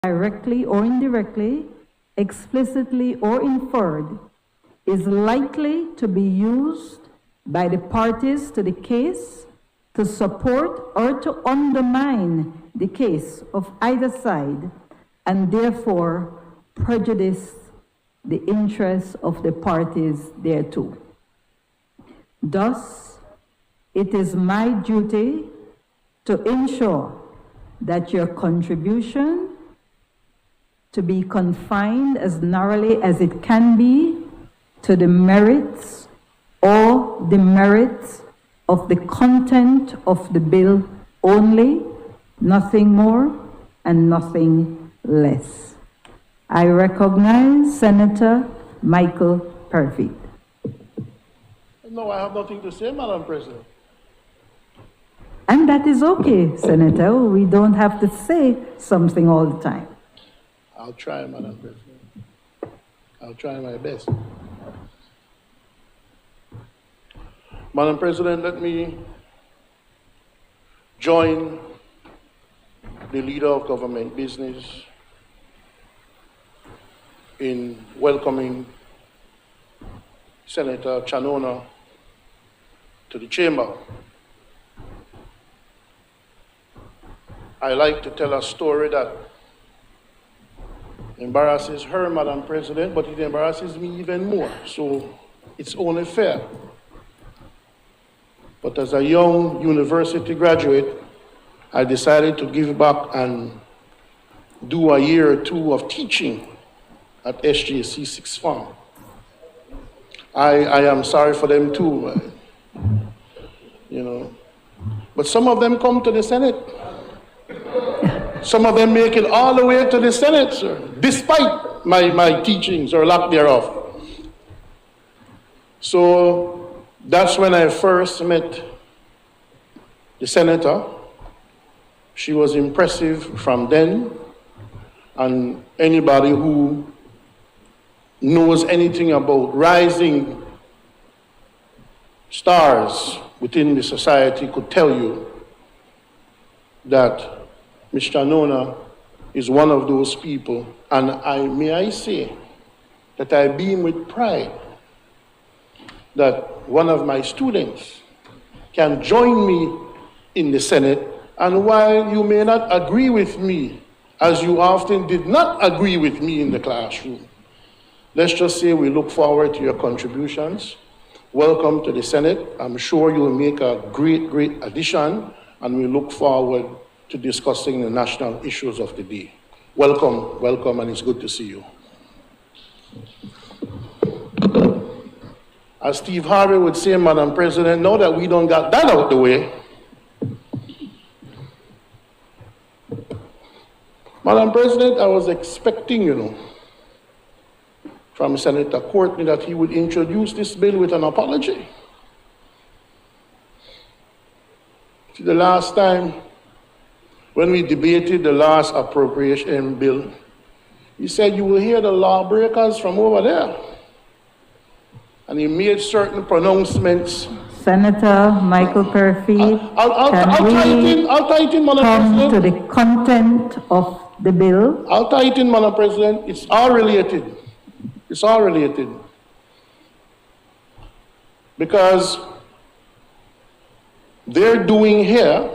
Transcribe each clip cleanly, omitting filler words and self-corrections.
directly or indirectly, explicitly or inferred, is likely to be used by the parties to the case to support or to undermine the case of either side, and therefore prejudice the interests of the parties thereto. Thus, it is my duty to ensure that your contribution to be confined as narrowly as it can be to the merits or demerits of the content of the bill only, nothing more and nothing less. I recognize Senator Michael Purfeet. No, I have nothing to say, Madam President. And that is okay, Senator. We don't have to say something all the time. I'll try, Madam President. I'll try my best. Madam President, let me join the leader of government business in welcoming Senator Chanona to the chamber. I like to tell a story that embarrasses her, Madam President, but it embarrasses me even more, so it's only fair. But as a young university graduate, I decided to give back and do a year or two of teaching at SJC 6th Farm. I am sorry for them too, you know. But some of them come to the Senate. Some of them make it all the way to the Senate, sir, despite my teachings or lack thereof. So that's when I first met the senator. She was impressive from then, and anybody who knows anything about rising stars within the society could tell you that Ms. Chanona is one of those people, and may I say that I beam with pride that one of my students can join me in the Senate, and while you may not agree with me, as you often did not agree with me in the classroom, let's just say we look forward to your contributions. Welcome to the Senate. I'm sure you'll make a great, great addition, and we look forward to discussing the national issues of the day. Welcome, welcome, and it's good to see you. As Steve Harvey would say, Madam President, now that we don't got that out the way, Madam President, I was expecting, you know, from Senator Courtney that he would introduce this bill with an apology. See, the last time when we debated the last appropriation bill, he said, you will hear the lawbreakers from over there. And he made certain pronouncements. Senator Michael Purfeet, I'll tie it in, Madam President. To the content of the bill. I'll tie it in, Madam President. It's all related. It's all related. Because they're doing here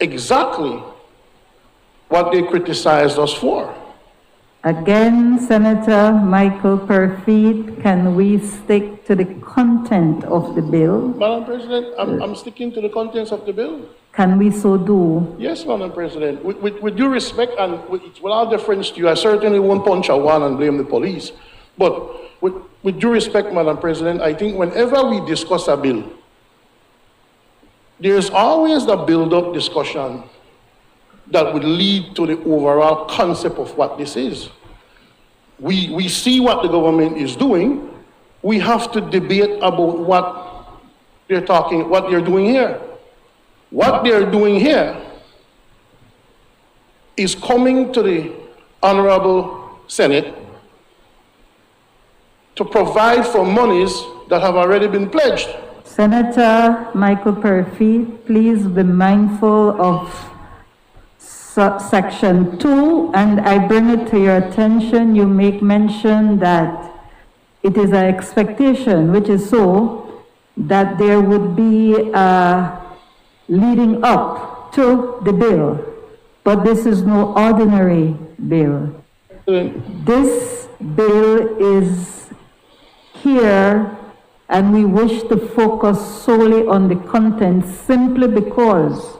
exactly what they criticized us for. Again, Senator Michael Purfeet, can we stick to the content of the bill? Madam President, I'm sticking to the contents of the bill. Can we so do? Yes, Madam President. With due respect and with all deference to you, I certainly won't punch a wall and blame the police. But with due respect, Madam President, I think whenever we discuss a bill, there's always the build-up discussion that would lead to the overall concept of what this is. We see what the government is doing. We have to debate about what they're doing here. What they're doing here is coming to the Honorable Senate to provide for monies that have already been pledged. Senator Michael Purfeet, please be mindful of Section 2, and I bring it to your attention, you make mention that it is an expectation, which is so, that there would be leading up to the bill, but this is no ordinary bill. This bill is here, and we wish to focus solely on the content simply because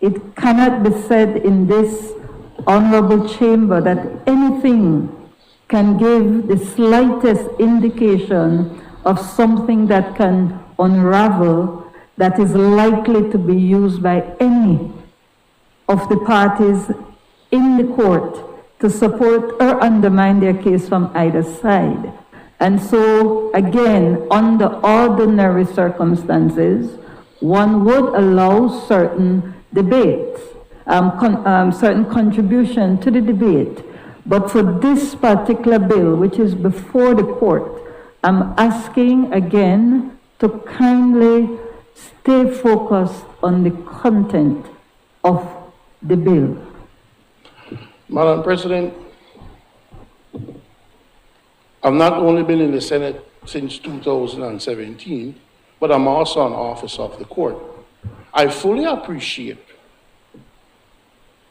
it cannot be said in this honorable chamber that anything can give the slightest indication of something that can unravel that is likely to be used by any of the parties in the court to support or undermine their case from either side. And so, again, under ordinary circumstances, one would allow certain debates, certain contribution to the debate. But for this particular bill, which is before the court, I'm asking again to kindly stay focused on the content of the bill. Madam President, I've not only been in the Senate since 2017, but I'm also an officer of the court. I fully appreciate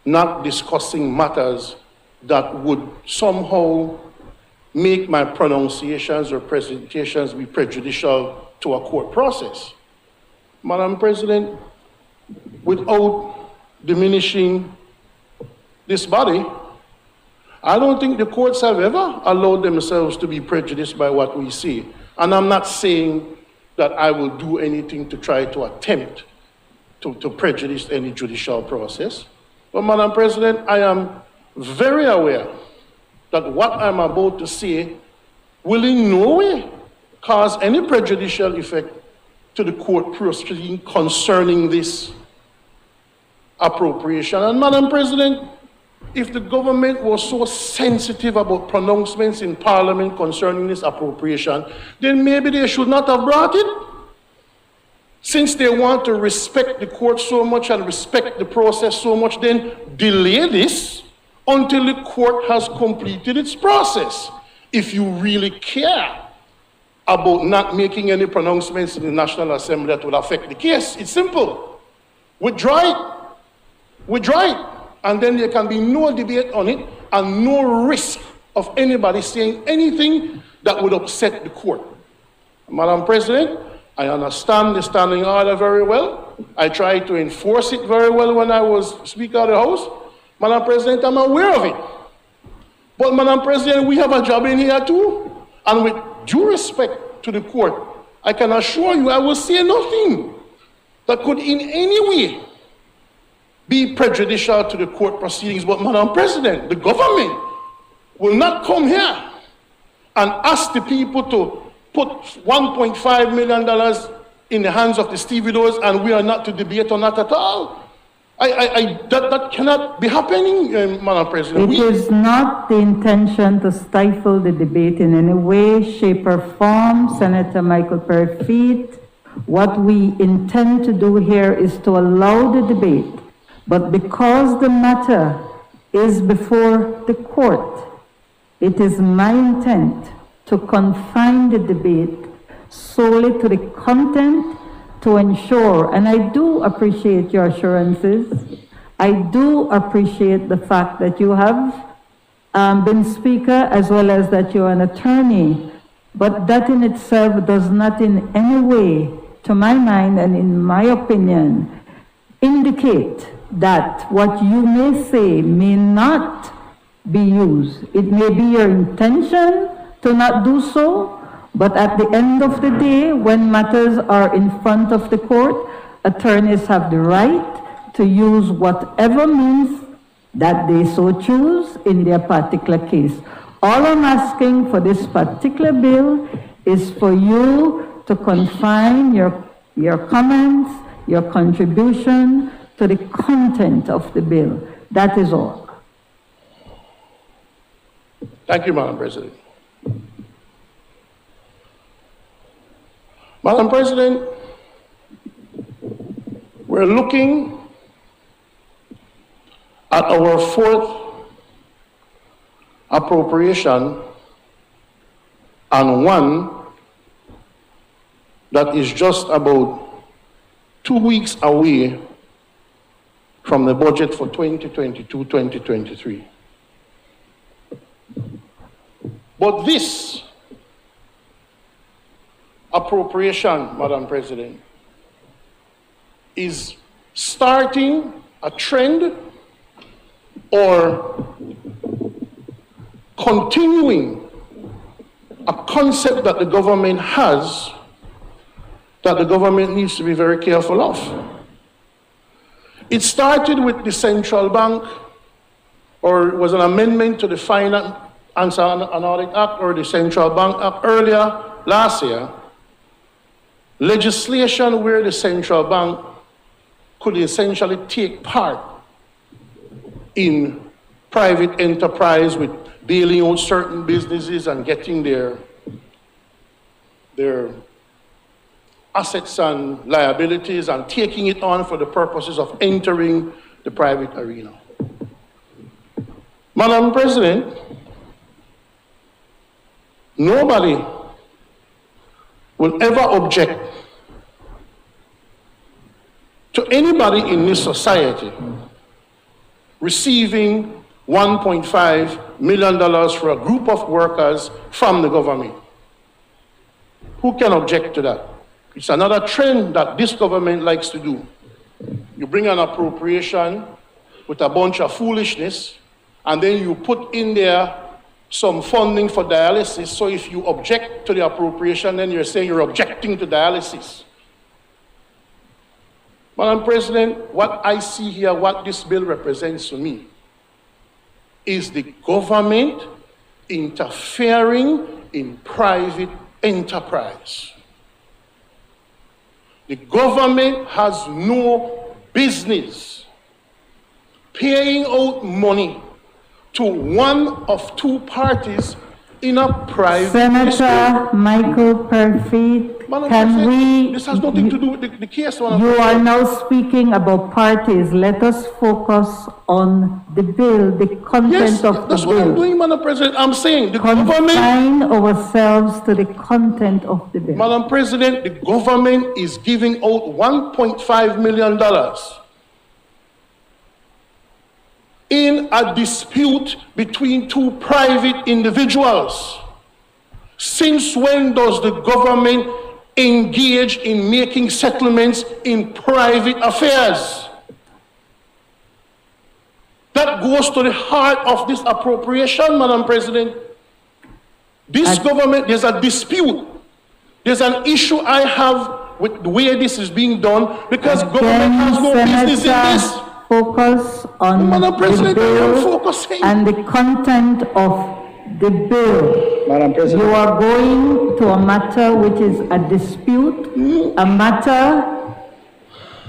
not discussing matters that would somehow make my pronunciations or presentations be prejudicial to a court process. Madam President, without diminishing this body, I don't think the courts have ever allowed themselves to be prejudiced by what we see. And I'm not saying that I will do anything to try to attempt to prejudice any judicial process. But Madam President, I am very aware that what I'm about to say will in no way cause any prejudicial effect to the court proceeding concerning this appropriation. And Madam President, if the government was so sensitive about pronouncements in Parliament concerning this appropriation, then maybe they should not have brought it. Since they want to respect the court so much and respect the process so much, then delay this until the court has completed its process. If you really care about not making any pronouncements in the National Assembly that will affect the case, it's simple. Withdraw it. Withdraw it. And then there can be no debate on it and no risk of anybody saying anything that would upset the court. Madam President, I understand the standing order very well. I tried to enforce it very well when I was Speaker of the House. Madam President, I'm aware of it. But Madam President, we have a job in here too. And with due respect to the court, I can assure you I will say nothing that could in any way be prejudicial to the court proceedings. But Madam President, the government will not come here and ask the people to put $1.5 million in the hands of the stevedores and we are not to debate on that at all. That cannot be happening, Madam President. It is not the intention to stifle the debate in any way, shape, or form, Senator Michael Perry-Feet. What we intend to do here is to allow the debate, but because the matter is before the court, it is my intent to confine the debate solely to the content to ensure, and I do appreciate your assurances, I do appreciate the fact that you have been Speaker as well as that you're an attorney, but that in itself does not in any way, to my mind and in my opinion, indicate that what you may say may not be used. It may be your intention to not do so, but at the end of the day, when matters are in front of the court, attorneys have the right to use whatever means that they so choose in their particular case. All I'm asking for this particular bill is for you to confine your comments, your contribution to the content of the bill. That is all. Thank you, Madam President. Madam President, we're looking At our fourth appropriation, and one that is just about 2 weeks away from the budget for 2022-2023. But this appropriation, Madam President, is starting a trend or continuing a concept that the government has that the government needs to be very careful of. It started with the central bank, or it was an amendment to the Finance and Audit Act or the Central Bank Act earlier last year, legislation where the central bank could essentially take part in private enterprise with bailing out certain businesses and getting their assets and liabilities and taking it on for the purposes of entering the private arena. Madam President, nobody will ever object to anybody in this society receiving $1.5 million for a group of workers from the government. Who can object to that? It's another trend that this government likes to do. You bring an appropriation with a bunch of foolishness, and then you put in there some funding for dialysis. So if you object to the appropriation, then you're saying you're objecting to dialysis. Madam President, what I see here, what this bill represents to me, is the government interfering in private enterprise. The government has no business paying out money to one of two parties in a private Senator dispute. Michael Perfit, can we... This has nothing to do with the case. You are now speaking about parties. Let us focus on the bill, the content of the bill. That's what I'm doing, Madam President. I'm saying the government... Confine ourselves to the content of the bill. Madam President, the government is giving out $1.5 million in a dispute between two private individuals. Since when does the government engage in making settlements in private affairs? That goes to the heart of this appropriation, Madam President. This government, there's a dispute. There's an issue I have with the way this is being done because government has no business in this. Focus on Madam President, the bill I am focusing. and the content of the bill. Madam President. You are going to a matter which is a dispute, a matter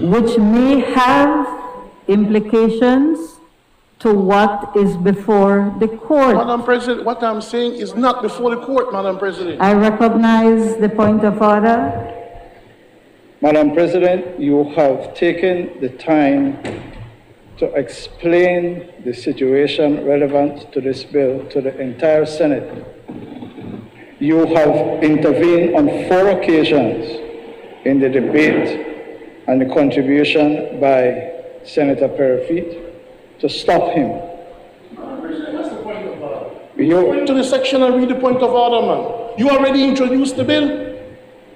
which may have implications to what is before the court. Madam President, what I'm saying is not before the court, Madam President. I recognize the point of order. Madam President, you have taken the time to explain the situation relevant to this bill to the entire Senate. You have intervened on 4 occasions in the debate and the contribution by Senator Perfit to stop him. Madam President, what's the point of order? You go to the section and read the point of order, man. You already introduced the bill.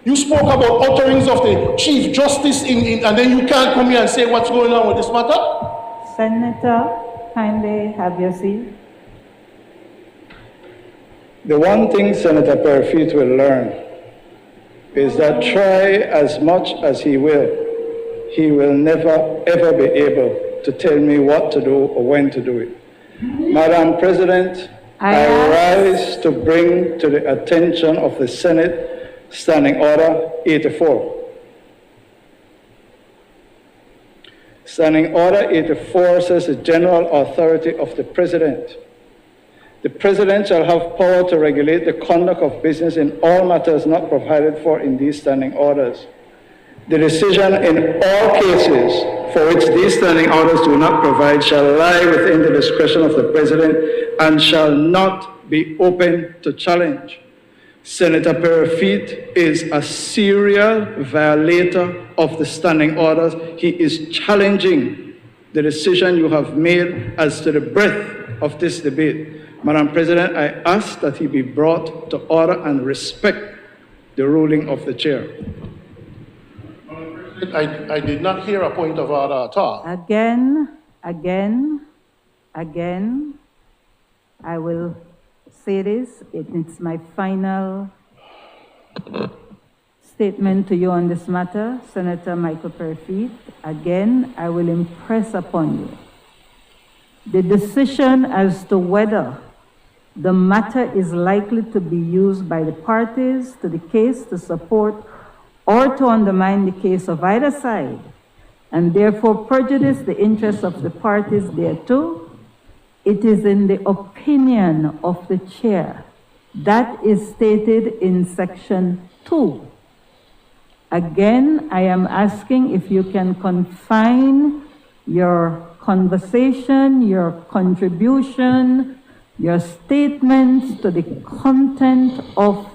You spoke about utterings of the Chief Justice and then you can't come here and say what's going on with this matter? Senator, kindly have your seat. The one thing Senator Perfit will learn is that try as much as he will never ever be able to tell me what to do or when to do it. Madam President, I rise to bring to the attention of the Senate Standing Order 84. Standing Order 84 says the general authority of the President. The President shall have power to regulate the conduct of business in all matters not provided for in these standing orders. The decision in all cases for which these standing orders do not provide shall lie within the discretion of the President and shall not be open to challenge. Senator Perafit is a serial violator of the standing orders. He is challenging the decision you have made as to the breadth of this debate. Madam President, I ask that he be brought to order and respect the ruling of the chair. I did not hear a point of order at all. Again, I will say this. It's my final statement to you on this matter, Senator Michael Perafit. Again, I will impress upon you the decision as to whether the matter is likely to be used by the parties to the case to support or to undermine the case of either side, and therefore prejudice the interests of the parties thereto. It is in the opinion of the chair. That is stated in section 2. Again, I am asking if you can confine your conversation, your contribution, your statements to the content of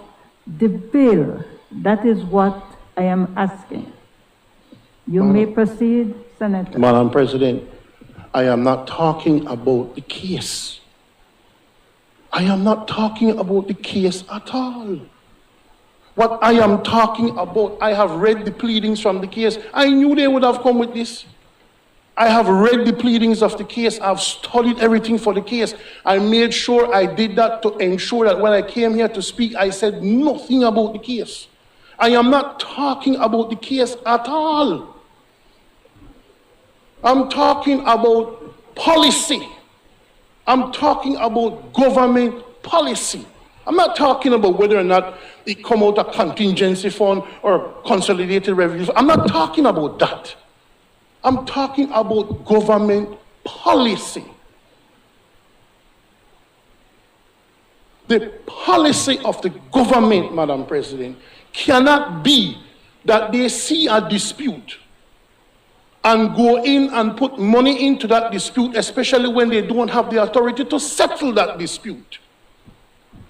the bill. That is what I am asking. You may proceed, Senator. Madam President, I am not talking about the case. I am not talking about the case at all. What I am talking about, I have read the pleadings from the case. I knew they would have come with this. I have read the pleadings of the case. I've studied everything for the case. I made sure I did that to ensure that when I came here to speak, I said nothing about the case. I am not talking about the case at all. I'm talking about policy. I'm talking about government policy. I'm not talking about whether or not it come out a contingency fund or consolidated revenue. I'm not talking about that. I'm talking about government policy. The policy of the government, Madam President, cannot be that they see a dispute and go in and put money into that dispute, especially when they don't have the authority to settle that dispute.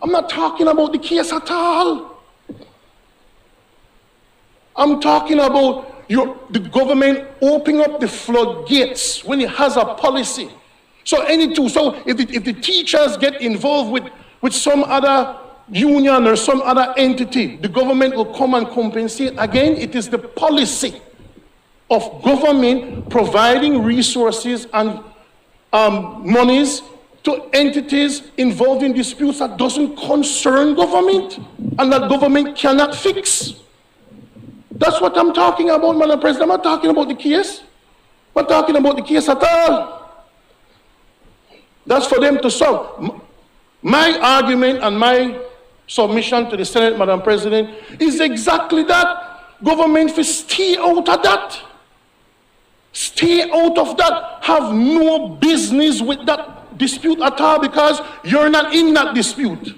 I'm not talking about the case at all. I'm talking about the government opening up the floodgates when it has a policy. So if the teachers get involved with some other union or some other entity, the government will come and compensate. Again, it is the policy of government providing resources and monies to entities involved in disputes that doesn't concern government and that government cannot fix. That's what I'm talking about, Madam President. I'm not talking about the case. I'm not talking about the case at all. That's for them to solve. My argument and my submission to the Senate, Madam President, is exactly that. Government will stay out of that. Stay out of that. Have no business with that dispute at all because you're not in that dispute.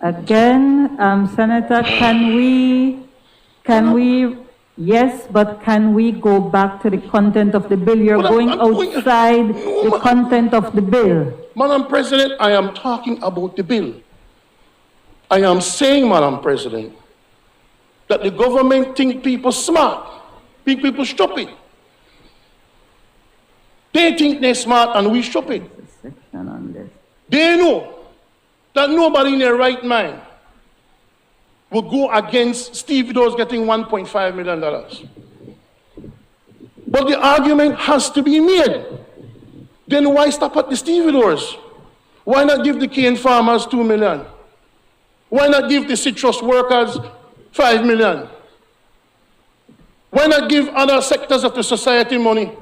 Again, Senator, can we, yes, but can we go back to the content of the bill? You're going outside the content of the bill. Madam President, I am talking about the bill. I am saying, Madam President, that the government think people smart, think people stupid. They think they're smart and we stupid. They know that nobody in their right mind will go against Steve Doors getting $1.5 million. But the argument has to be made. Then why stop at the Steve Doors? Why not give the cane farmers $2 million? Why not give the citrus workers $5 million? Why not give other sectors of the society money?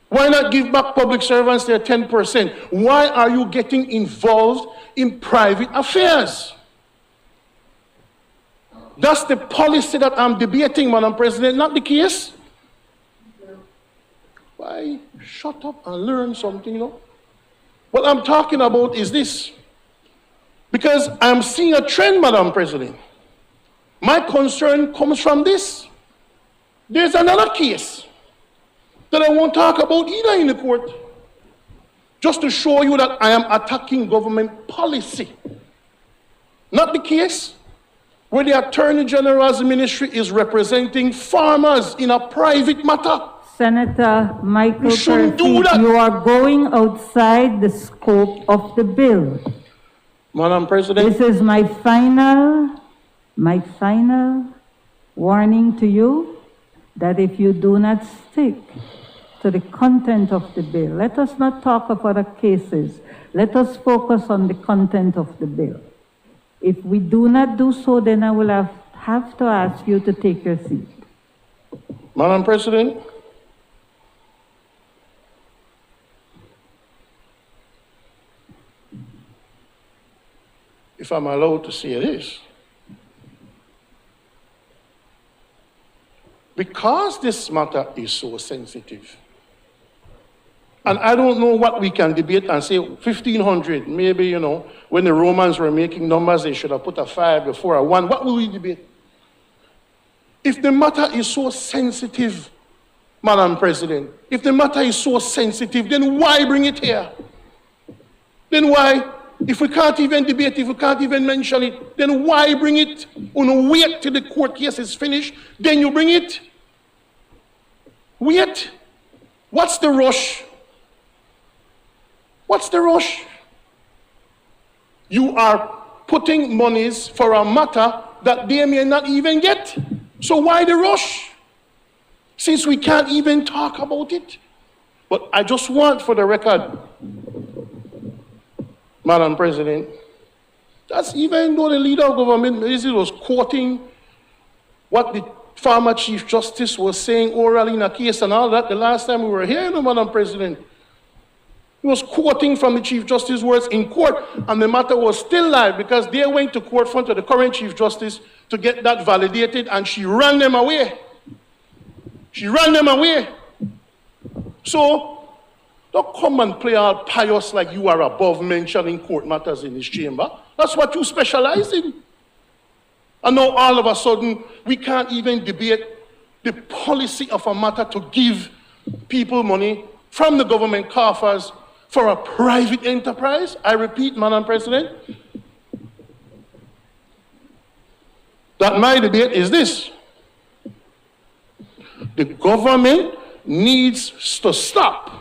Why not give back public servants their 10%? Why are you getting involved in private affairs? That's the policy that I'm debating, Madam President, not the case. Why? Shut up and learn something, you know? What I'm talking about is this. Because I'm seeing a trend, Madam President. My concern comes from this. There's another case that I won't talk about either in the court, just to show you that I am attacking government policy. Not the case where the Attorney General's ministry is representing farmers in a private matter. Senator Michael We shouldn't do Percy, that. you are going outside the scope of the bill. Madam President. This is my final warning to you that if you do not stick to the content of the bill, let us not talk of other cases. Let us focus on the content of the bill. If we do not do so, then I will have to ask you to take your seat. Madam President, if I'm allowed to say this, because this matter is so sensitive, and I don't know what we can debate and say 1,500, maybe, you know, when the Romans were making numbers, they should have put a 5 before a 1. What will we debate? If the matter is so sensitive, Madam President, if the matter is so sensitive, then why bring it here? Then why? If we can't even debate, if we can't even mention it, then why bring it? Wait till the court case is finished, then you bring it? Wait. What's the rush? What's the rush? You are putting monies for a matter that they may not even get. So why the rush? Since we can't even talk about it. But I just want for the record, Madam President, that's even though the leader of government was quoting what the former Chief Justice was saying orally in a case and all that the last time we were here, you know, Madam President. He was quoting from the Chief Justice's words in court, and the matter was still live because they went to court front of the current Chief Justice to get that validated, and she ran them away. She ran them away. So, don't come and play all pious like you are above mentioning court matters in this chamber. That's what you specialize in. And now all of a sudden, we can't even debate the policy of a matter to give people money from the government coffers for a private enterprise. I repeat, Madam President, that my debate is this. The government needs to stop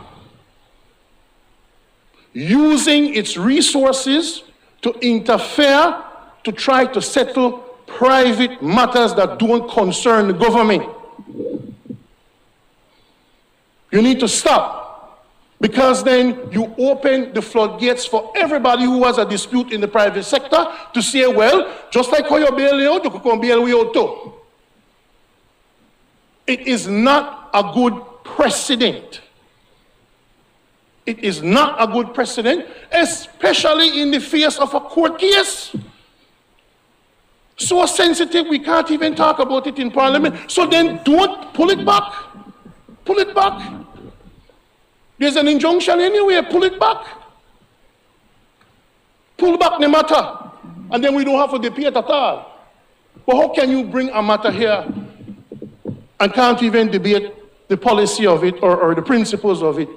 using its resources to interfere to try to settle private matters that don't concern the government. You need to stop, because then you open the floodgates for everybody who has a dispute in the private sector to say, well, just like how you bail me out, you can come bail me out too. It is not a good precedent. It is not a good precedent, especially in the face of a court case. So sensitive, we can't even talk about it in Parliament. So then don't pull it back. Pull it back. There's an injunction anyway, pull it back. Pull back the matter. And then we don't have to debate at all. But how can you bring a matter here and can't even debate the policy of it or the principles of it?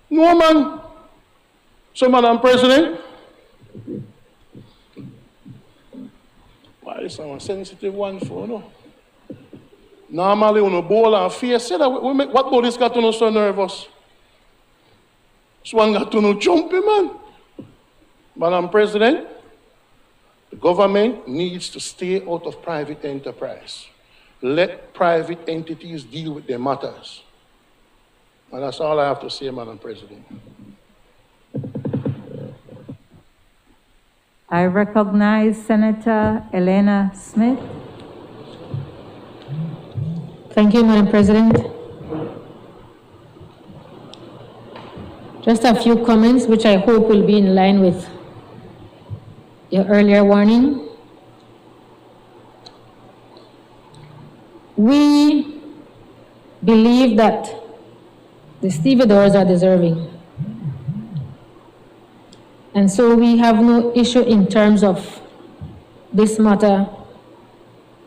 No, man. So, Madam President, why is a sensitive one for, no? Normally, on a bowl and face, say that what about this got to know so nervous? This one got to know jumpy, man. Madam President, the government needs to stay out of private enterprise. Let private entities deal with their matters. And that's all I have to say, Madam President. I recognize Senator Elena Smith. Thank you, Madam President. Just a few comments, which I hope will be in line with your earlier warning. We believe that the stevedores are deserving. And so we have no issue in terms of this matter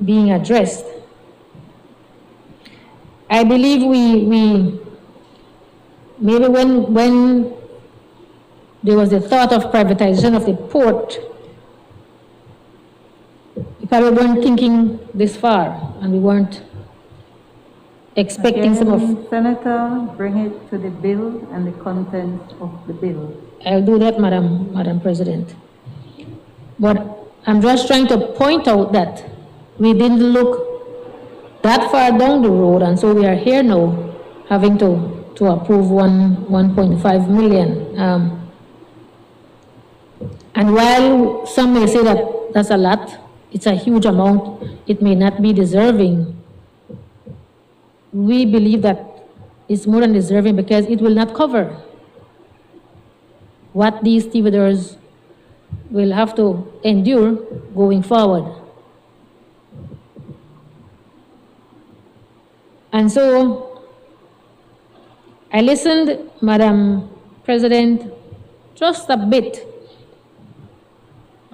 being addressed. I believe we maybe when there was the thought of privatization of the port, we probably weren't thinking this far, and we weren't expecting some of... Senator, bring it to the bill and the content of the bill. I'll do that, Madam President. But I'm just trying to point out that we didn't look that far down the road, and so we are here now having to approve 1.5 million. And while some may say that that's a lot, it's a huge amount, it may not be deserving. We believe that it's more than deserving because it will not cover what these stevedores will have to endure going forward. And so I listened, Madam President, just a bit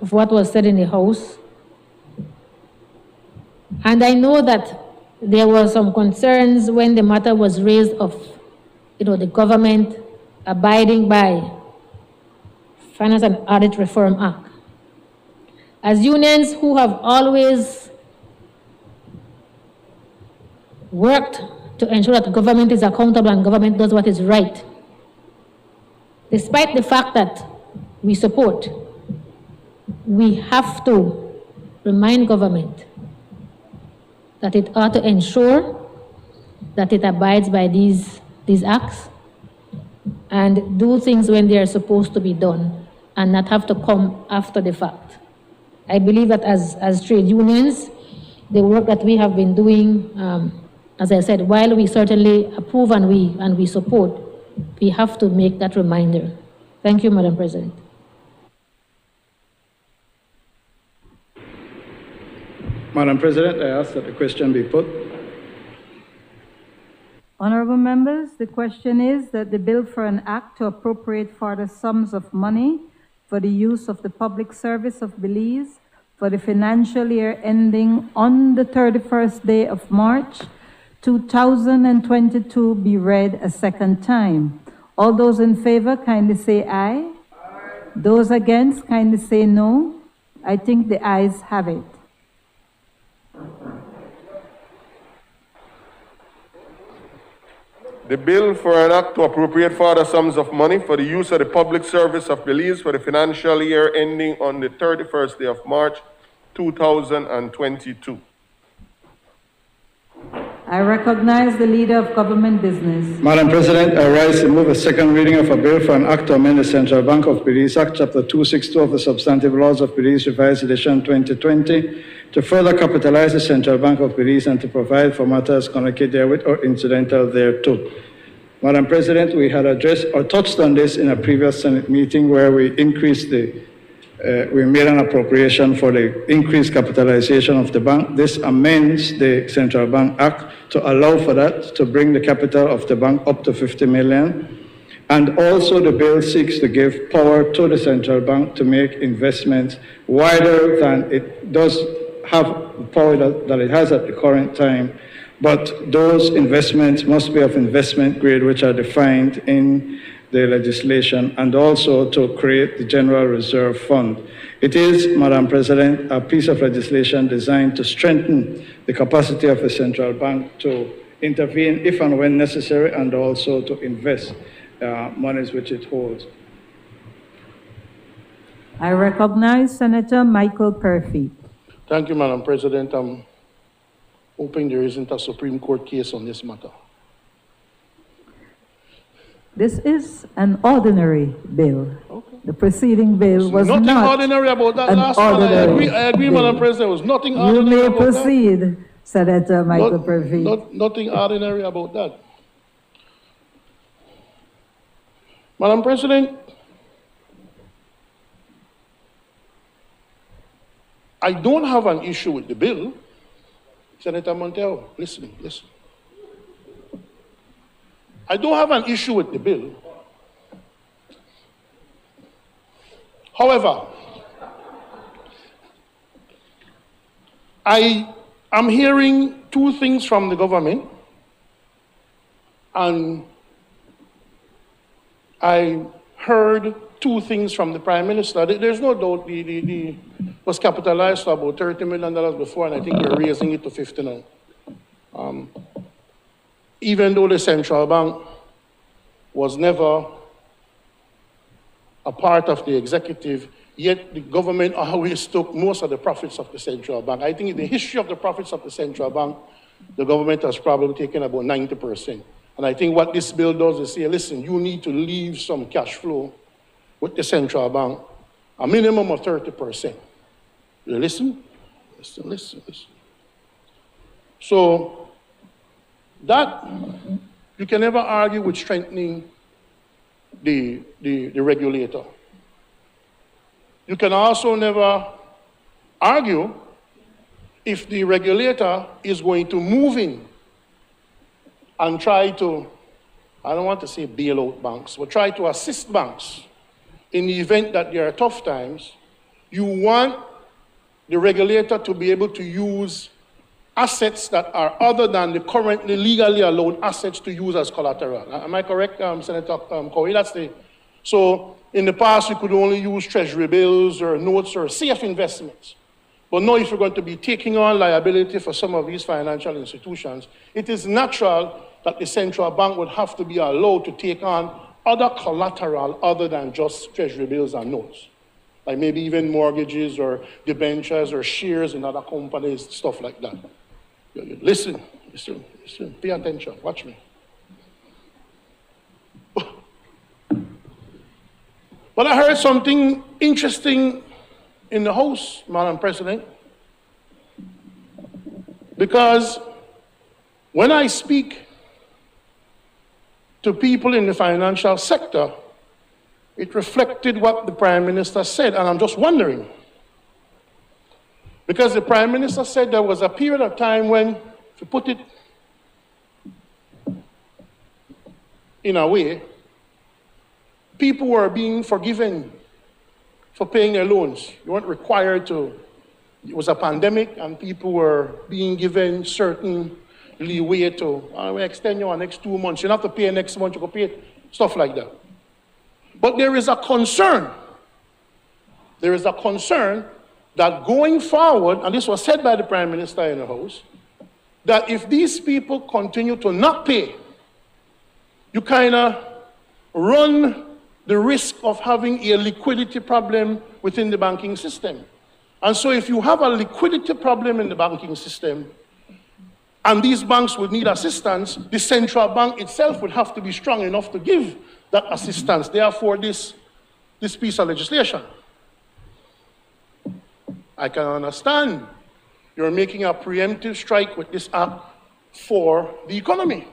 of what was said in the House. And I know that there were some concerns when the matter was raised of, the government abiding by Finance and Audit Reform Act. As unions who have always worked to ensure that the government is accountable and government does what is right, despite the fact that we support, we have to remind government that it ought to ensure that it abides by these acts and do things when they are supposed to be done and not have to come after the fact. I believe that as trade unions, the work that we have been doing, as I said, while we certainly approve and we support, we have to make that reminder. Thank you, Madam President. Madam President, I ask that the question be put. Honorable members, the question is that the bill for an act to appropriate further sums of money for the use of the public service of Belize for the financial year ending on the 31st day of March 2022 be read a second time. All those in favor, kindly say aye. Aye. Those against, kindly say no. I think the ayes have it. The bill for an act to appropriate further sums of money for the use of the public service of Belize for the financial year ending on the 31st day of March 2022. I recognize the Leader of Government Business. Madam President, I rise to move a second reading of a bill for an act to amend the Central Bank of Belize Act, Chapter 262 of the Substantive Laws of Belize, Revised Edition 2020, to further capitalize the Central Bank of Belize and to provide for matters connected therewith or incidental thereto. Madam President, we had addressed or touched on this in a previous Senate meeting where we increased we made an appropriation for the increased capitalization of the bank. This amends the Central Bank Act to allow for that, to bring the capital of the bank up to 50 million. And also the bill seeks to give power to the Central Bank to make investments wider than it does have the power that it has at the current time. But those investments must be of investment grade, which are defined in the legislation, and also to create the General Reserve Fund. It is, Madam President, a piece of legislation designed to strengthen the capacity of the Central Bank to intervene if and when necessary, and also to invest monies which it holds. I recognize Senator Michael Perfy. Thank you, Madam President. I'm hoping there isn't a Supreme Court case on this matter. This is an ordinary bill. Okay. The preceding bill was nothing not ordinary about that last one. I agree, Madam President. There was nothing ordinary about that. You may proceed, Senator Michael Perfy. Nothing ordinary about that. Madam President, I don't have an issue with the bill. Senator Montero, listen. I don't have an issue with the bill. However, I am hearing two things from the government And I heard two things from the Prime Minister. There's no doubt the was capitalized to about $30 million before, and I think we're raising it to 50 now. Even though the central bank was never a part of the executive, yet the government always took most of the profits of the central bank. I think in the history of the profits of the central bank, the government has probably taken about 90%. And I think what this bill does is say, listen, you need to leave some cash flow with the central bank, a minimum of 30%. You listen? Listen. So that, you can never argue with strengthening the regulator. You can also never argue if the regulator is going to move in and try to, I don't want to say bail out banks, but try to assist banks in the event that there are tough times. You want the regulator to be able to use assets that are other than the currently legally allowed assets to use as collateral. Am I correct, Senator Corey? So in the past, you could only use treasury bills or notes or safe investments. But now if you're going to be taking on liability for some of these financial institutions, it is natural that the central bank would have to be allowed to take on other collateral other than just treasury bills and notes, like maybe even mortgages or debentures or shares in other companies, stuff like that. Listen, pay attention, watch me. But I heard something interesting in the House, Madam President, because when I speak to people in the financial sector, it reflected what the Prime Minister said, and I'm just wondering. Because the Prime Minister said there was a period of time when, to put it in a way, people were being forgiven for paying their loans. You weren't required to. It was a pandemic and people were being given certain leeway to, we extend your next 2 months. You don't have to pay next month, you can pay it, stuff like that. But there is a concern. There is a concern that going forward, and this was said by the Prime Minister in the House, that if these people continue to not pay, you kind of run the risk of having a liquidity problem within the banking system. And so if you have a liquidity problem in the banking system, and these banks would need assistance, the central bank itself would have to be strong enough to give that assistance. Therefore, this piece of legislation. I can understand you're making a preemptive strike with this act for the economy.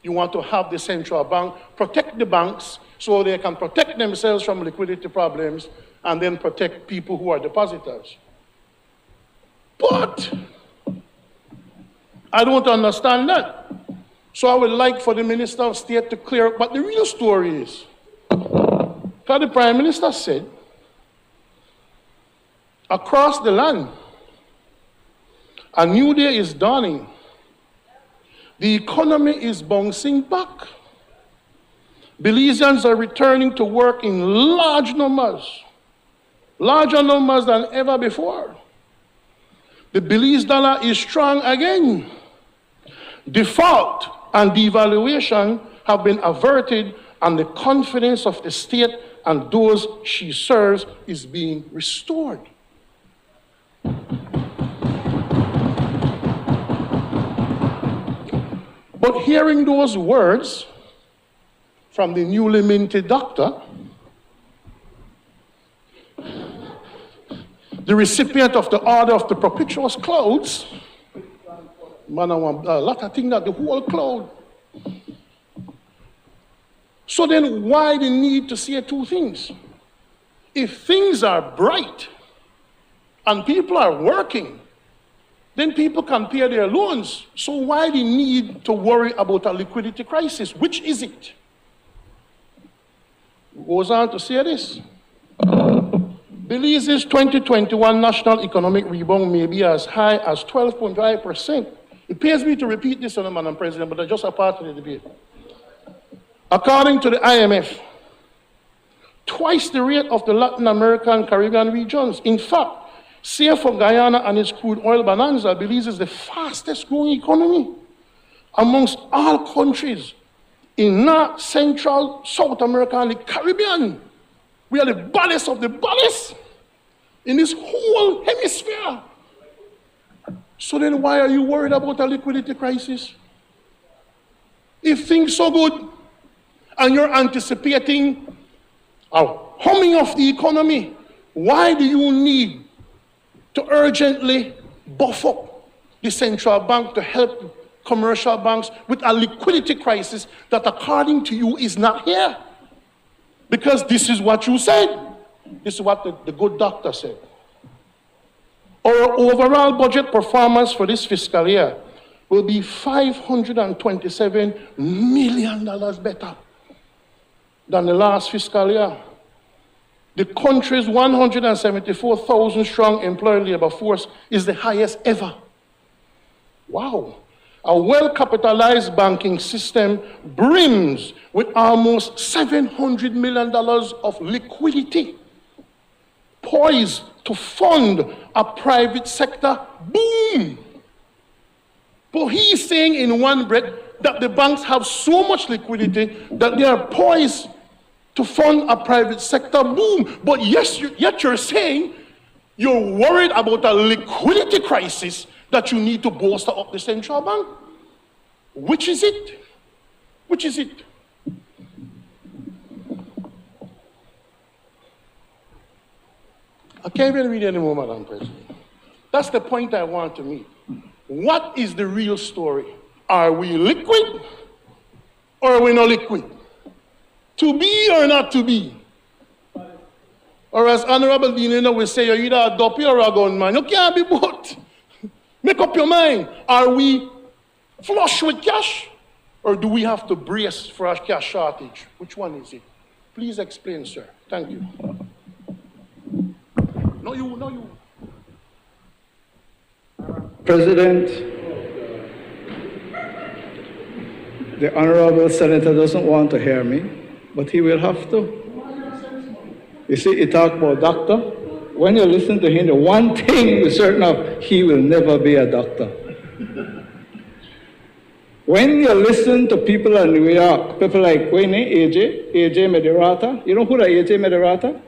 You want to have the central bank protect the banks so they can protect themselves from liquidity problems and then protect people who are depositors. But I don't understand that. So I would like for the Minister of State to clear up what the real story is. Because the Prime Minister said, across the land, a new day is dawning. The economy is bouncing back. Belizeans are returning to work in large numbers, larger numbers than ever before. The Belize dollar is strong again. Default and devaluation have been averted, and the confidence of the state and those she serves is being restored. But hearing those words from the newly minted doctor, the recipient of the order of the propitious clouds, man, I want a lot of things that the whole cloud. So then why the need to say two things? If things are bright and people are working, then people can pay their loans. So why the need to worry about a liquidity crisis? Which is it? Goes on to say this. Belize's 2021 national economic rebound may be as high as 12.5% It pains me to repeat this, Madam President, but it's just a part of the debate. According to the IMF, twice the rate of the Latin American and Caribbean regions. In fact, save for Guyana and its crude oil bonanza, Belize is the fastest growing economy amongst all countries in North, Central, South America, and the Caribbean. We are the baddest of the baddest in this whole hemisphere. So then why are you worried about a liquidity crisis? If things so good and you're anticipating a humming of the economy, why do you need to urgently buff up the central bank to help commercial banks with a liquidity crisis that, according to you, is not here? Because this is what you said. This is what the good doctor said. Our overall budget performance for this fiscal year will be $527 million better than the last fiscal year. The country's 174,000 strong employee labor force is the highest ever. Wow. A well-capitalized banking system brims with almost $700 million of liquidity, poised to fund a private sector boom. But he's saying in one breath that the banks have so much liquidity that they are poised to fund a private sector boom. But yes, yet you're saying you're worried about a liquidity crisis that you need to bolster up the central bank. Which is it? Which is it? I can't even read anymore, Madam President. That's the point I want to make. What is the real story? Are we liquid or are we not liquid? To be or not to be? Or as Honorable Dean will say, you're either a duppy or a gunman. You can't be both. Make up your mind. Are we flush with cash or do we have to brace for a cash shortage? Which one is it? Please explain, sir. Thank you. No, you. President, the Honorable Senator doesn't want to hear me, but he will have to. You see, he talked about doctor. When you listen to him, the one thing you're certain of, he will never be a doctor. When you listen to people in New York, people like Wayne, AJ Mediarata, you know who the AJ Mediarata?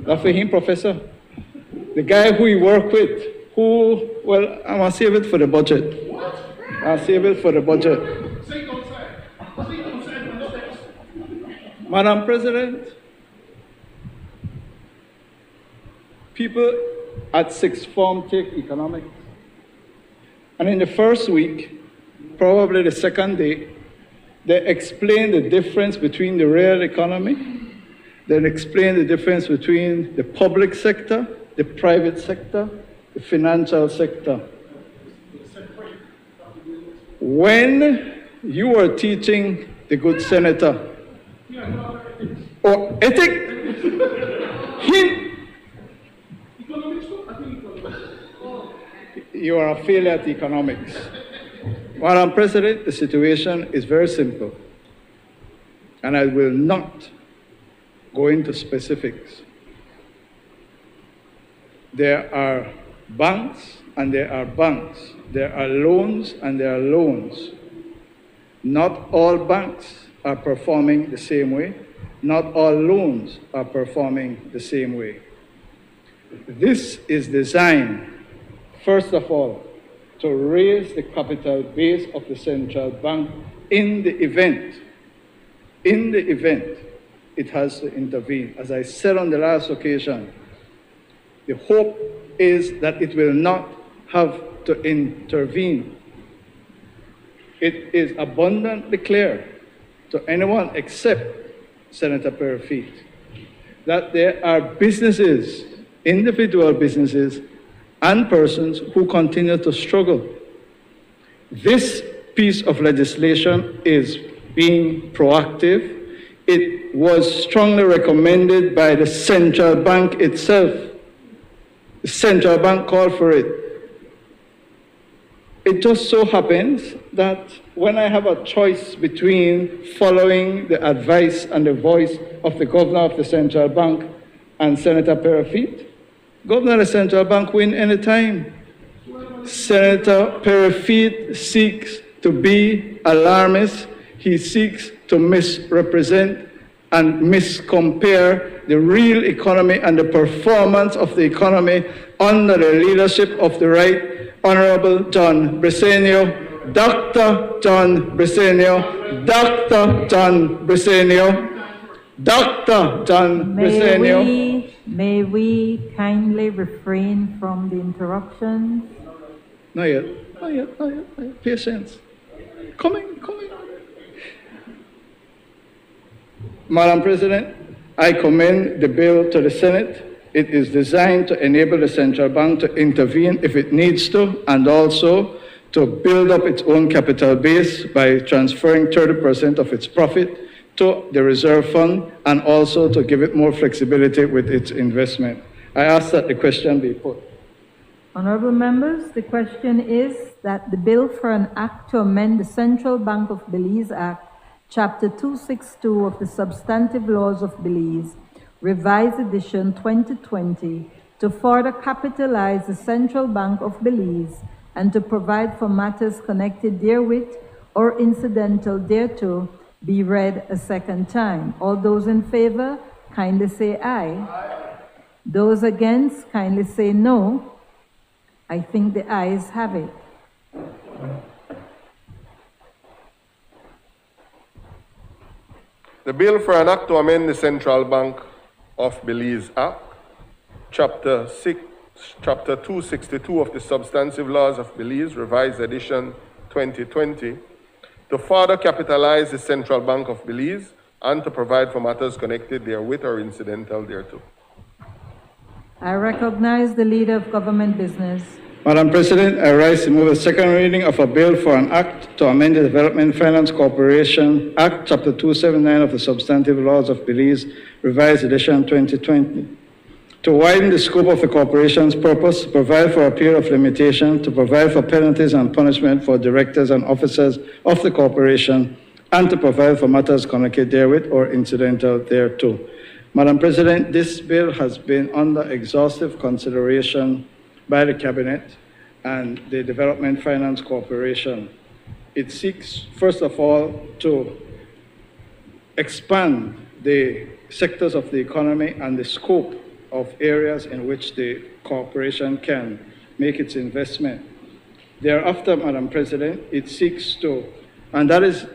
That's for him, Professor. The guy who he worked with, who, well, I'm going to save it for the budget. What? I'll save it for the budget. Madam President, people at sixth form take economics. And in the first week, probably the second day, they explain the difference between the real economy, then explain the difference between the public sector, the private sector, the financial sector. When you were teaching the good senator, or ethics, you are a failure at economics. Madam President, the situation is very simple, and I will not go into specifics. There are banks and there are banks. There are loans and there are loans. Not all banks are performing the same way. Not all loans are performing the same way. This is designed, first of all, to raise the capital base of the central bank in the event it has to intervene. As I said on the last occasion, the hope is that it will not have to intervene. It is abundantly clear to anyone except Senator Perry that there are businesses, individual businesses, and persons who continue to struggle. This piece of legislation is being proactive. It was strongly recommended by the central bank itself. The central bank called for it. it just so happens that when I have a choice between following the advice and the voice of the governor of the central bank and Senator Perafit, governor of the central bank win any time. Senator Perafit seeks to be alarmist. He seeks to misrepresent and miscompare the real economy and the performance of the economy under the leadership of the Right Honorable John Bresenio, Dr. John Bresenio, Dr. John Bresenio, Dr. John Bresenio. May we kindly refrain from the interruptions? Not yet. Patience. Coming. Madam President, I commend the bill to the Senate. It is designed to enable the central bank to intervene if it needs to, and also to build up its own capital base by transferring 30% of its profit to the reserve fund, and also to give it more flexibility with its investment. I ask that the question be put. Honorable members, the question is that the bill for an act to amend the Central Bank of Belize Act, Chapter 262 of the Substantive Laws of Belize, Revised Edition 2020, to further capitalize the Central Bank of Belize and to provide for matters connected therewith or incidental thereto, be read a second time. All those in favor, kindly say aye. Aye. Those against, kindly say no. I think the ayes have it. The bill for an act to amend the Central Bank of Belize Act, Chapter 262 of the Substantive Laws of Belize, Revised Edition 2020, to further capitalize the Central Bank of Belize and to provide for matters connected therewith or incidental thereto. I recognize the Leader of Government Business. Madam President, I rise to move a second reading of a bill for an act to amend the Development Finance Corporation Act, Chapter 279 of the Substantive Laws of Belize, Revised Edition 2020, to widen the scope of the corporation's purpose, to provide for a period of limitation, to provide for penalties and punishment for directors and officers of the corporation, and to provide for matters connected therewith or incidental thereto. Madam President, this bill has been under exhaustive consideration by the Cabinet and the Development Finance Corporation. It seeks, first of all, to expand the sectors of the economy and the scope of areas in which the corporation can make its investment. Thereafter, Madam President, it seeks to, and that is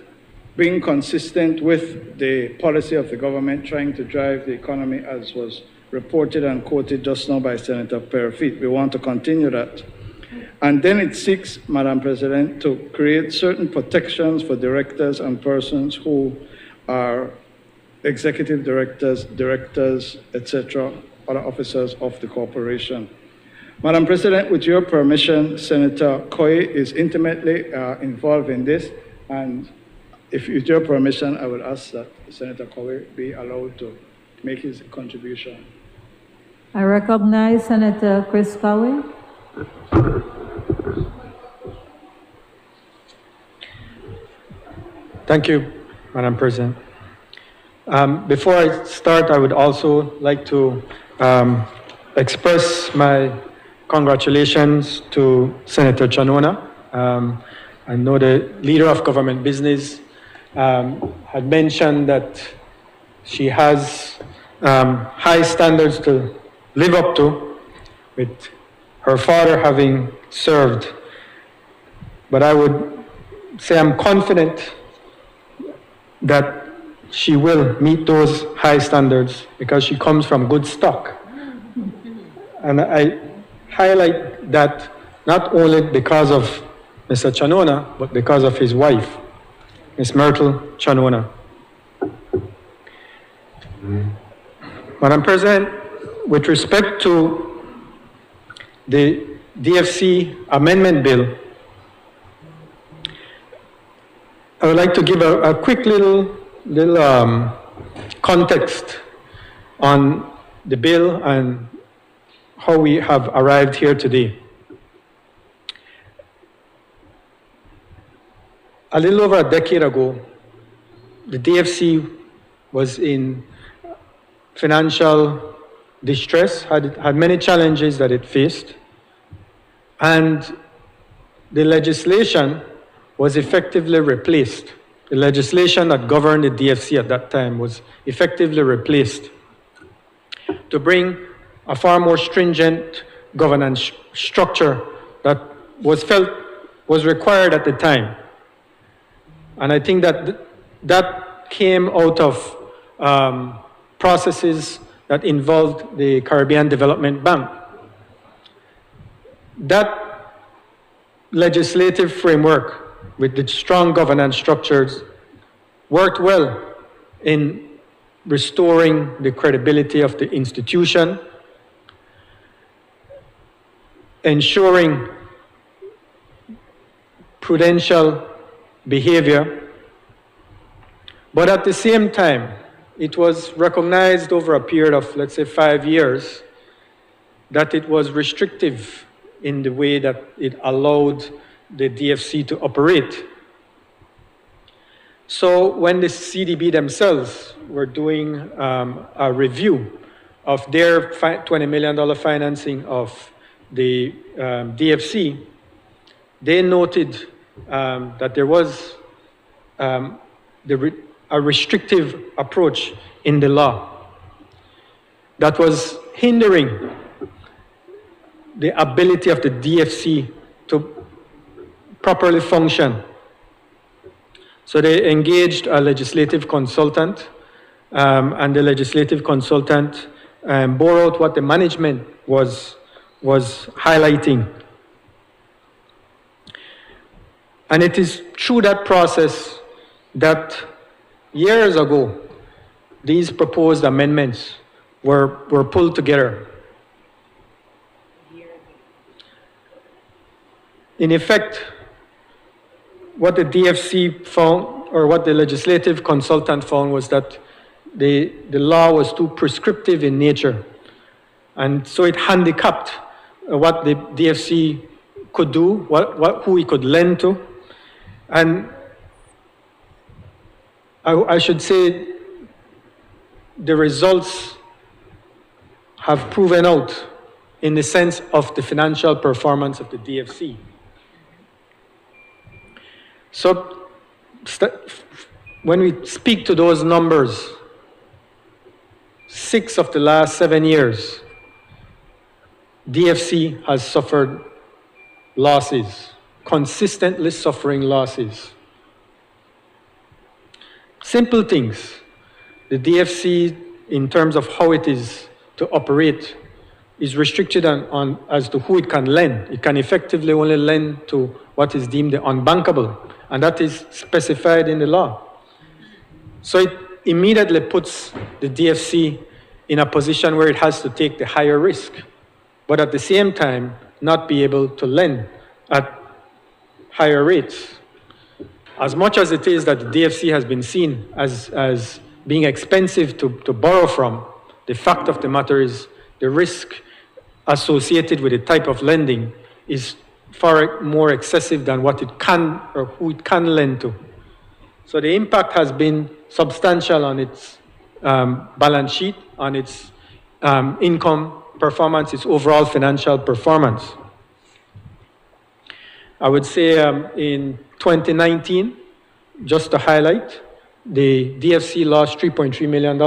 being consistent with the policy of the government trying to drive the economy, as was reported and quoted just now by Senator Perafit. We want to continue that. And then it seeks, Madam President, to create certain protections for directors and persons who are executive directors, etc., other officers of the corporation. Madam President, with your permission, Senator Koi is intimately involved in this, and if with your permission, I would ask that Senator Koi be allowed to make his contribution. I recognize Senator Chris Cowie. Thank you, Madam President. Before I start, I would also like to express my congratulations to Senator Chanona. I know the Leader of Government Business had mentioned that she has high standards to live up to, with her father having served. But I would say I'm confident that she will meet those high standards because she comes from good stock. And I highlight that not only because of Mr. Chanona, but because of his wife, Ms. Myrtle Chanona. Madam President, with respect to the DFC amendment bill, I would like to give a quick little context on the bill and how we have arrived here today. a little over a decade ago, the DFC was in financial distress, had many challenges that it faced, and the legislation was effectively replaced. The legislation that governed the DFC at that time was effectively replaced to bring a far more stringent governance structure that was felt was required at the time. And I think that that came out of processes that involved the Caribbean Development Bank. That legislative framework with the strong governance structures worked well in restoring the credibility of the institution, ensuring prudential behavior, but at the same time, it was recognized over a period of, let's say, 5 years, that it was restrictive in the way that it allowed the DFC to operate. So when the CDB themselves were doing a review of their $20 million financing of the DFC, they noted that there was a restrictive approach in the law that was hindering the ability of the DFC to properly function. So they engaged a legislative consultant, and the legislative consultant bore out what the management was highlighting. And it is through that process that years ago, these proposed amendments were pulled together. In effect, what the DFC found, or what the legislative consultant found, was that the law was too prescriptive in nature. And so it handicapped what the DFC could do, who it could lend to. And I should say the results have proven out in the sense of the financial performance of the DFC. So when we speak to those numbers, 6 of the last 7 years, DFC has suffered losses, consistently suffering losses. Simple things. The DFC, in terms of how it is to operate, is restricted on as to who it can lend. It can effectively only lend to what is deemed the unbankable, and that is specified in the law. So it immediately puts the DFC in a position where it has to take the higher risk, but at the same time, not be able to lend at higher rates. As much as it is that the DFC has been seen as being expensive to borrow from, the fact of the matter is the risk associated with the type of lending is far more excessive than what it can or who it can lend to. So the impact has been substantial on its balance sheet, on its income performance, its overall financial performance. I would say in 2019, just to highlight, the DFC lost $3.3 million.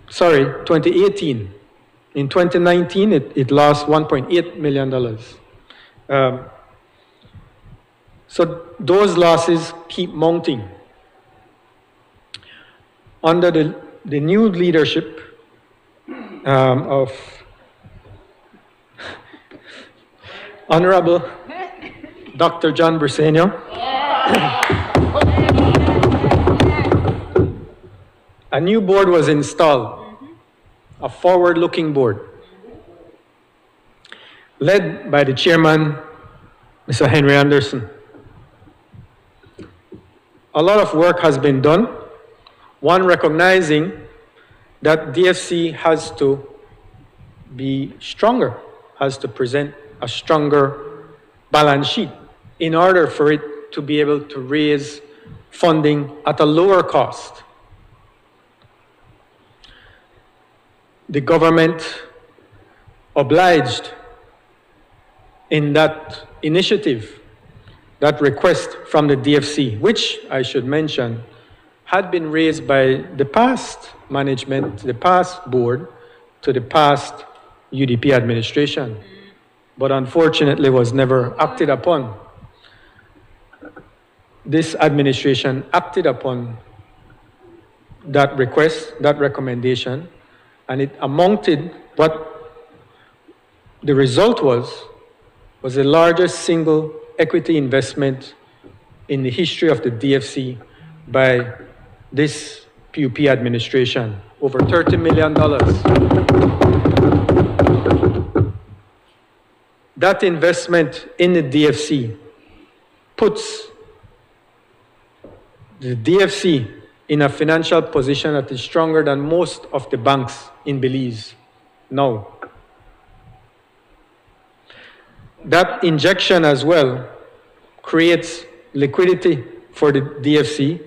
Sorry, 2018. In 2019, it lost $1.8 million. So those losses keep mounting. Under the new leadership of Honorable Dr. John Briceño, a new board was installed, a forward-looking board, led by the chairman, Mr. Henry Anderson. A lot of work has been done, one recognizing that DFC has to be stronger, has to present a stronger balance sheet. in order for it to be able to raise funding at a lower cost. The government obliged in that initiative, that request from the DFC, which I should mention had been raised by the past management, the past board, to the past UDP administration, but unfortunately was never acted upon. This administration acted upon that request, that recommendation, and it amounted, what the result was the largest single equity investment in the history of the DFC by this PUP administration, over $30 million. That investment in the DFC puts the DFC in a financial position that is stronger than most of the banks in Belize now. That injection as well creates liquidity for the DFC,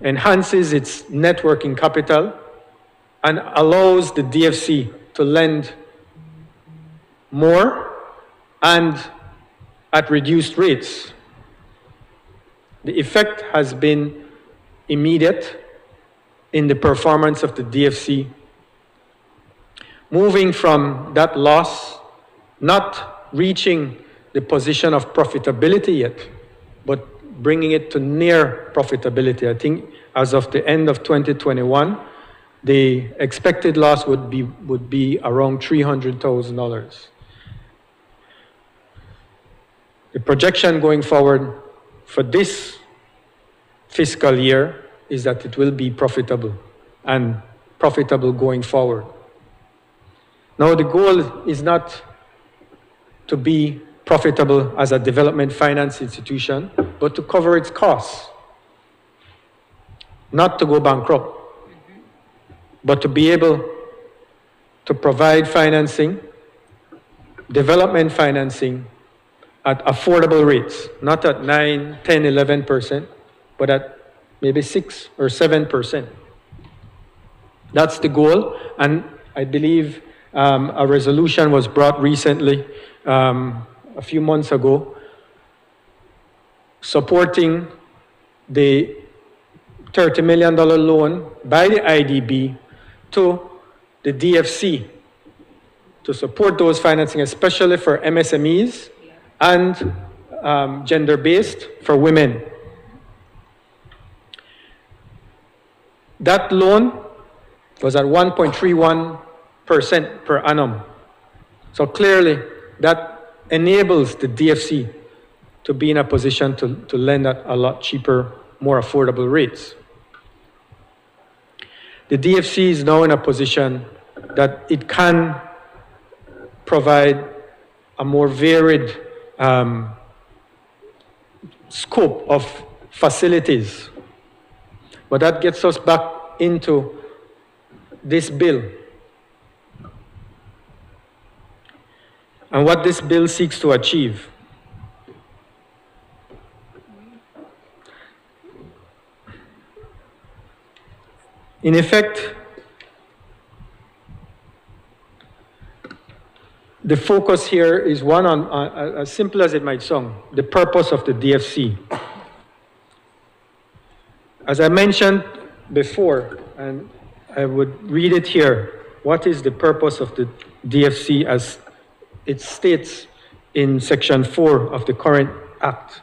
enhances its net working capital, and allows the DFC to lend more and at reduced rates. The effect has been immediate in the performance of the DFC, moving from that loss, not reaching the position of profitability yet, but bringing it to near profitability. I think as of the end of 2021, the expected loss would be around $300,000. The projection going forward for this fiscal year is that it will be profitable, and profitable going forward. Now, the goal is not to be profitable as a development finance institution, but to cover its costs. Not to go bankrupt, but to be able to provide financing, development financing, at affordable rates, not at 9, 10, 11%, but at maybe 6 or 7%. That's the goal, and I believe a resolution was brought recently, a few months ago, supporting the $30 million loan by the IDB to the DFC to support those financing, especially for MSMEs and gender-based for women. That loan was at 1.31% per annum. So clearly, that enables the DFC to be in a position to lend at a lot cheaper, more affordable rates. The DFC is now in a position that it can provide a more varied scope of facilities. But that gets us back into this bill. And what this bill seeks to achieve. In effect, the focus here is one on, as simple as it might sound, the purpose of the DFC. As I mentioned before, and I would read it here, what is the purpose of the DFC as it states in Section 4 of the current Act?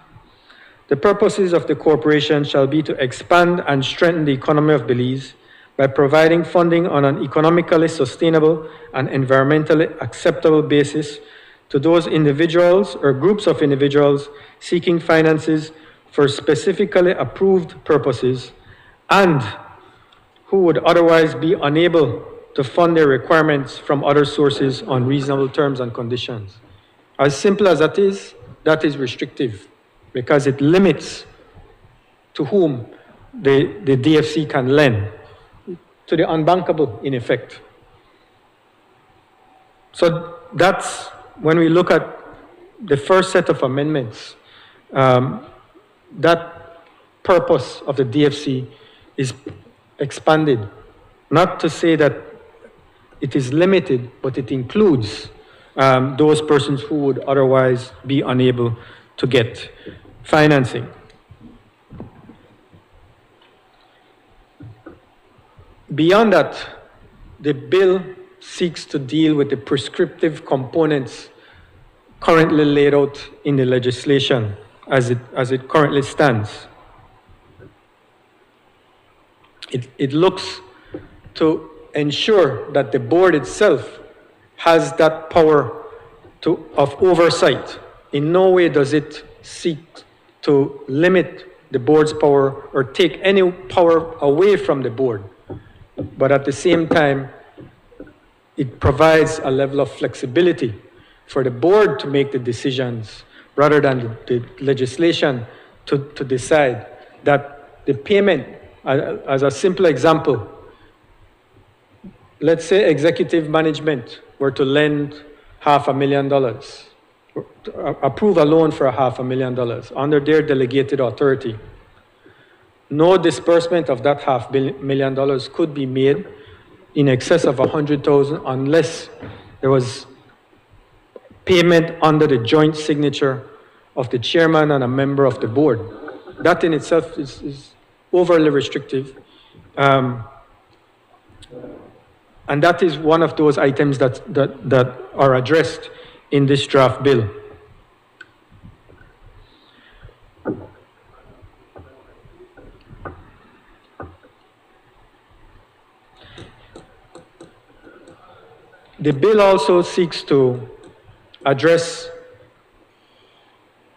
The purposes of the corporation shall be to expand and strengthen the economy of Belize by providing funding on an economically sustainable and environmentally acceptable basis to those individuals or groups of individuals seeking finances for specifically approved purposes and who would otherwise be unable to fund their requirements from other sources on reasonable terms and conditions. As simple as that is restrictive because it limits to whom the DFC can lend, to the unbankable in effect. So that's when we look at the first set of amendments, that purpose of the DFC is expanded. Not to say that it is limited, but it includes those persons who would otherwise be unable to get financing. Beyond that, the bill seeks to deal with the prescriptive components currently laid out in the legislation as it currently stands. It looks to ensure that the board itself has that power of oversight. In no way does it seek to limit the board's power or take any power away from the board. But at the same time, it provides a level of flexibility for the board to make the decisions rather than the legislation to decide that the payment, as a simple example, let's say executive management were to lend $500,000, approve a loan for $500,000 under their delegated authority. No disbursement of that $500,000 could be made in excess of $100,000 unless there was payment under the joint signature of the chairman and a member of the board. That in itself is overly restrictive. And that is one of those items that are addressed in this draft bill. The bill also seeks to address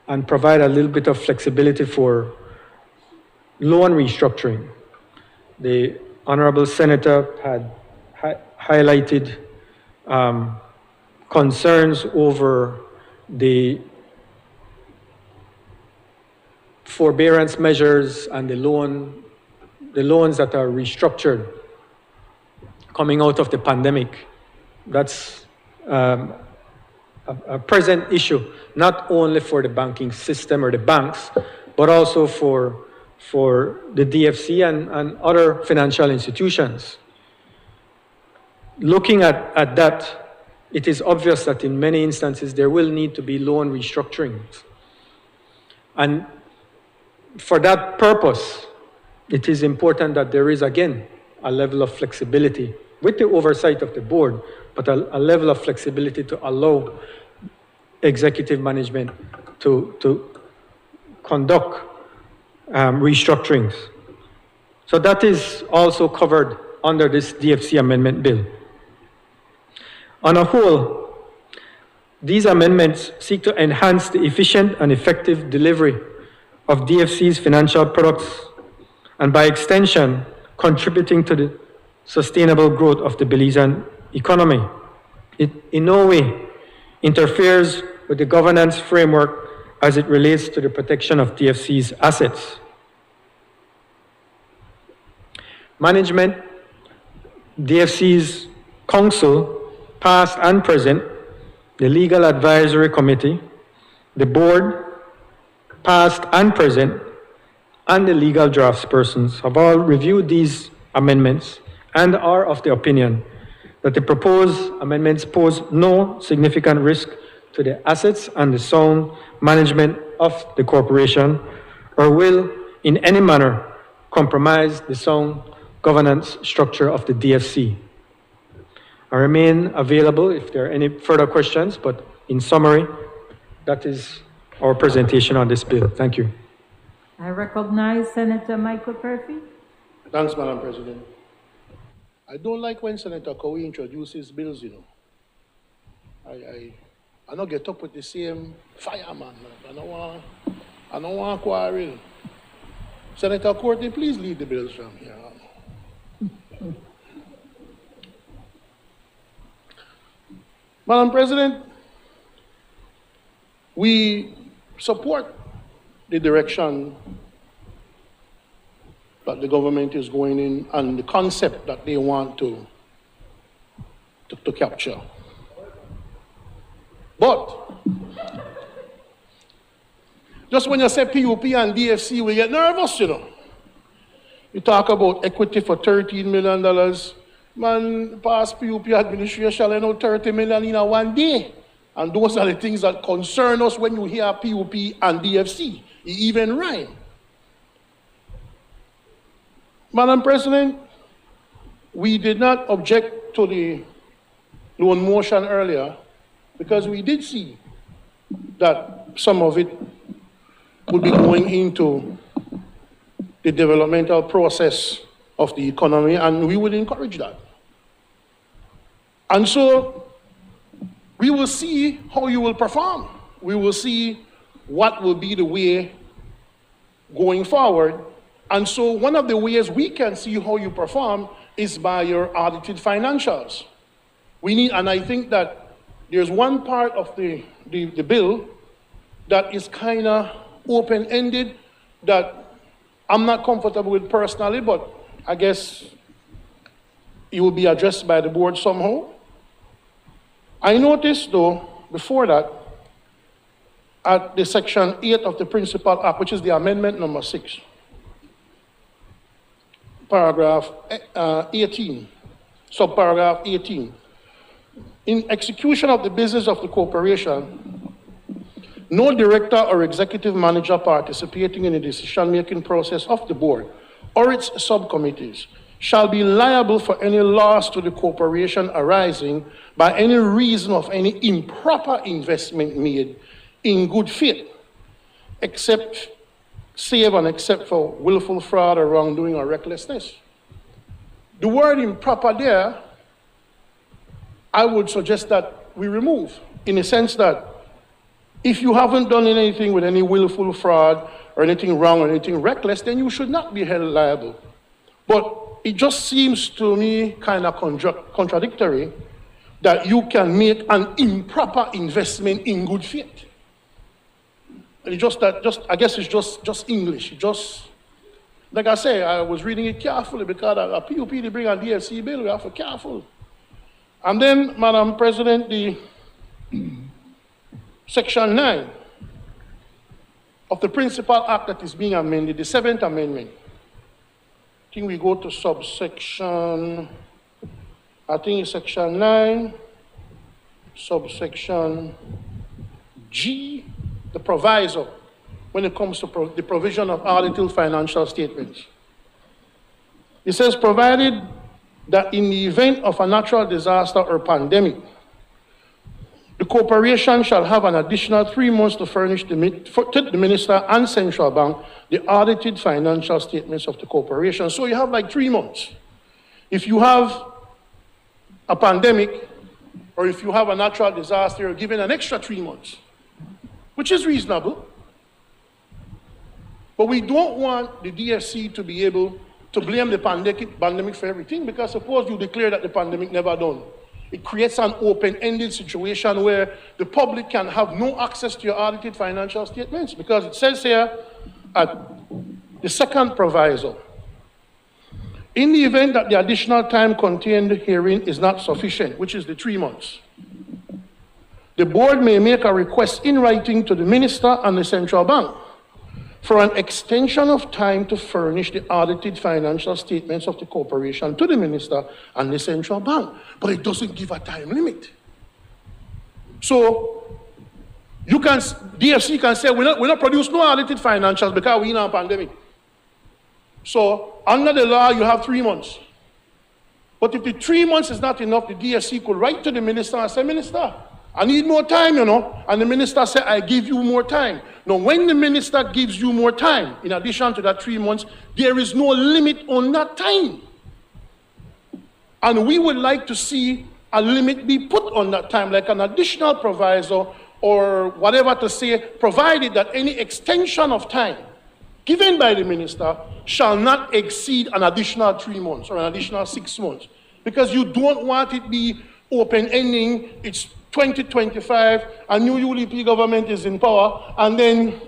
and provide a little bit of flexibility for loan restructuring. The Honorable Senator had highlighted concerns over the forbearance measures and the loans that are restructured coming out of the pandemic. That's a present issue, not only for the banking system or the banks, but also for the DFC and other financial institutions. Looking at that, it is obvious that in many instances there will need to be loan restructurings. And for that purpose, it is important that there is, again, a level of flexibility with the oversight of the board, but a level of flexibility to allow executive management to conduct restructurings. So that is also covered under this DFC amendment bill. On a whole, these amendments seek to enhance the efficient and effective delivery of DFC's financial products and by extension, contributing to the sustainable growth of the Belizean economy. It in no way interferes with the governance framework as it relates to the protection of DFC's assets. Management, DFC's council, past and present, the Legal Advisory Committee, the board, past and present, and the legal draftspersons have all reviewed these amendments and are of the opinion that the proposed amendments pose no significant risk to the assets and the sound management of the corporation or will in any manner compromise the sound governance structure of the DFC. I remain available if there are any further questions, but in summary, that is our presentation on this bill. Thank you. I recognize Senator Michael Perfy. Thanks, Madam President. I don't like when Senator Cowie introduces bills, you know. I don't get up with the same fireman. I don't want to quarrel. Senator Courtney, please lead the bills from here on. Madam President, we support the direction that the government is going in and the concept that they want to capture. But Just when you say PUP and DFC, we get nervous, you know. You talk about equity for $13 million. Man, past PUP administration, you know, $30 million in a one day. And those are the things that concern us when you hear PUP and DFC. It even rhyme. Madam President, we did not object to the loan motion earlier because we did see that some of it would be going into the developmental process of the economy, and we would encourage that. And so we will see how you will perform. We will see what will be the way going forward. And so one of the ways we can see how you perform is by your audited financials. We need, and I think that there's one part of the bill that is kind of open-ended that I'm not comfortable with personally, but I guess it will be addressed by the board somehow. I noticed, though, before that, at the Section 8 of the Principal Act, which is the amendment number 6, paragraph 18, subparagraph 18. In execution of the business of the corporation, no director or executive manager participating in the decision-making process of the board or its subcommittees shall be liable for any loss to the corporation arising by any reason of any improper investment made in good faith, except for willful fraud or wrongdoing or recklessness. The word improper there, I would suggest that we remove, in the sense that if you haven't done anything with any willful fraud or anything wrong or anything reckless, then you should not be held liable. But it just seems to me kind of contradictory that you can make an improper investment in good faith. I guess it's just English. Like I say, I was reading it carefully because a PUP they bring a DFC bill, we have to be careful. And then, Madam President, the Section 9 of the Principal Act that is being amended, the 7th Amendment. I think we go to subsection, I think it's Section 9, subsection G, the proviso, when it comes to the provision of audited financial statements. It says, provided that in the event of a natural disaster or pandemic, the corporation shall have an additional 3 months to furnish to the minister and central bank the audited financial statements of the corporation. So you have like 3 months. If you have a pandemic or if you have a natural disaster, you're given an extra 3 months, which is reasonable. But we don't want the DFC to be able to blame the pandemic for everything, because suppose you declare that the pandemic never done. It creates an open-ended situation where the public can have no access to your audited financial statements, because it says here at the second proviso, in the event that the additional time contained herein is not sufficient, which is the 3 months, the board may make a request in writing to the minister and the central bank for an extension of time to furnish the audited financial statements of the corporation to the minister and the central bank. But it doesn't give a time limit. So DFC can say, we're not produce no audited financials because we're in a pandemic. So under the law, you have 3 months. But if the 3 months is not enough, the DFC could write to the minister and say, Minister, I need more time, you know. And the minister said, I give you more time. Now, when the minister gives you more time, in addition to that 3 months, there is no limit on that time. And we would like to see a limit be put on that time, like an additional proviso or whatever to say, provided that any extension of time given by the minister shall not exceed an additional 3 months or an additional 6 months. Because you don't want it be open-ending. It's 2025, a new UDP government is in power, and then,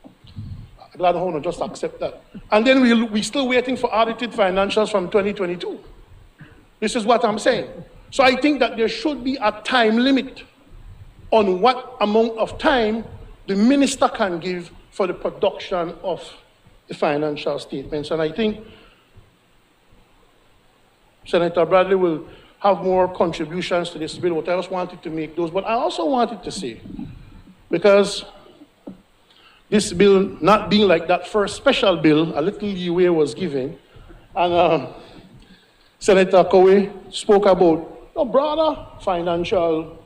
I'm glad I want to just accept that. And then we're still waiting for audited financials from 2022. This is what I'm saying. So I think that there should be a time limit on what amount of time the minister can give for the production of the financial statements. And I think Senator Bradley will have more contributions to this bill, but I just wanted to make those. But I also wanted to say, because this bill not being like that first special bill, a little leeway was given, and Senator Cowie spoke about the broader financial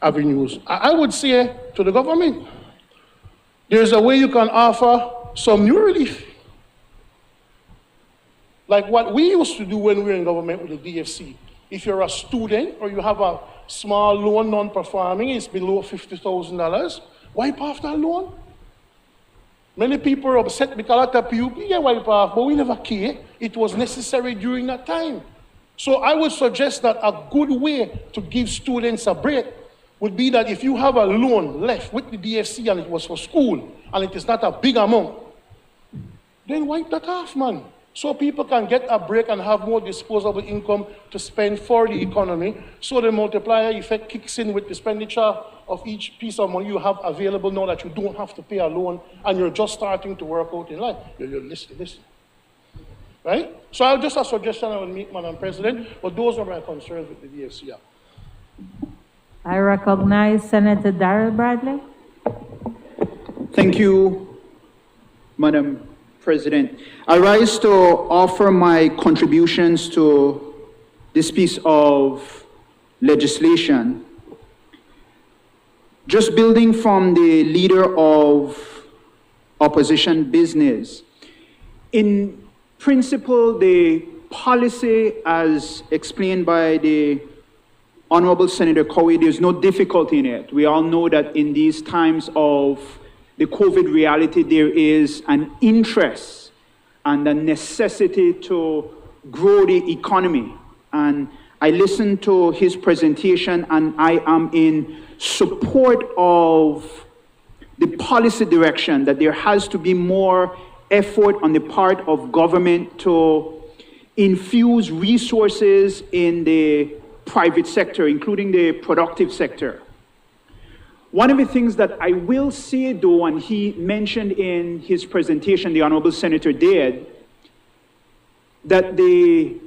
avenues. I would say to the government, there's a way you can offer some new relief. Like what we used to do when we were in government with the DFC. If you're a student or you have a small loan non-performing, it's below $50,000, wipe off that loan. Many people are upset because a lot of PUP get wiped off, but we never care. It was necessary during that time. So I would suggest that a good way to give students a break would be that if you have a loan left with the DFC and it was for school and it is not a big amount, then wipe that off, man. So people can get a break and have more disposable income to spend for the economy. So the multiplier effect kicks in with the expenditure of each piece of money you have available now that you don't have to pay a loan and you're just starting to work out in life. You're listening. Right? So I'll just a suggestion I will make, Madam President, but those are my concerns with the DFC. I recognize Senator Darrell Bradley. Thank you, Madam President. I rise to offer my contributions to this piece of legislation. Just building from the leader of opposition business. In principle, the policy as explained by the Honorable Senator Cowie, there's no difficulty in it. We all know that in these times of the COVID reality, there is an interest and a necessity to grow the economy. And I listened to his presentation and I am in support of the policy direction that there has to be more effort on the part of government to infuse resources in the private sector, including the productive sector. One of the things that I will say, though, and he mentioned in his presentation, the Honorable Senator did, that the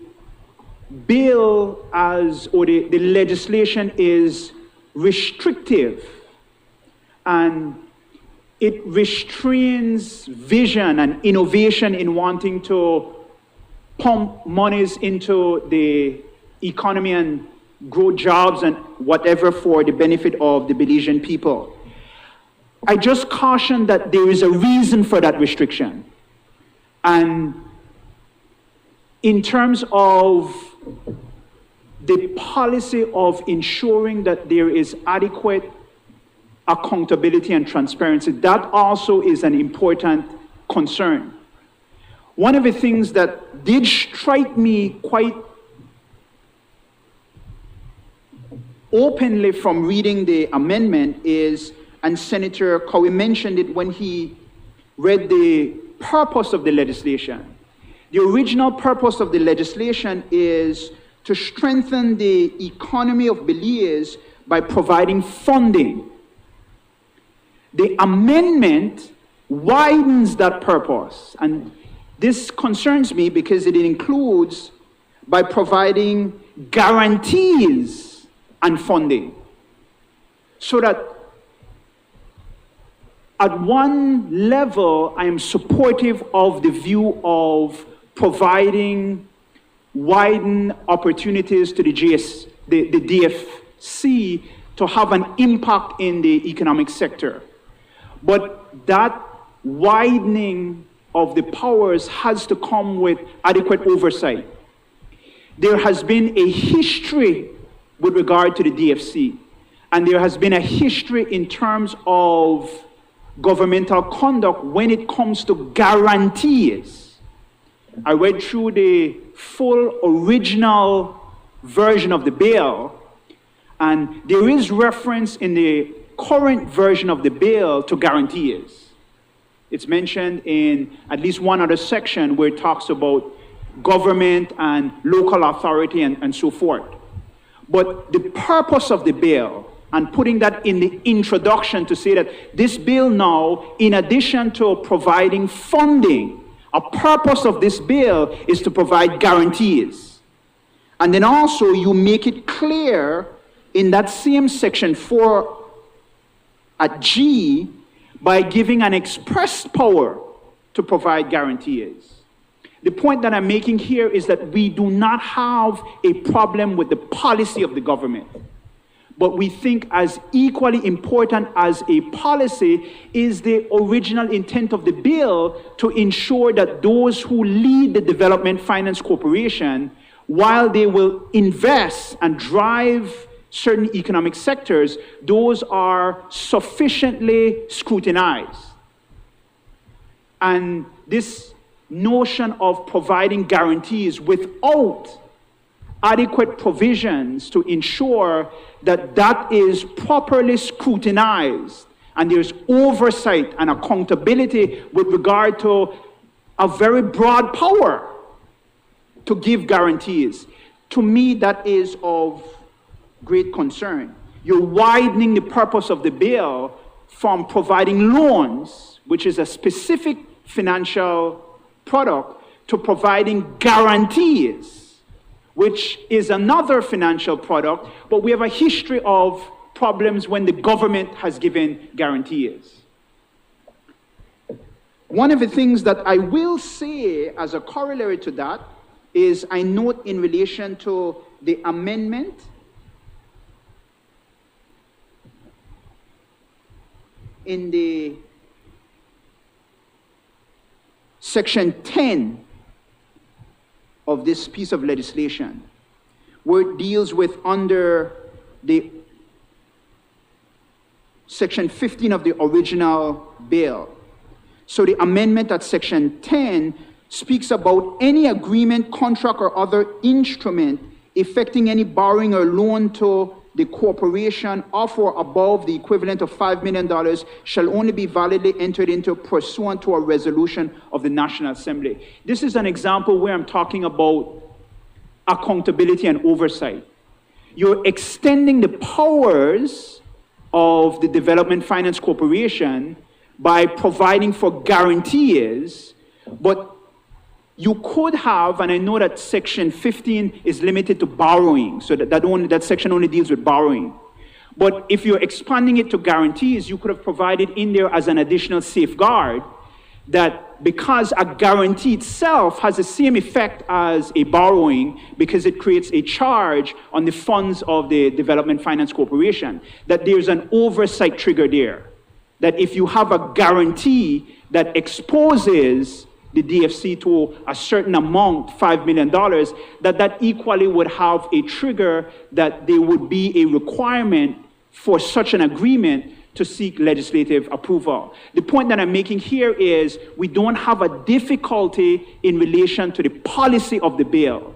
bill or the legislation is restrictive and it restrains vision and innovation in wanting to pump monies into the economy and grow jobs and whatever for the benefit of the Belizean people. I just caution that there is a reason for that restriction. And in terms of the policy of ensuring that there is adequate accountability and transparency, that also is an important concern. One of the things that did strike me quite openly from reading the amendment is, and Senator Cowie mentioned it when he read the purpose of the legislation. The original purpose of the legislation is to strengthen the economy of Belize by providing funding. The amendment widens that purpose, and this concerns me because it includes by providing guarantees and funding, so that at one level, I am supportive of the view of providing widened opportunities to the DFC to have an impact in the economic sector. But that widening of the powers has to come with adequate oversight. There has been a history with regard to the DFC, and there has been a history in terms of governmental conduct when it comes to guarantees. I read through the full original version of the bill, and there is reference in the current version of the bill to guarantees. It's mentioned in at least one other section where it talks about government and local authority and so forth. But the purpose of the bill and putting that in the introduction to say that this bill now, in addition to providing funding, a purpose of this bill is to provide guarantees. And then also you make it clear in that same section 4 at G by giving an express power to provide guarantees. The point that I'm making here is that we do not have a problem with the policy of the government. But we think as equally important as a policy is the original intent of the bill to ensure that those who lead the Development Finance Corporation, while they will invest and drive certain economic sectors, those are sufficiently scrutinized. And this notion of providing guarantees without adequate provisions to ensure that that is properly scrutinized and there's oversight and accountability with regard to a very broad power to give guarantees. To me, that is of great concern. You're widening the purpose of the bill from providing loans, which is a specific financial product, to providing guarantees, which is another financial product, but we have a history of problems when the government has given guarantees. One of the things that I will say as a corollary to that is I note in relation to the amendment in the section 10 of this piece of legislation, where it deals with under the section 15 of the original bill. So the amendment at section 10 speaks about any agreement, contract, or other instrument effecting any borrowing or loan to the corporation of or above the equivalent of $5 million shall only be validly entered into pursuant to a resolution of the National Assembly. This is an example where I'm talking about accountability and oversight. You're extending the powers of the Development Finance Corporation by providing for guarantees, but you could have, and I know that section 15 is limited to borrowing, so that section only deals with borrowing. But if you're expanding it to guarantees, you could have provided in there as an additional safeguard that because a guarantee itself has the same effect as a borrowing because it creates a charge on the funds of the Development Finance Corporation, that there's an oversight trigger there. That if you have a guarantee that exposes the DFC to a certain amount, $5 million, that equally would have a trigger that there would be a requirement for such an agreement to seek legislative approval. The point that I'm making here is we don't have a difficulty in relation to the policy of the bill,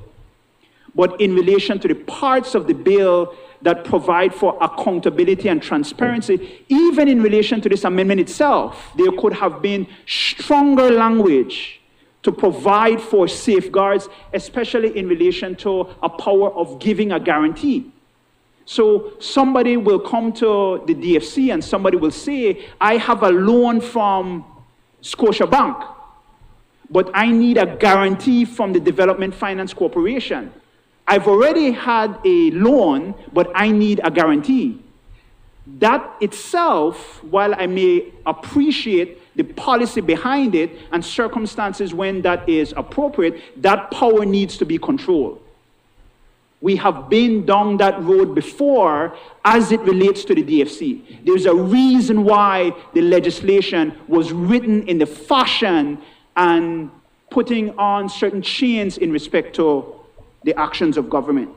but in relation to the parts of the bill that provide for accountability and transparency. Even in relation to this amendment itself, there could have been stronger language to provide for safeguards, especially in relation to a power of giving a guarantee. So somebody will come to the DFC and somebody will say, I have a loan from Scotiabank, but I need a guarantee from the Development Finance Corporation. I've already had a loan, but I need a guarantee. That itself, while I may appreciate the policy behind it and circumstances when that is appropriate, that power needs to be controlled. We have been down that road before as it relates to the DFC. There's a reason why the legislation was written in the fashion and putting on certain chains in respect to the actions of government.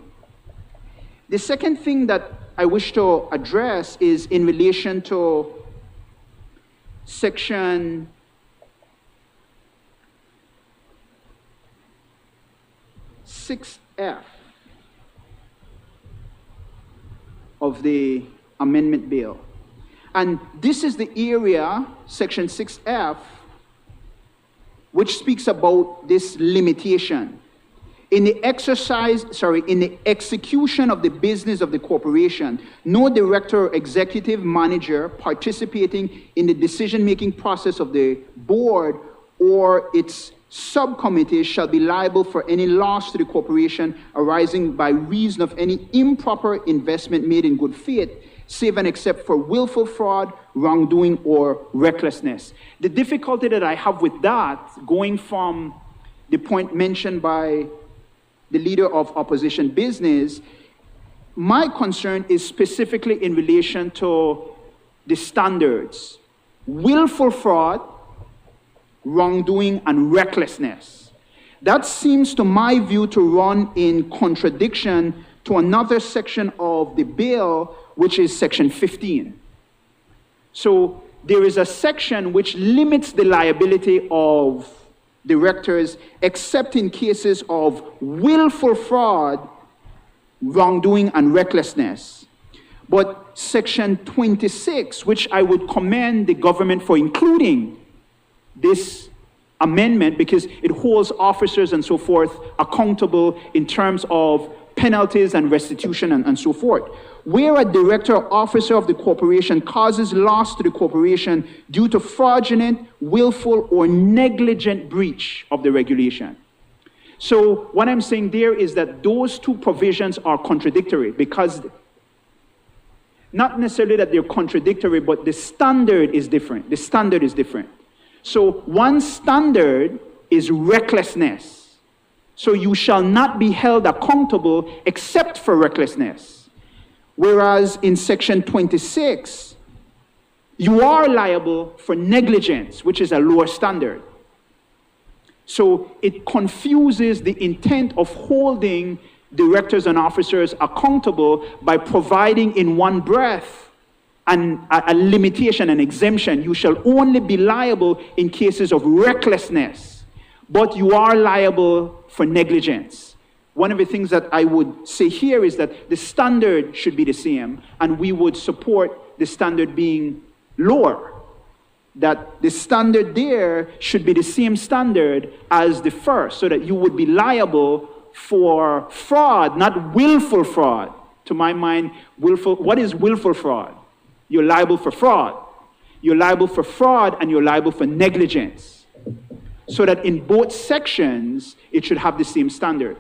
The second thing that I wish to address is in relation to section 6F of the amendment bill. And this is the area, section 6F, which speaks about this limitation. In the execution of the business of the corporation, no director or executive manager participating in the decision-making process of the board or its subcommittees shall be liable for any loss to the corporation arising by reason of any improper investment made in good faith, save and except for willful fraud, wrongdoing, or recklessness. The difficulty that I have with that, going from the point mentioned by the leader of opposition business, my concern is specifically in relation to the standards. Willful fraud, wrongdoing, and recklessness. That seems, to my view, to run in contradiction to another section of the bill, which is section 15. So there is a section which limits the liability of directors except in cases of willful fraud, wrongdoing, and recklessness. But section 26, which I would commend the government for including this amendment, because it holds officers and so forth accountable in terms of penalties and restitution and so forth. Where a director or officer of the corporation causes loss to the corporation due to fraudulent, willful, or negligent breach of the regulation. So what I'm saying there is that those two provisions are contradictory, because not necessarily that they're contradictory, but the standard is different. The standard is different. So one standard is recklessness. So you shall not be held accountable except for recklessness. Whereas in section 26, you are liable for negligence, which is a lower standard. So it confuses the intent of holding directors and officers accountable by providing in one breath a limitation, an exemption. You shall only be liable in cases of recklessness, but you are liable for negligence. One of the things that I would say here is that the standard should be the same, and we would support the standard being lower. That the standard there should be the same standard as the first, so that you would be liable for fraud, not willful fraud. To my mind, what is willful fraud? You're liable for fraud. You're liable for fraud, and you're liable for negligence. So that in both sections, it should have the same standard.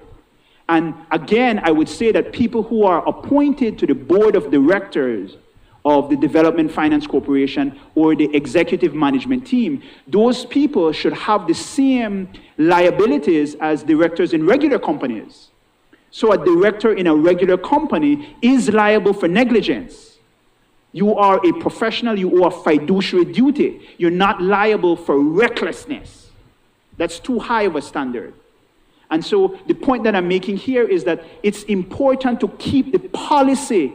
And again, I would say that people who are appointed to the board of directors of the Development Finance Corporation or the executive management team, those people should have the same liabilities as directors in regular companies. So a director in a regular company is liable for negligence. You are a professional, you owe a fiduciary duty. You're not liable for recklessness. That's too high of a standard. And so the point that I'm making here is that it's important to keep the policy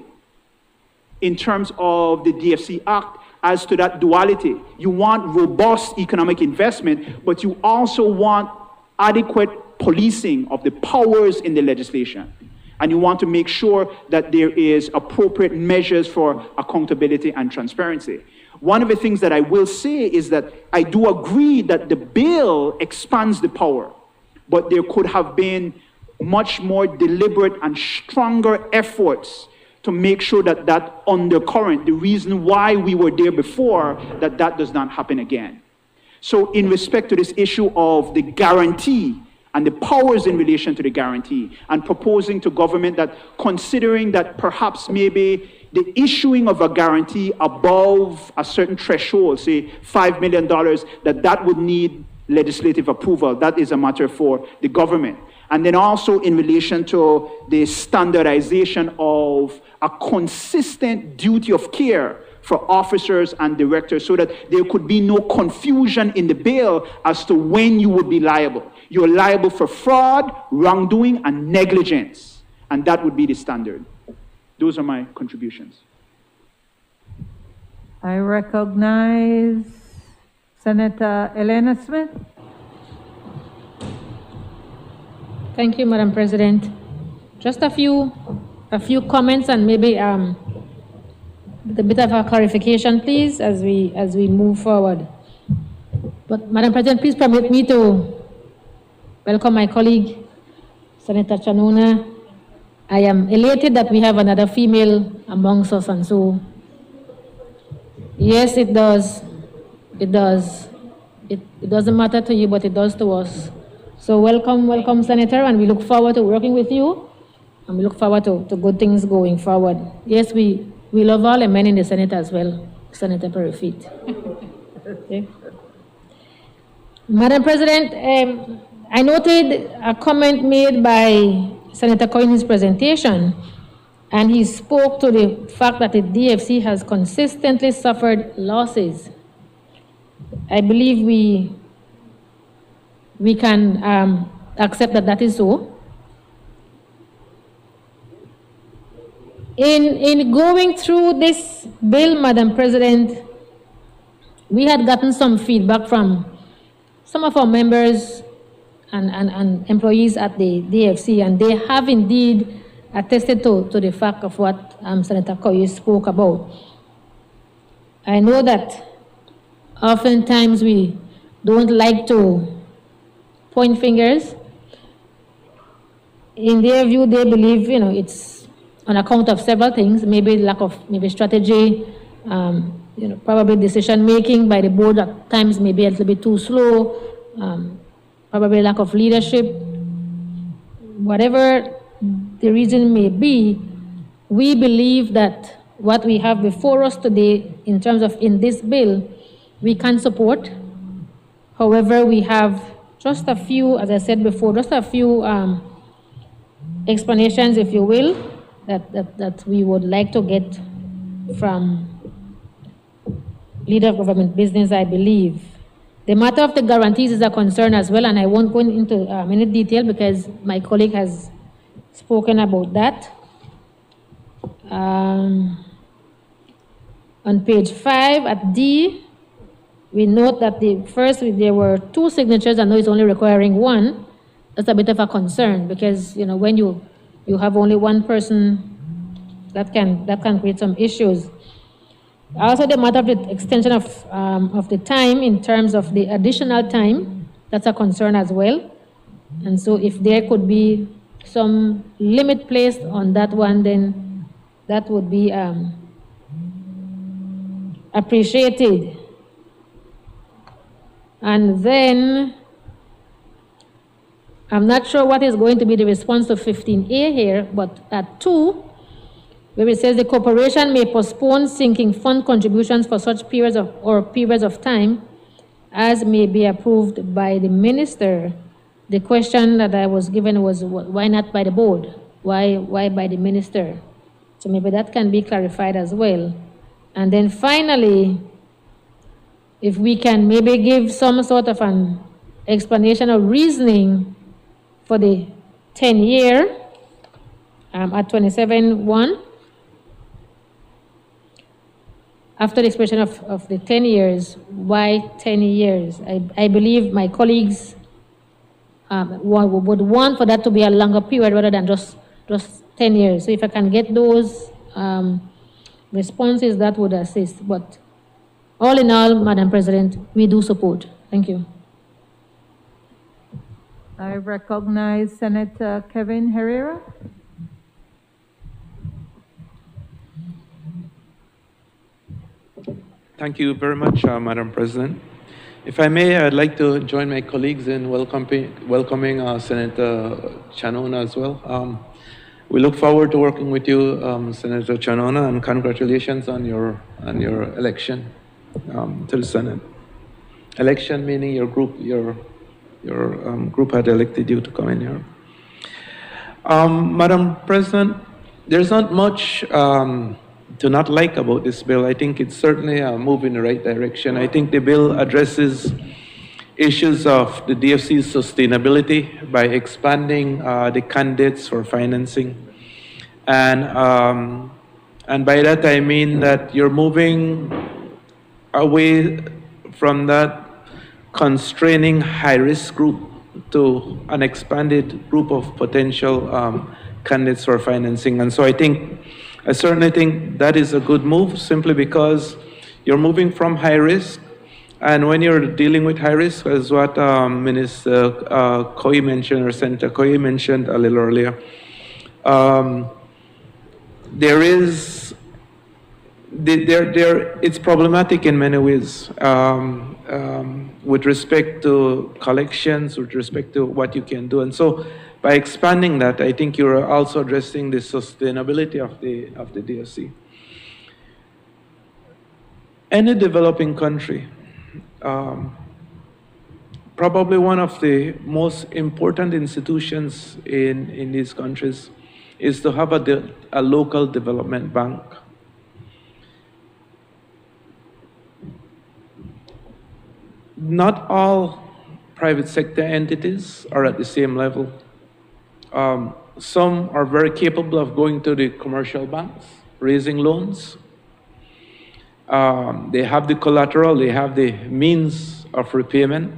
in terms of the DFC Act as to that duality. You want robust economic investment, but you also want adequate policing of the powers in the legislation. And you want to make sure that there is appropriate measures for accountability and transparency. One of the things that I will say is that I do agree that the bill expands the power, but there could have been much more deliberate and stronger efforts to make sure that that undercurrent, the reason why we were there before, that does not happen again. So in respect to this issue of the guarantee and the powers in relation to the guarantee, and proposing to government that considering that perhaps maybe the issuing of a guarantee above a certain threshold, say $5 million, that would need legislative approval. That is a matter for the government. And then also in relation to the standardization of a consistent duty of care for officers and directors, so that there could be no confusion in the bill as to when you would be liable. You're liable for fraud, wrongdoing, and negligence. And that would be the standard. Those are my contributions. I recognize Senator Elena Smith. Thank you, Madam President. Just a few comments and maybe a bit of a clarification, please, as we move forward. But Madam President, please permit me to welcome my colleague, Senator Chanona. I am elated that we have another female amongst us, and so, yes, it does. It does. It doesn't matter to you, but it does to us. So welcome, welcome, Senator, and we look forward to working with you, and we look forward to good things going forward. Yes, we love all the men in the Senate as well, Senator Perifit. Okay. Madam President, I noted a comment made by Senator Coy in his presentation, and he spoke to the fact that the DFC has consistently suffered losses. I believe we can accept that that is so. In going through this bill, Madam President, we had gotten some feedback from some of our members and employees at the DFC, and they have indeed attested to the fact of what Senator Coy spoke about. I know that oftentimes we don't like to point fingers. In their view, they believe, it's on account of several things, maybe lack of strategy, probably decision making by the board at times may be a little bit too slow, probably lack of leadership. Whatever the reason may be, we believe that what we have before us today in terms of in this bill, we can support. However, we have just a few, as I said before, just a few explanations, if you will, that we would like to get from Leader of Government Business, I believe. The matter of the guarantees is a concern as well, and I won't go into any detail because my colleague has spoken about that. On page 5 at D, we note that there were 2 signatures, and now it's only requiring 1. That's a bit of a concern because when you have only 1 person, that can create some issues. Also, the matter of the extension of the time in terms of the additional time, that's a concern as well. And so if there could be some limit placed on that one, then that would be appreciated. And then, I'm not sure what is going to be the response to 15A here, but at 2, where it says the corporation may postpone sinking fund contributions for such periods of time as may be approved by the minister. The question that I was given was, why not by the board? Why by the minister? So maybe that can be clarified as well. And then finally, if we can maybe give some sort of an explanation or reasoning for the 10-year at 27.1. After the expiration of the 10 years, why 10 years? I believe my colleagues would want for that to be a longer period rather than just 10 years. So if I can get those responses, that would assist. But all in all, Madam President, we do support. Thank you. I recognize Senator Kevin Herrera. Thank you very much, Madam President. If I may, I'd like to join my colleagues in welcoming Senator Chanona as well. We look forward to working with you, Senator Chanona, and congratulations on your election to the Senate. Election meaning your group had elected you to come in here. Madam President, there's not much to not like about this bill. I think it's certainly a move in the right direction. I think the bill addresses issues of the DFC's sustainability by expanding the candidates for financing. And by that I mean that you're moving away from that constraining high-risk group to an expanded group of potential candidates for financing. And so I certainly think that is a good move simply because you're moving from high risk And when you're dealing with high risk, as what Minister Koi mentioned, or Senator Koi mentioned a little earlier, it's problematic in many ways with respect to collections, with respect to what you can do. And so by expanding that, I think you're also addressing the sustainability of the DFC. Any developing country, probably one of the most important institutions in these countries is to have a local development bank. Not all private sector entities are at the same level. Some are very capable of going to the commercial banks, raising loans. They have the collateral, they have the means of repayment.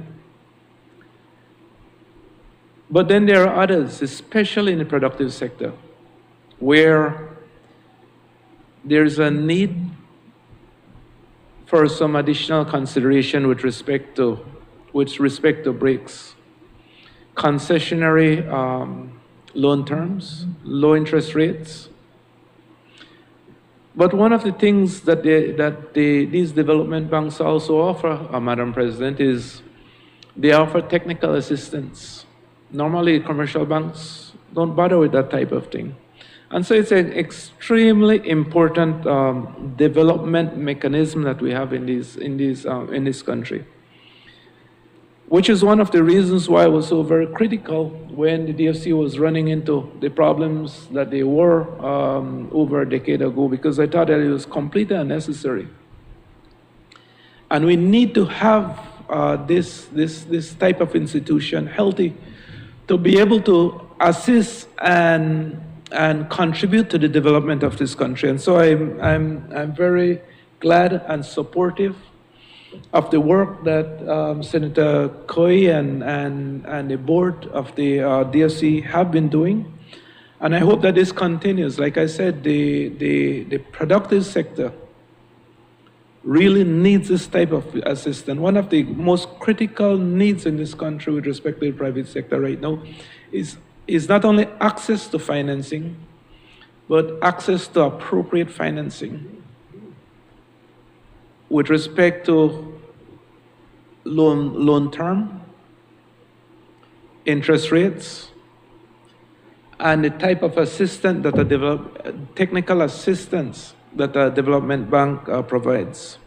But then there are others, especially in the productive sector, where there's a need for some additional consideration with respect to breaks, concessionary loan terms, low interest rates. But one of the things that these development banks also offer, Madam President, is they offer technical assistance. Normally, commercial banks don't bother with that type of thing. And so it's an extremely important development mechanism that we have in this country, which is one of the reasons why I was so very critical when the DFC was running into the problems that they were over a decade ago, because I thought that it was completely unnecessary. And we need to have this type of institution healthy to be able to assist and contribute to the development of this country. And so I'm very glad and supportive of the work that Senator Koi and the board of the DFC have been doing. And I hope that this continues. Like I said, the productive sector really needs this type of assistance. One of the most critical needs in this country with respect to the private sector right now is not only access to financing, but access to appropriate financing with respect to loan term, interest rates, and the type of assistance that technical assistance that a development bank provides.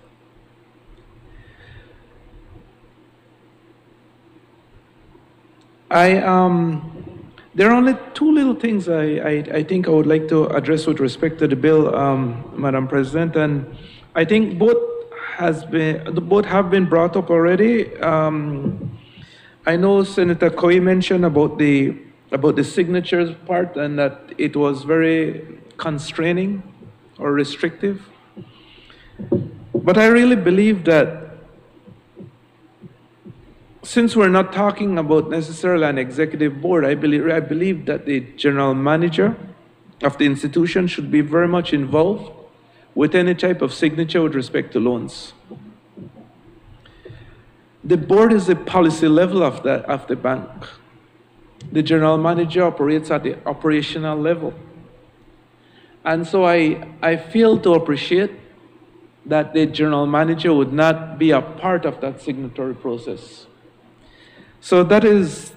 There are only two little things I think I would like to address with respect to the bill, Madam President, and I think both have been brought up already. I know Senator Koi mentioned about the signatures part, and that it was very constraining or restrictive. But I really believe that since we're not talking about necessarily an executive board, I believe that the general manager of the institution should be very much involved with any type of signature with respect to loans. The board is the policy level of the bank. The general manager operates at the operational level. And so I fail to appreciate that the general manager would not be a part of that signatory process. So that is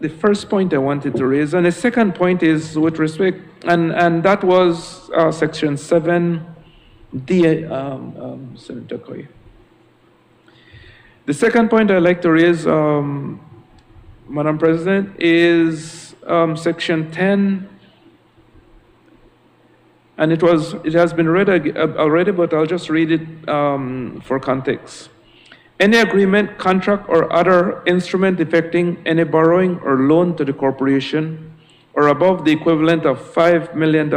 the first point I wanted to raise. And the second point is with respect, and that was Section 7D, Senator Koi. The second point I'd like to raise, Madam President, is Section 10. And it has been read already, but I'll just read it for context. Any agreement, contract, or other instrument affecting any borrowing or loan to the corporation or above the equivalent of $5 million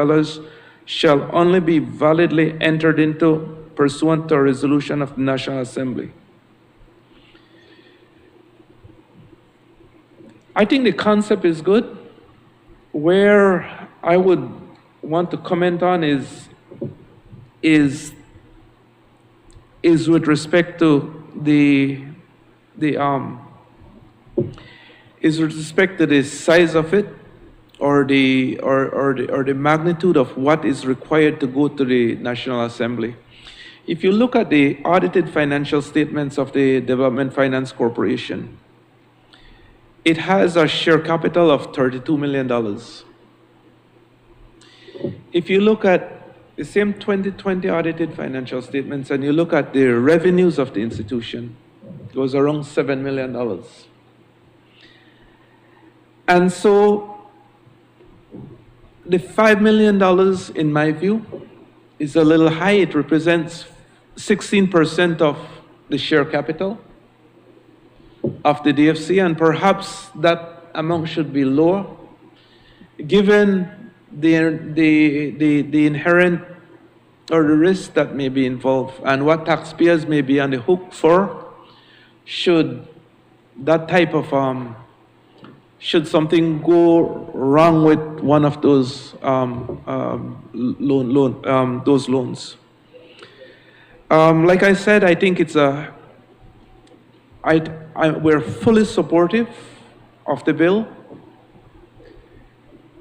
shall only be validly entered into pursuant to a resolution of the National Assembly. I think the concept is good. Where I would want to comment on is with respect to is with respect to the size of it, or the magnitude of what is required to go to the National Assembly. If you look at the audited financial statements of the Development Finance Corporation, it has a share capital of $32 million. If you look at the same 2020 audited financial statements and you look at the revenues of the institution, it was around $7 million. And so the $5 million, in my view, is a little high. It represents 16% of the share capital of the DFC, and perhaps that amount should be lower, given the inherent or the risk that may be involved and what taxpayers may be on the hook for should that type of should something go wrong with one of those those loans. Like I said, I think it's we're fully supportive of the bill.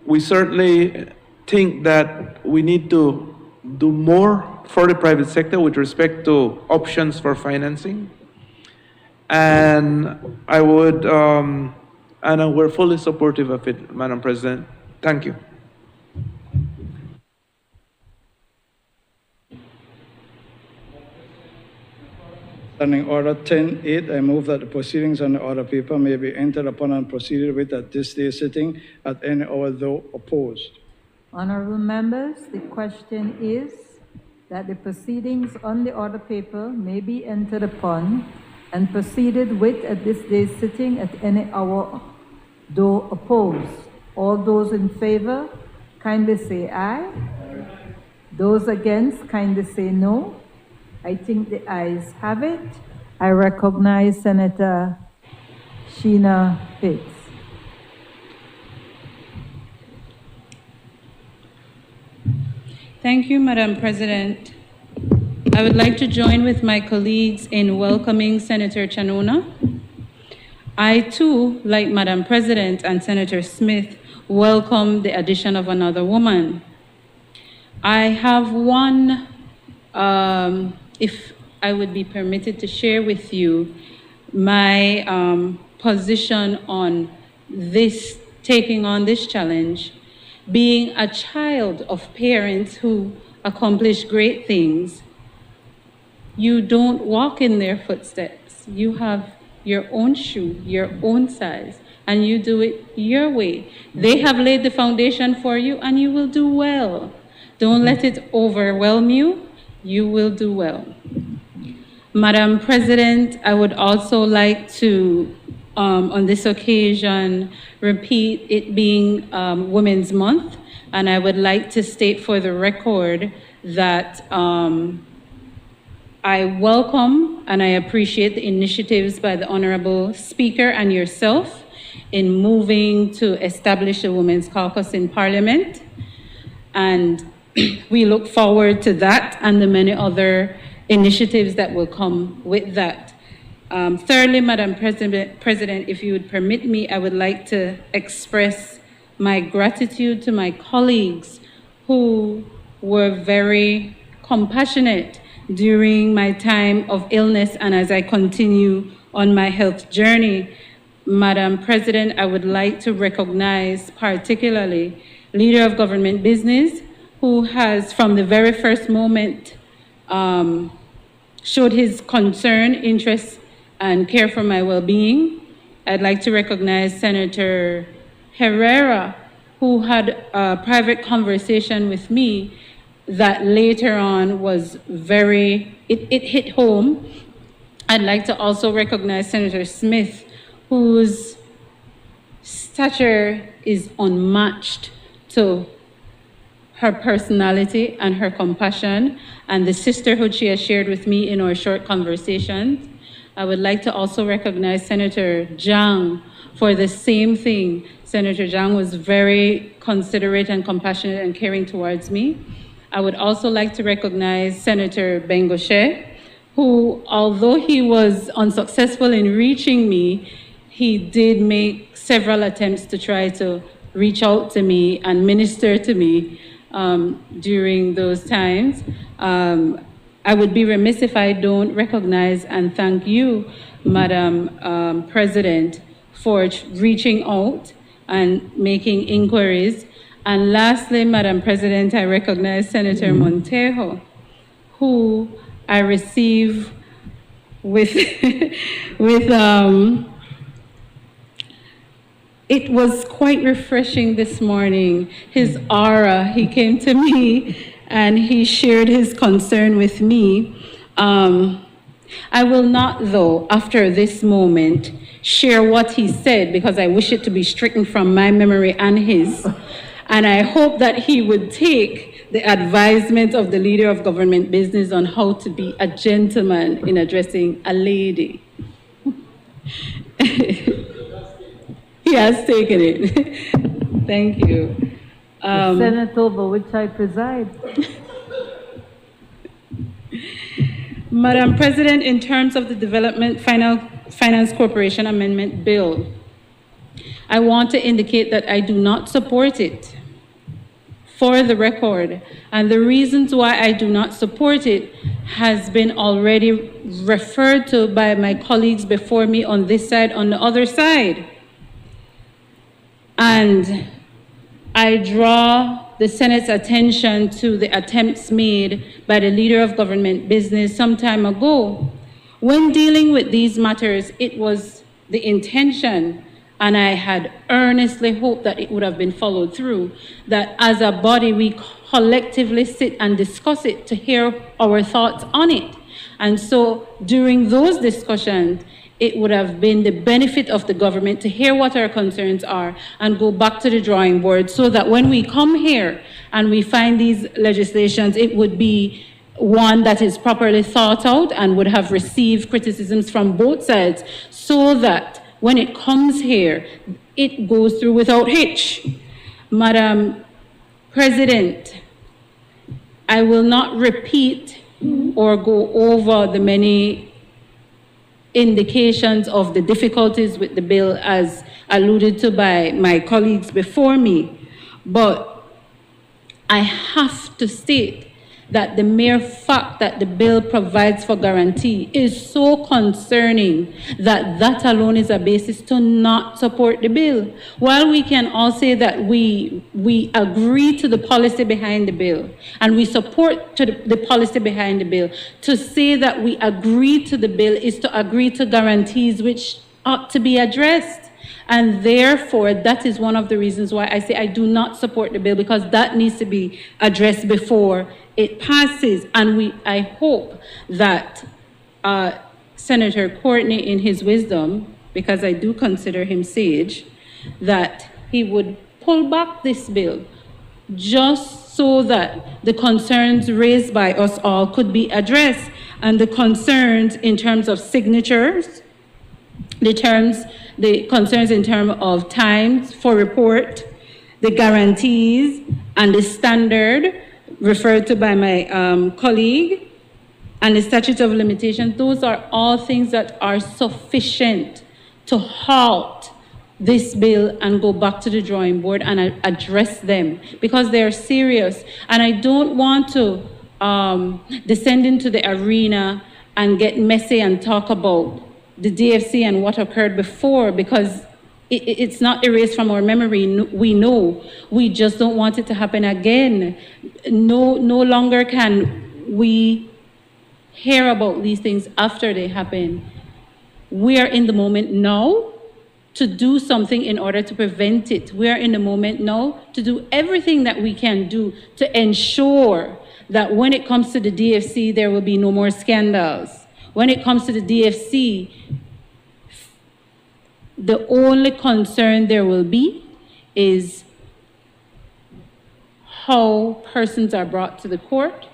We certainly think that we need to do more for the private sector with respect to options for financing. And I would, and we're fully supportive of it, Madam President. Thank you. Standing Order 10.8, I move that the proceedings on the order paper may be entered upon and proceeded with at this day's sitting at any hour, though opposed. Honorable members, the question is that the proceedings on the order paper may be entered upon and proceeded with at this day's sitting at any hour, though opposed. All those in favor, kindly say aye. Those against, kindly say no. I think the ayes have it. I recognize Senator Sheena Pitts. Thank you, Madam President. I would like to join with my colleagues in welcoming Senator Chanona. I too, like Madam President and Senator Smith, welcome the addition of another woman. I have one, if I would be permitted to share with you my position on this, taking on this challenge. Being a child of parents who accomplish great things, you don't walk in their footsteps. You have your own shoe, your own size, and you do it your way. They have laid the foundation for you, and you will do well. Don't let it overwhelm you. You will do well. Madam President, I would also like to, on this occasion, repeat it being Women's Month, and I would like to state for the record that I welcome and I appreciate the initiatives by the Honorable Speaker and yourself in moving to establish a Women's Caucus in Parliament, and we look forward to that and the many other initiatives that will come with that. Thirdly, Madam President, if you would permit me, I would like to express my gratitude to my colleagues who were very compassionate during my time of illness and as I continue on my health journey. Madam President, I would like to recognize particularly Leader of Government Business, who has from the very first moment showed his concern, interest, and care for my well-being. I'd like to recognize Senator Herrera, who had a private conversation with me that later on was it hit home. I'd like to also recognize Senator Smith, whose stature is unmatched to her personality and her compassion and the sisterhood she has shared with me in our short conversations. I would like to also recognize Senator Zhang for the same thing. Senator Zhang was very considerate and compassionate and caring towards me. I would also like to recognize Senator Bengoshe who, although he was unsuccessful in reaching me, he did make several attempts to try to reach out to me and minister to me during those times. I would be remiss if I don't recognize and thank you, Madam President, for reaching out and making inquiries. And lastly, Madam President, I recognize Senator Montejo, who I receive with, it was quite refreshing this morning. His aura, he came to me and he shared his concern with me. I will not, though, after this moment, share what he said because I wish it to be stricken from my memory and his. And I hope that he would take the advisement of the leader of government business on how to be a gentleman in addressing a lady. He has taken it. Thank you. The Senate over which I preside. Madam President, in terms of the Development Finance Corporation Amendment Bill, I want to indicate that I do not support it, for the record. And the reasons why I do not support it has been already referred to by my colleagues before me on this side, on the other side. And I draw the Senate's attention to the attempts made by the leader of government business some time ago. When dealing with these matters, it was the intention, and I had earnestly hoped that it would have been followed through, that as a body we collectively sit and discuss it to hear our thoughts on it. And so during those discussions, it would have been the benefit of the government to hear what our concerns are and go back to the drawing board so that when we come here and we find these legislations, it would be one that is properly thought out and would have received criticisms from both sides so that when it comes here, it goes through without hitch. Madam President, I will not repeat or go over the many indications of the difficulties with the bill as alluded to by my colleagues before me, but I have to state that the mere fact that the bill provides for guarantee is so concerning that that alone is a basis to not support the bill. While we can all say that we agree to the policy behind the bill and we support the policy behind the bill, to say that we agree to the bill is to agree to guarantees which ought to be addressed. And therefore, that is one of the reasons why I say I do not support the bill, because that needs to be addressed before it passes. And I hope that Senator Courtney, in his wisdom, because I do consider him sage, that he would pull back this bill just so that the concerns raised by us all could be addressed, and the concerns in terms of signatures, the concerns in terms of times for report, the guarantees, and the standard referred to by my colleague, and the statute of limitations. Those are all things that are sufficient to halt this bill and go back to the drawing board and address them, because they're serious. And I don't want to descend into the arena and get messy and talk about the DFC and what occurred before, because it's not erased from our memory. We know. We just don't want it to happen again. No longer can we hear about these things after they happen. We are in the moment now to do something in order to prevent it. We are in the moment now to do everything that we can do to ensure that when it comes to the DFC, there will be no more scandals. When it comes to the DFC, the only concern there will be is how persons are brought to the court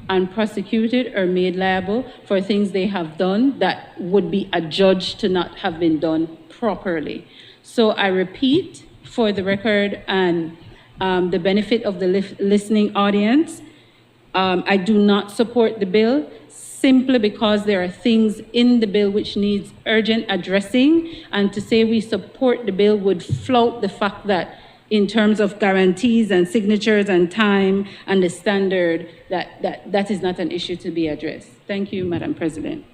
and prosecuted or made liable for things they have done that would be adjudged to not have been done properly. So I repeat, for the record and the benefit of the listening audience, I do not support the bill simply because there are things in the bill which needs urgent addressing, and to say we support the bill would flout the fact that in terms of guarantees and signatures and time and the standard, that is not an issue to be addressed. Thank you, Madam President.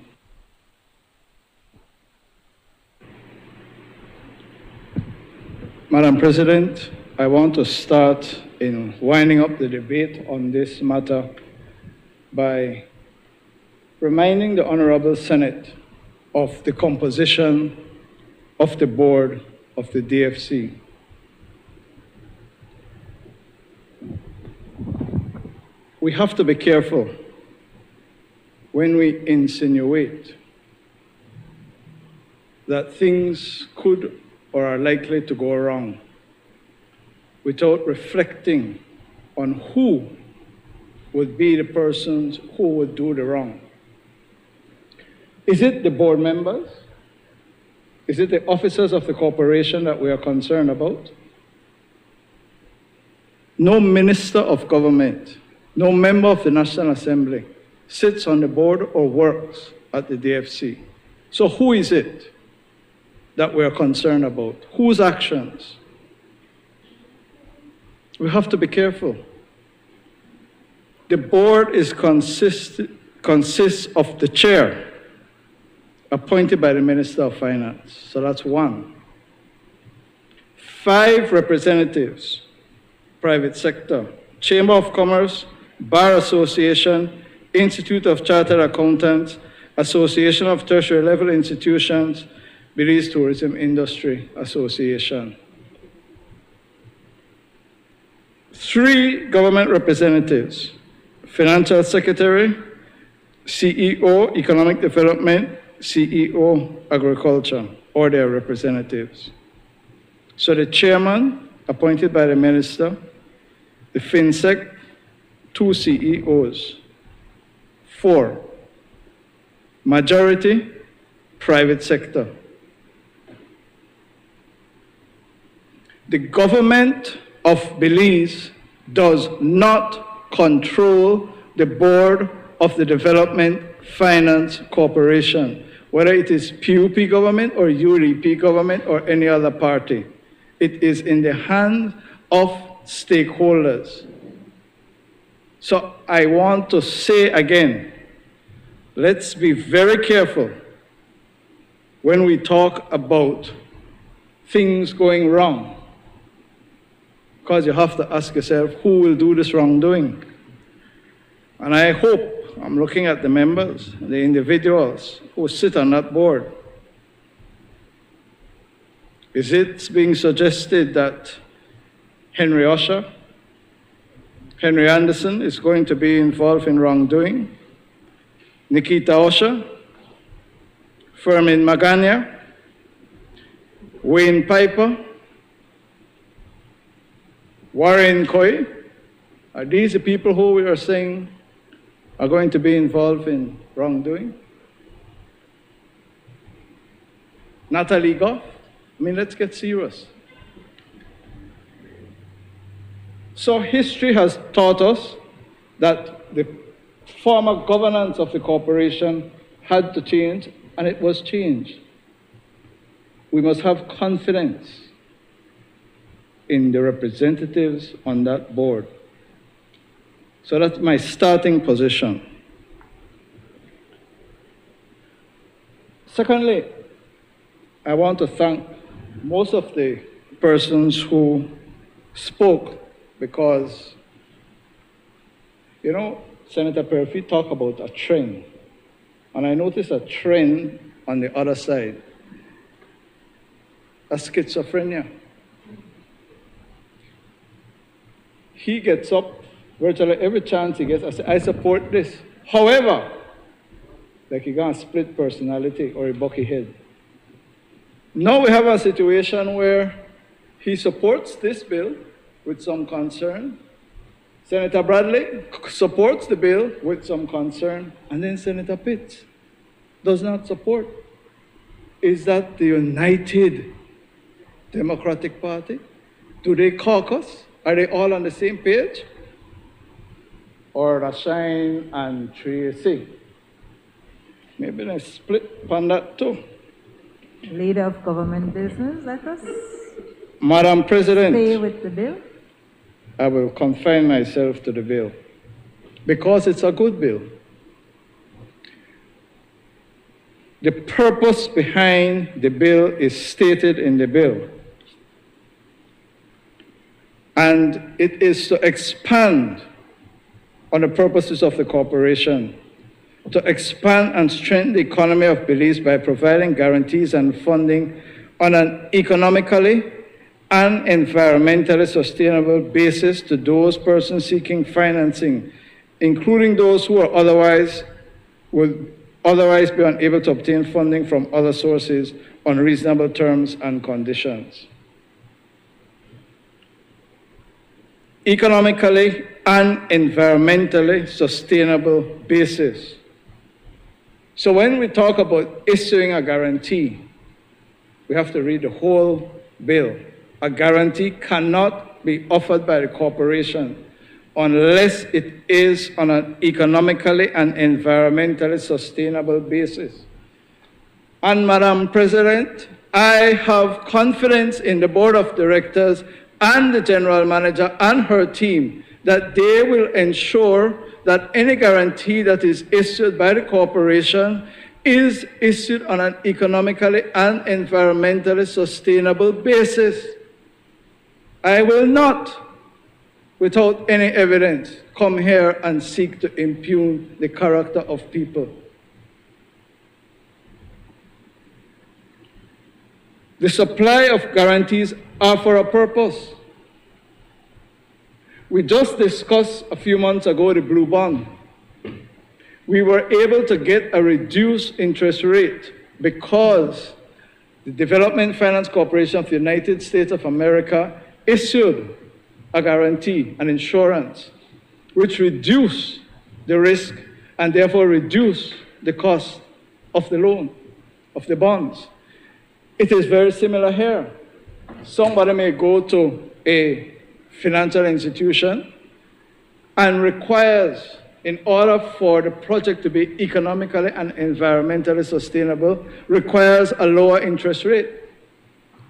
Madam President, I want to start in winding up the debate on this matter by reminding the Honorable Senate of the composition of the board of the DFC. We have to be careful when we insinuate that things could or are likely to go wrong without reflecting on who would be the persons who would do the wrong. Is it the board members? Is it the officers of the corporation that we are concerned about? No minister of government, no member of the National Assembly sits on the board or works at the DFC. So who is it that we are concerned about? Whose actions? We have to be careful. The board consists of the chair, appointed by the Minister of Finance. So that's one. 5 representatives, private sector, Chamber of Commerce, Bar Association, Institute of Chartered Accountants, Association of Tertiary Level Institutions, Belize Tourism Industry Association. 3 government representatives, Financial Secretary, CEO Economic Development, CEO Agriculture, or their representatives. So the chairman, appointed by the minister, the FinSec, 2 CEOs. 4, majority, private sector. The government of Belize does not control the board of the Development Finance Corporation, whether it is PUP government or UDP government or any other party. It is in the hands of stakeholders. So I want to say again, let's be very careful when we talk about things going wrong, because you have to ask yourself, who will do this wrongdoing? And I hope, I'm looking at the members, the individuals who sit on that board. Is it being suggested that Henry Usher, Henry Anderson is going to be involved in wrongdoing? Nikita Usher, Fermin Magana, Wayne Piper, Warren Coy, are these the people who we are saying are going to be involved in wrongdoing? Natalie Goff? I mean, let's get serious. So history has taught us that the former governance of the corporation had to change, and it was changed. We must have confidence in the representatives on that board. So that's my starting position. Secondly, I want to thank most of the persons who spoke, because, you know, Senator Perfy talked about a trend, and I noticed a trend on the other side, a schizophrenia. He gets up virtually every chance he gets. I support this. However, like he got a split personality or a bucky head. Now we have a situation where he supports this bill with some concern. Senator Bradley supports the bill with some concern, and then Senator Pitts does not support. Is that the United Democratic Party? Do they caucus? Are they all on the same page? Or Rashine and Tracy? maybe they split on that too. Leader of Government Business, let us Madam President, stay with the bill. I will confine myself to the bill because it's a good bill. The purpose behind the bill is stated in the bill. And it is to expand on the purposes of the corporation, to expand and strengthen the economy of Belize by providing guarantees and funding on an economically and environmentally sustainable basis to those persons seeking financing, including those who are would otherwise be unable to obtain funding from other sources on reasonable terms and conditions. Economically and environmentally sustainable basis. So when we talk about issuing a guarantee, we have to read the whole bill. A guarantee cannot be offered by the corporation unless it is on an economically and environmentally sustainable basis. And Madam President, I have confidence in the board of directors and the general manager and her team that they will ensure that any guarantee that is issued by the corporation is issued on an economically and environmentally sustainable basis. I will not, without any evidence, come here and seek to impugn the character of people. The supply of guarantees are for a purpose. We just discussed a few months ago the blue bond. We were able to get a reduced interest rate because the Development Finance Corporation of the United States of America issued a guarantee, an insurance, which reduced the risk and therefore reduced the cost of the loan, of the bonds. It is very similar here. Somebody may go to a financial institution and requires, in order for the project to be economically and environmentally sustainable, requires a lower interest rate.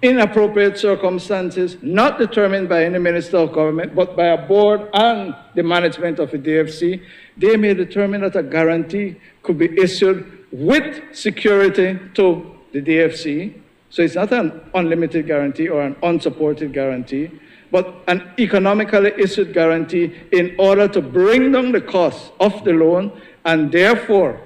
In appropriate circumstances, not determined by any minister of government, but by a board and the management of the DFC, they may determine that a guarantee could be issued with security to the DFC. So it's not an unlimited guarantee or an unsupported guarantee, but an economically issued guarantee in order to bring down the cost of the loan and therefore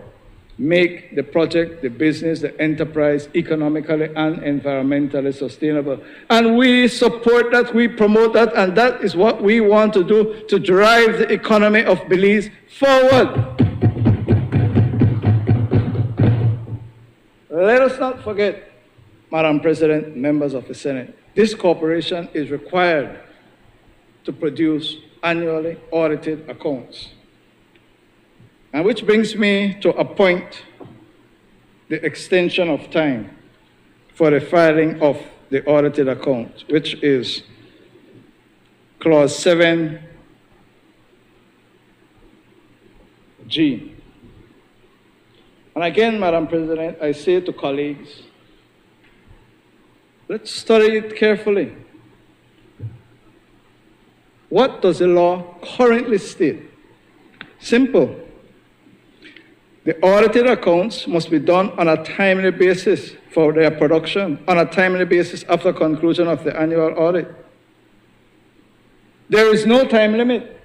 make the project, the business, the enterprise economically and environmentally sustainable. And we support that, we promote that, and that is what we want to do to drive the economy of Belize forward. Let us not forget, Madam President, members of the Senate, this corporation is required to produce annually audited accounts. And which brings me to a point, the extension of time for the filing of the audited account, which is clause 7G. And again, Madam President, I say to colleagues, let's study it carefully. What does the law currently state? Simple. The audited accounts must be done on a timely basis for their production, on a timely basis after conclusion of the annual audit. There is no time limit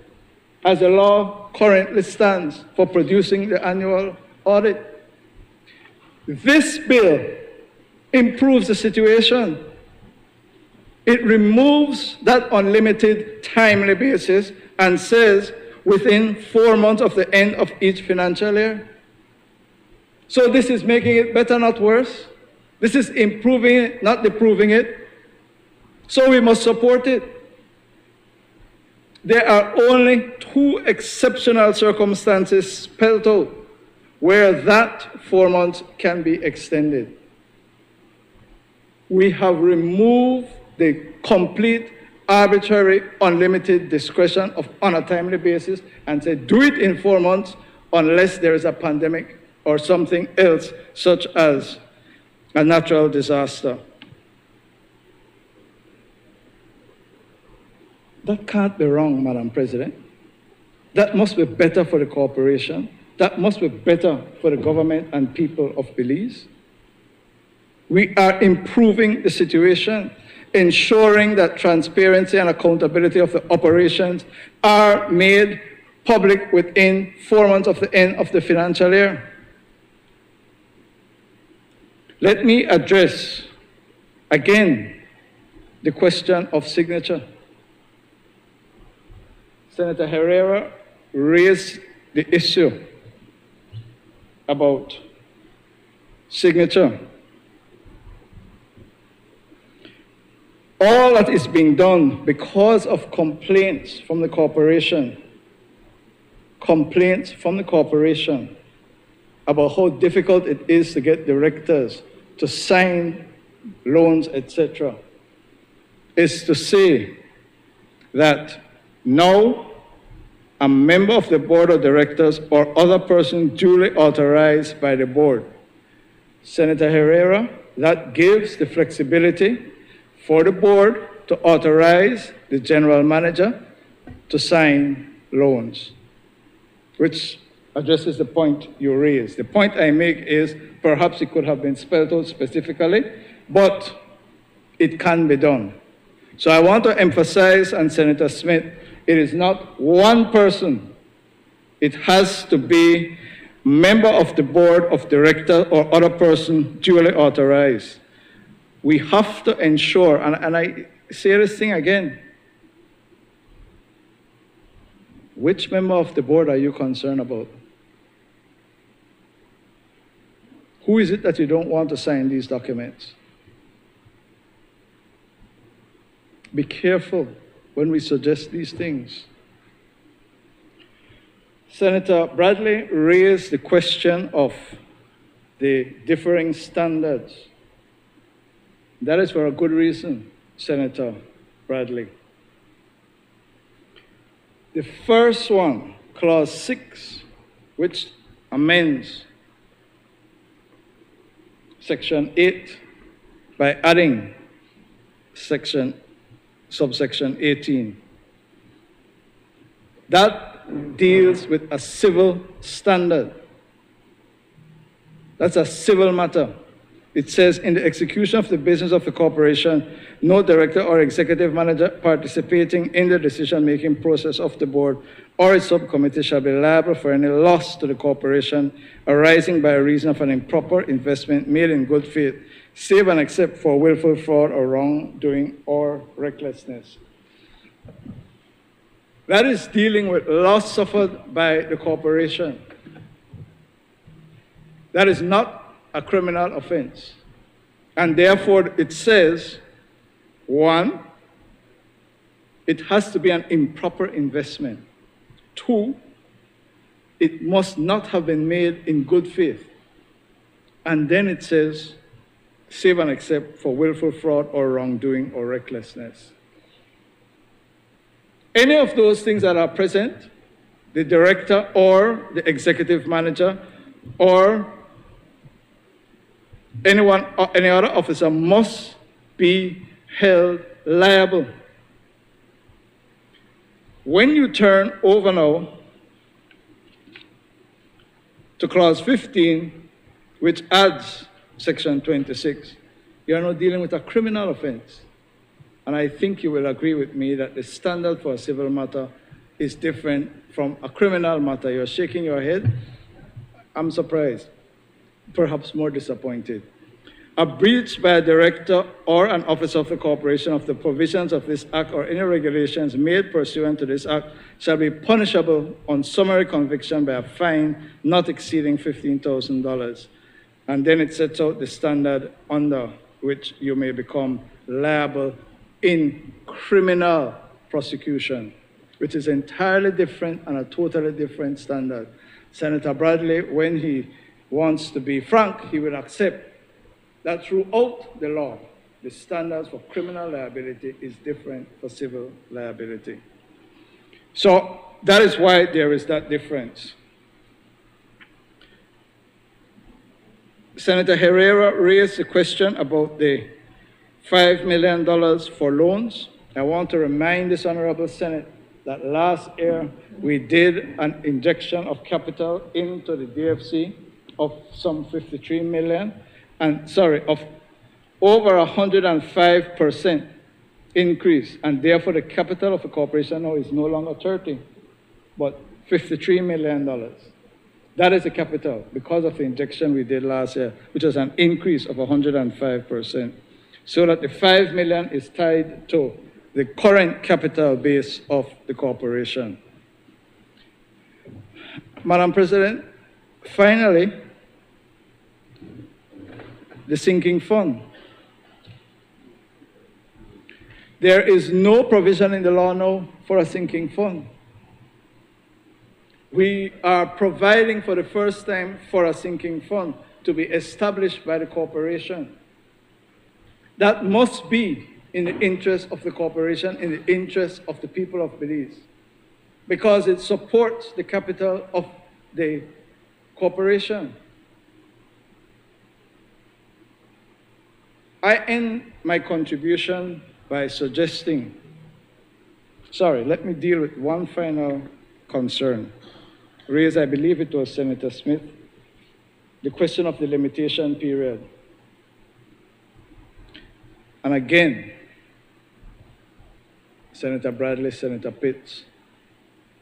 as the law currently stands for producing the annual audit. This bill improves the situation. It removes that unlimited timely basis and says within 4 months of the end of each financial year. So this is making it better, not worse. This is improving it, not deproving it. So we must support it. There are only 2 exceptional circumstances spelled out where that 4 months can be extended. We have removed the complete, arbitrary, unlimited discretion of on a timely basis and said, do it in 4 months unless there is a pandemic or something else, such as a natural disaster. That can't be wrong, Madam President. That must be better for the corporation. That must be better for the government and people of Belize. We are improving the situation, ensuring that transparency and accountability of the operations are made public within 4 months of the end of the financial year. Let me address again the question of signature. Senator Herrera raised the issue about signature. All that is being done because of complaints from the corporation about how difficult it is to get directors to sign loans, etc., is to say that now a member of the board of directors or other person duly authorized by the board. Senator Herrera, that gives the flexibility for the board to authorize the general manager to sign loans, which addresses the point you raised. The point I make is perhaps it could have been spelled out specifically, but it can be done. So I want to emphasize, and Senator Smith, it is not one person. It has to be member of the board of directors or other person duly authorized. We have to ensure, and I say this thing again, which member of the board are you concerned about? Who is it that you don't want to sign these documents? Be careful when we suggest these things. Senator Bradley raised the question of the differing standards. That is for a good reason, Senator Bradley. The first one, Clause 6, which amends Section 8 by adding subsection 18. That deals with a civil standard. That's a civil matter. It says, in the execution of the business of the corporation, no director or executive manager participating in the decision-making process of the board or its subcommittee shall be liable for any loss to the corporation arising by reason of an improper investment made in good faith, save and except for willful fraud or wrongdoing or recklessness. That is dealing with loss suffered by the corporation. That is not a criminal offense. And therefore, it says, 1, it has to be an improper investment. 2, it must not have been made in good faith. And then it says, save and except for willful fraud or wrongdoing or recklessness. Any of those things that are present, the director or the executive manager or anyone or any other officer must be held liable. When you turn over now to Clause 15, which adds Section 26, you are now dealing with a criminal offense. And I think you will agree with me that the standard for a civil matter is different from a criminal matter. You're shaking your head. I'm surprised, perhaps more disappointed. A breach by a director or an officer of the corporation of the provisions of this act or any regulations made pursuant to this act shall be punishable on summary conviction by a fine not exceeding $15,000. And then it sets out the standard under which you may become liable in criminal prosecution, which is entirely different and a totally different standard. Senator Bradley, when he wants to be frank, he will accept that throughout the law, the standards for criminal liability is different for civil liability. So that is why there is that difference. Senator Herrera raised the question about the $5 million for loans. I want to remind this Honorable Senate that last year we did an injection of capital into the DFC of some 53 million, of over 105% increase, and therefore the capital of the corporation now is no longer 30, but $53 million. That is the capital because of the injection we did last year, which was an increase of 105%. So that the $5 million is tied to the current capital base of the corporation. Madam President, finally, the sinking fund. There is no provision in the law now for a sinking fund. We are providing for the first time for a sinking fund to be established by the corporation. That must be in the interest of the corporation, in the interest of the people of Belize, because it supports the capital of the corporation. I end my contribution by suggesting, let me deal with one final concern raised, I believe it was Senator Smith, the question of the limitation period. And again, Senator Bradley, Senator Pitts,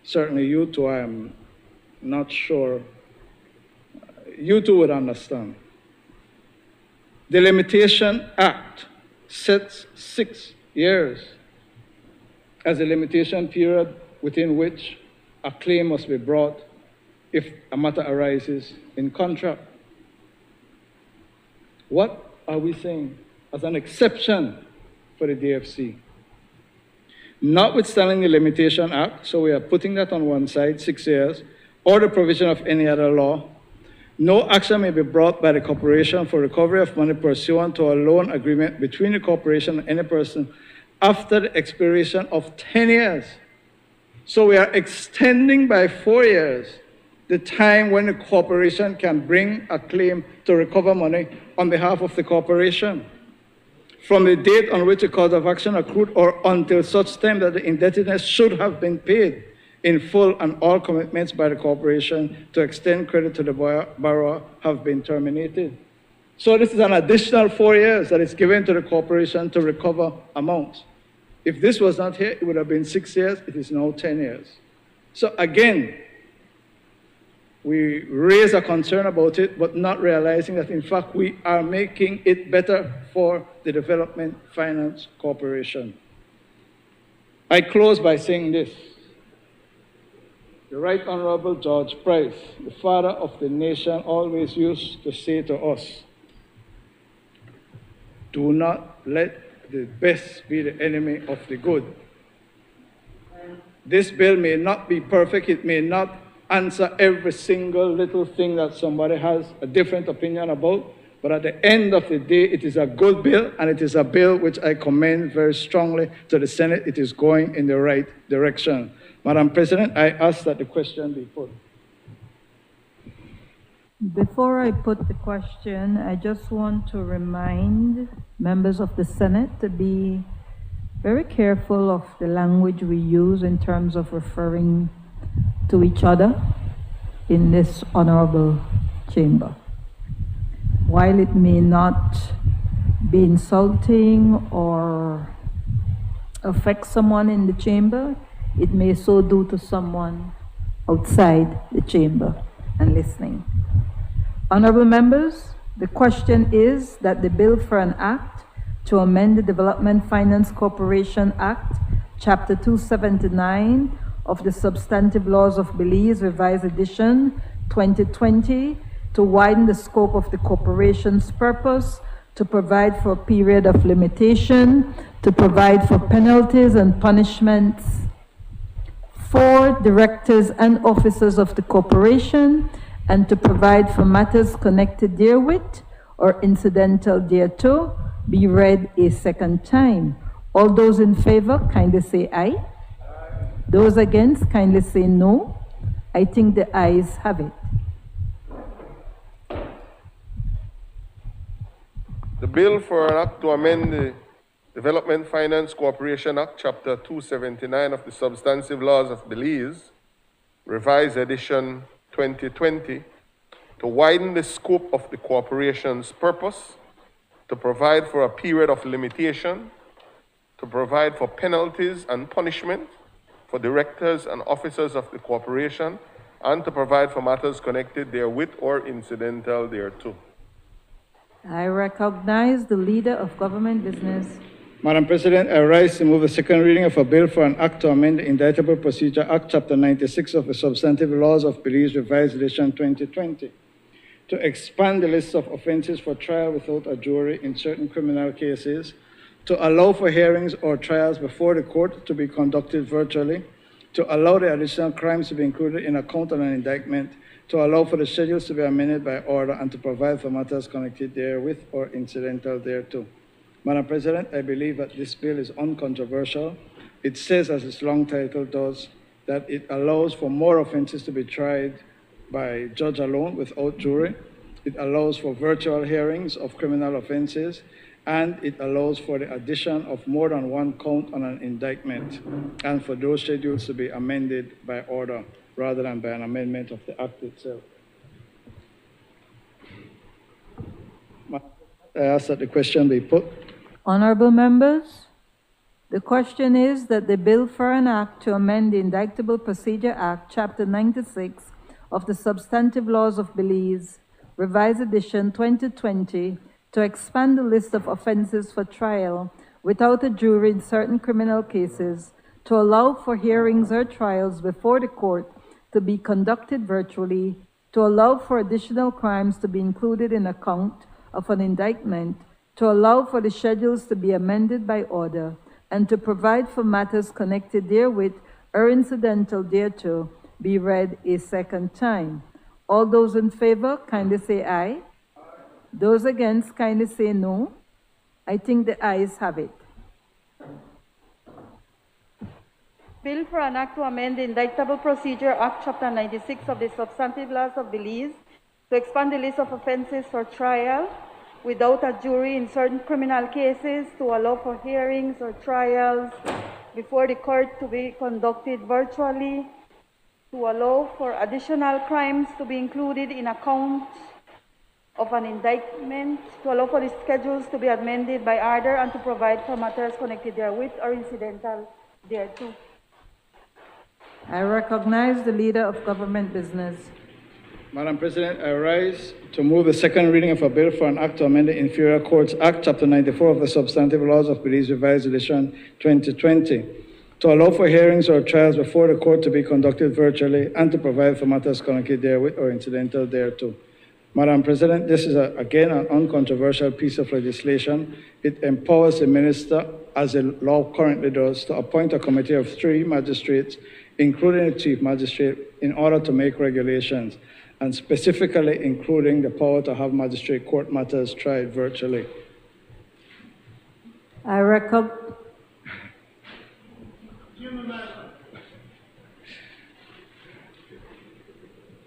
certainly you two, I am not sure, you two would understand. The Limitation Act sets 6 years as a limitation period within which a claim must be brought if a matter arises in contract. What are we saying as an exception for the DFC? Notwithstanding the Limitation Act, so we are putting that on one side, 6 years, or the provision of any other law, no action may be brought by the corporation for recovery of money pursuant to a loan agreement between the corporation and any person after the expiration of 10 years. So we are extending by 4 years the time when the corporation can bring a claim to recover money on behalf of the corporation, from the date on which a cause of action accrued or until such time that the indebtedness should have been paid in full and all commitments by the corporation to extend credit to the borrower have been terminated. So this is an additional 4 years that is given to the corporation to recover amounts. If this was not here, it would have been 6 years. It is now 10 years. So again, we raise a concern about it, but not realizing that, in fact, we are making it better for the Development Finance Corporation. I close by saying this. The Right Honorable George Price, the father of the nation, always used to say to us, do not let the best be the enemy of the good. This bill may not be perfect. It may not answer every single little thing that somebody has a different opinion about, but at the end of the day, it is a good bill, and it is a bill which I commend very strongly to the Senate. It is going in the right direction. Madam President, I ask that the question be put. Before I put the question, I just want to remind members of the Senate to be very careful of the language we use in terms of referring to each other in this honorable chamber. While it may not be insulting or affect someone in the chamber, it may so do to someone outside the chamber and listening. Honorable members, the question is that the bill for an act to amend the Development Finance Corporation Act, Chapter 279 of the Substantive Laws of Belize, Revised Edition 2020, to widen the scope of the corporation's purpose, to provide for a period of limitation, to provide for penalties and punishments for directors and officers of the corporation, and to provide for matters connected therewith or incidental thereto, be read a second time. All those in favor, kindly say aye. Those against, kindly say no. I think the ayes have it. The bill for an act to amend the Development Finance Cooperation Act, Chapter 279 of the Substantive Laws of Belize, Revised Edition 2020, to widen the scope of the cooperation's purpose, to provide for a period of limitation, to provide for penalties and punishment for directors and officers of the corporation, and to provide for matters connected therewith or incidental thereto. I recognize the leader of government business. Madam President, I rise to move the second reading of a bill for an act to amend the Indictable Procedure Act, Chapter 96 of the Substantive Laws of Belize, Revised Edition 2020, to expand the list of offenses for trial without a jury in certain criminal cases, to allow for hearings or trials before the court to be conducted virtually, to allow the additional crimes to be included in a count on an indictment, to allow for the schedules to be amended by order, and to provide for matters connected therewith or incidental thereto. Madam President, I believe that this bill is uncontroversial. It says, as its long title does, that it allows for more offenses to be tried by judge alone without jury. It allows for virtual hearings of criminal offenses, and it allows for the addition of more than one count on an indictment, and for those schedules to be amended by order rather than by an amendment of the act itself. I ask that the question be put. Honorable members, the question is that the bill for an act to amend the Indictable Procedure Act, Chapter 96 of the Substantive Laws of Belize, Revised Edition 2020, to expand the list of offenses for trial without a jury in certain criminal cases, to allow for hearings or trials before the court to be conducted virtually, to allow for additional crimes to be included in a count of an indictment, to allow for the schedules to be amended by order, and to provide for matters connected therewith or incidental thereto, be read a second time. All those in favor, kindly say aye. Those against, kindly say no. I think the ayes have it. Bill for an act to amend the Indictable Procedure Act, Chapter 96 of the Substantive Laws of Belize, to expand the list of offenses for trial without a jury in certain criminal cases, to allow for hearings or trials before the court to be conducted virtually, to allow for additional crimes to be included in a count of an indictment, to allow for the schedules to be amended by order, and to provide for matters connected therewith or incidental thereto. I recognize the leader of government business. Madam President, I rise to move the second reading of a bill for an act to amend the Inferior Courts Act, Chapter 94 of the Substantive Laws of Belize, Revised Edition 2020, to allow for hearings or trials before the court to be conducted virtually, and to provide for matters connected therewith or incidental thereto. Madam President, this is, again, an uncontroversial piece of legislation. It empowers the minister, as the law currently does, to appoint a committee of 3 magistrates, including the chief magistrate, in order to make regulations, and specifically including the power to have magistrate court matters tried virtually. I recognize.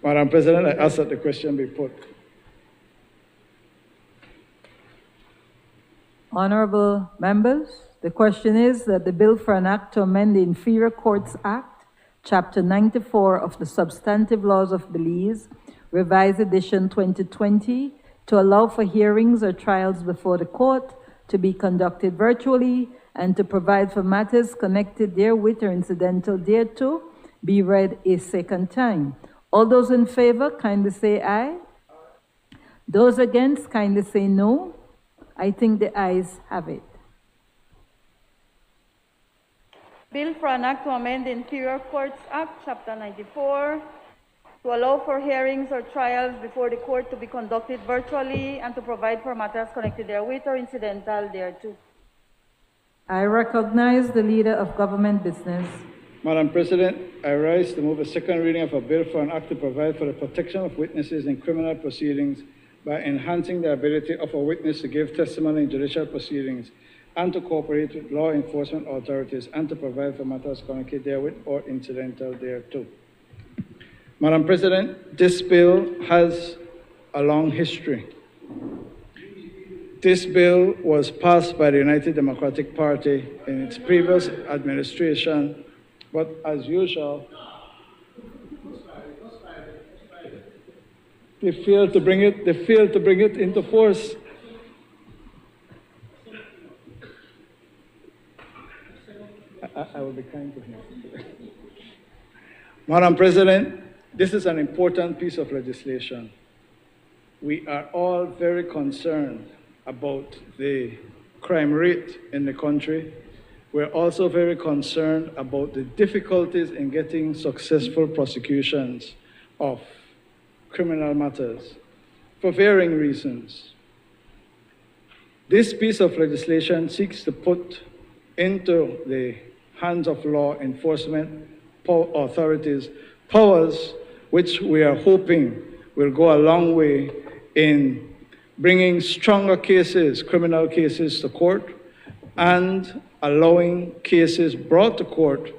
Madam President, I ask that the question be put. Honorable members, the question is that the bill for an act to amend the Inferior Courts Act, Chapter 94 of the Substantive Laws of Belize, Revised Edition 2020, to allow for hearings or trials before the court to be conducted virtually, and to provide for matters connected therewith or incidental thereto, be read a second time. All those in favor, kindly say aye. Those against, kindly say no. I think the ayes have it. Bill for an act to amend the Inferior Courts Act, Chapter 94, to allow for hearings or trials before the court to be conducted virtually, and to provide for matters connected therewith or incidental thereto. I recognize the leader of government business. Madam President, I rise to move a second reading of a bill for an act to provide for the protection of witnesses in criminal proceedings by enhancing the ability of a witness to give testimony in judicial proceedings, and to cooperate with law enforcement authorities, and to provide for matters connected therewith or incidental thereto. Madam President, this bill has a long history. This bill was passed by the United Democratic Party in its previous administration, but as usual, they failed to bring it into force. I will be kind to him. Madam President, this is an important piece of legislation. We are all very concerned about the crime rate in the country. We're also very concerned about the difficulties in getting successful prosecutions of criminal matters for varying reasons. This piece of legislation seeks to put into the hands of law enforcement authorities powers which we are hoping will go a long way in bringing stronger cases, criminal cases, to court and allowing cases brought to court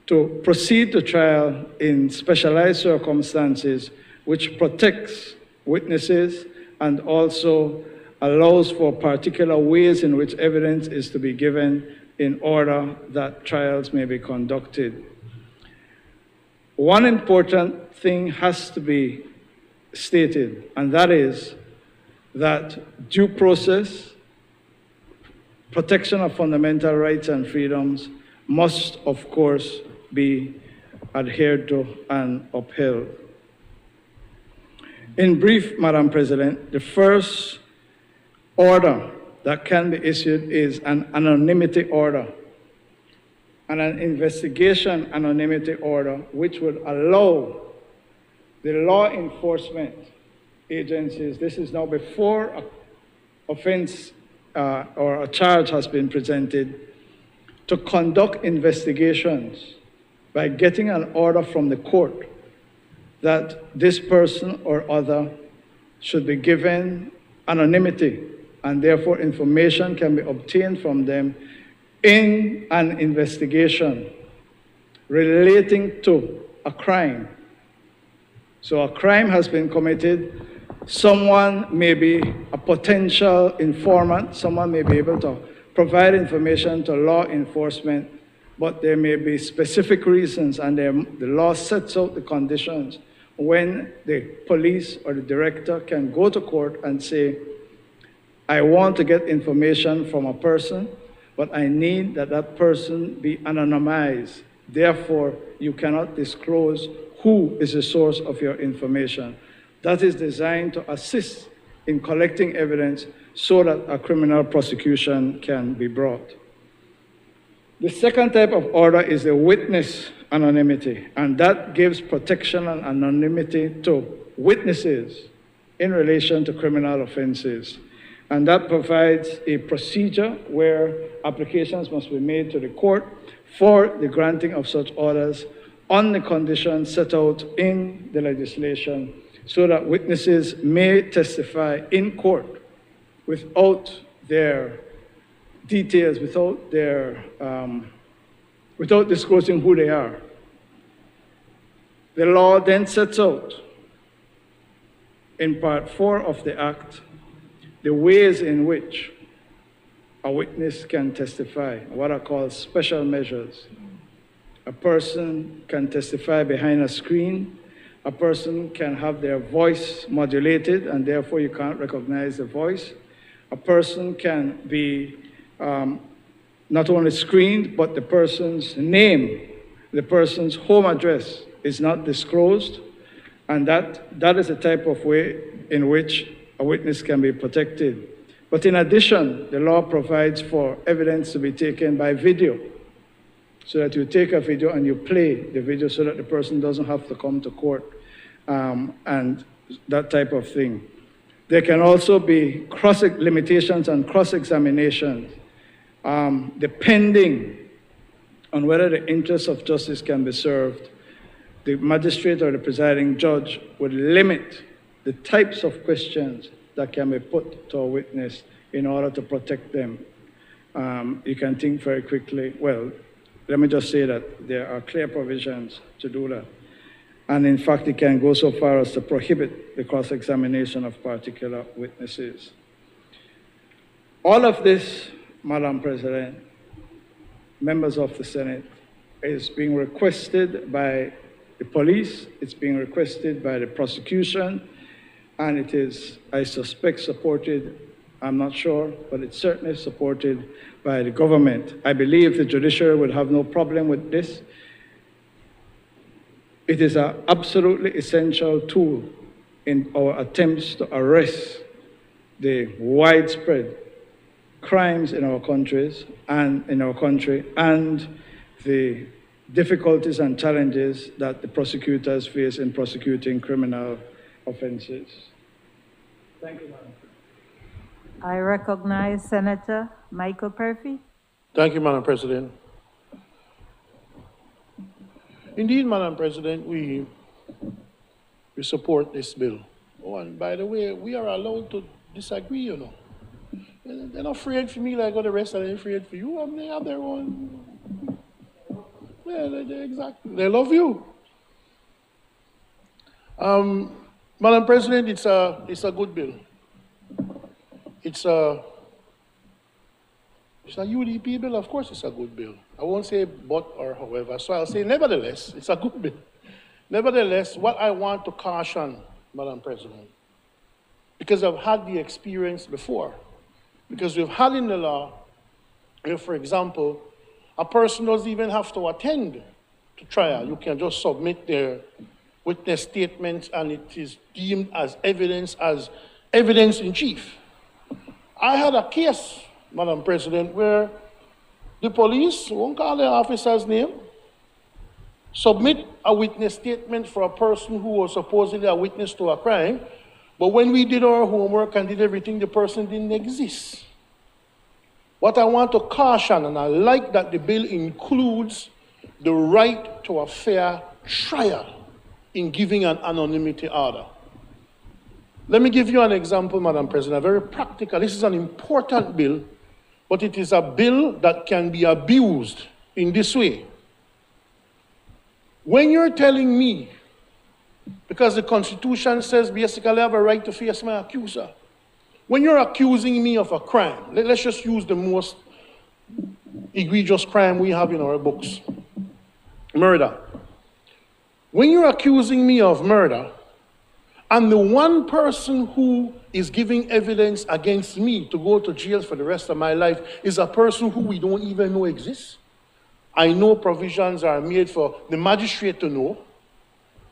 to proceed to trial in specialized circumstances which protects witnesses and also allows for particular ways in which evidence is to be given in order that trials may be conducted. One important thing has to be stated, and that is that due process, protection of fundamental rights and freedoms must, of course, be adhered to and upheld. In brief, Madam President, the first order that can be issued is an anonymity order and an investigation anonymity order, which would allow the law enforcement agencies, this is now before an offense or a charge has been presented, to conduct investigations by getting an order from the court that this person or other should be given anonymity, and therefore information can be obtained from them in an investigation relating to a crime. So a crime has been committed, someone may be a potential informant, someone may be able to provide information to law enforcement, but there may be specific reasons, and the law sets out the conditions when the police or the director can go to court and say, I want to get information from a person, but I need that that person be anonymized. Therefore, you cannot disclose who is the source of your information. That is designed to assist in collecting evidence so that a criminal prosecution can be brought. The second type of order is the witness anonymity, and that gives protection and anonymity to witnesses in relation to criminal offenses. And that provides a procedure where applications must be made to the court for the granting of such orders on the conditions set out in the legislation, so that witnesses may testify in court without their details, without disclosing who they are. The law then sets out in Part 4 of the Act the ways in which a witness can testify, what are called special measures. A person can testify behind a screen. A person can have their voice modulated, and therefore you can't recognize the voice. A person can be not only screened, but the person's name, the person's home address is not disclosed, and that is a type of way in which a witness can be protected. But in addition, the law provides for evidence to be taken by video, so that you take a video and you play the video so that the person doesn't have to come to court, and that type of thing. There can also be limitations on cross-examinations, depending on whether the interests of justice can be served. The magistrate or the presiding judge would limit the types of questions that can be put to a witness in order to protect them. You can think very quickly, well, let me just say that there are clear provisions to do that. And in fact, it can go so far as to prohibit the cross-examination of particular witnesses. All of this, Madam President, members of the Senate, is being requested by the police, it's being requested by the prosecution, and it is, I suspect, supported, I'm not sure, but it's certainly supported by the government. I believe the judiciary would have no problem with this. It is an absolutely essential tool in our attempts to arrest the widespread crimes in our countries and in our country, and the difficulties and challenges that the prosecutors face in prosecuting criminal offenses. Thank you, Madam President. I recognize Senator Michael Perfy. Thank you, Madam President. Indeed, Madam President, we support this bill. Oh, and by the way, we are allowed to disagree, you know. They're not afraid for me like all the rest are afraid for you. I mean, they have their own. Yeah, exactly. They love you. Madam President, it's a good bill. It's a UDP bill. Of course, it's a good bill. I won't say but or however. So I'll say nevertheless, it's a good bill. Nevertheless, what I want to caution, Madam President, because I've had the experience before, because we've had in the law, for example, a person doesn't even have to attend to trial. You can just submit their witness statement and it is deemed as evidence in chief. I had a case, Madam President, where the police, won't call the officer's name, submit a witness statement for a person who was supposedly a witness to a crime, but when we did our homework and did everything, the person didn't exist. What I want to caution, and I like that the bill includes the right to a fair trial in giving an anonymity order. Let me give you an example, Madam President, very practical. This is an important bill, but it is a bill that can be abused in this way. When you're telling me, because the Constitution says basically I have a right to face my accuser, when you're accusing me of a crime, let's just use the most egregious crime we have in our books, murder. When you're accusing me of murder, and the one person who is giving evidence against me to go to jail for the rest of my life is a person who we don't even know exists, I know provisions are made for the magistrate to know,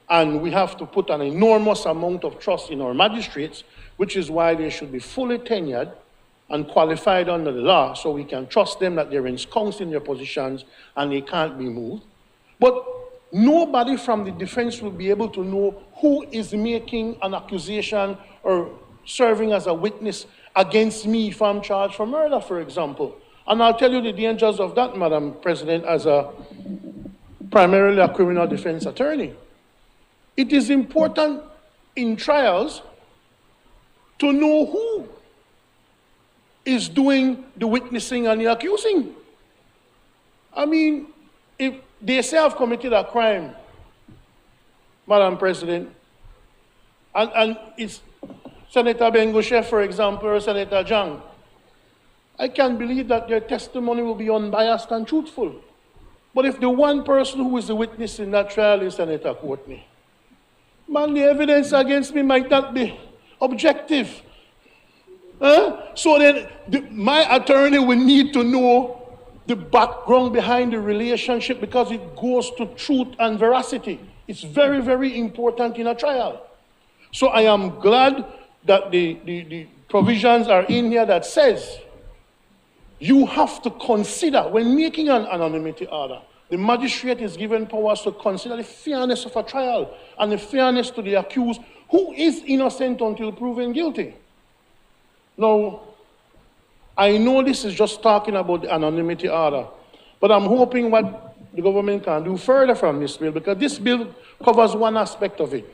and we have to put an enormous amount of trust in our magistrates, which is why they should be fully tenured and qualified under the law, so we can trust them that they're ensconced in their positions and they can't be moved. But nobody from the defense will be able to know who is making an accusation or serving as a witness against me if I'm charged for murder, for example. And I'll tell you the dangers of that, Madam President, as primarily a criminal defense attorney. It is important in trials to know who is doing the witnessing and the accusing. I mean, if they say I've committed a crime, Madam President, and it's Senator Bengushe, for example, or Senator Jang, I can't believe that their testimony will be unbiased and truthful. But if the one person who is the witness in that trial is Senator Courtney, man, the evidence against me might not be objective. So then my attorney will need to know the background behind the relationship because it goes to truth and veracity. It's very, very important in a trial. So I am glad that the provisions are in here that says you have to consider, when making an anonymity order, the magistrate is given powers to consider the fairness of a trial and the fairness to the accused who is innocent until proven guilty. Now, I know this is just talking about the anonymity order, but I'm hoping what the government can do further from this bill, because this bill covers one aspect of it.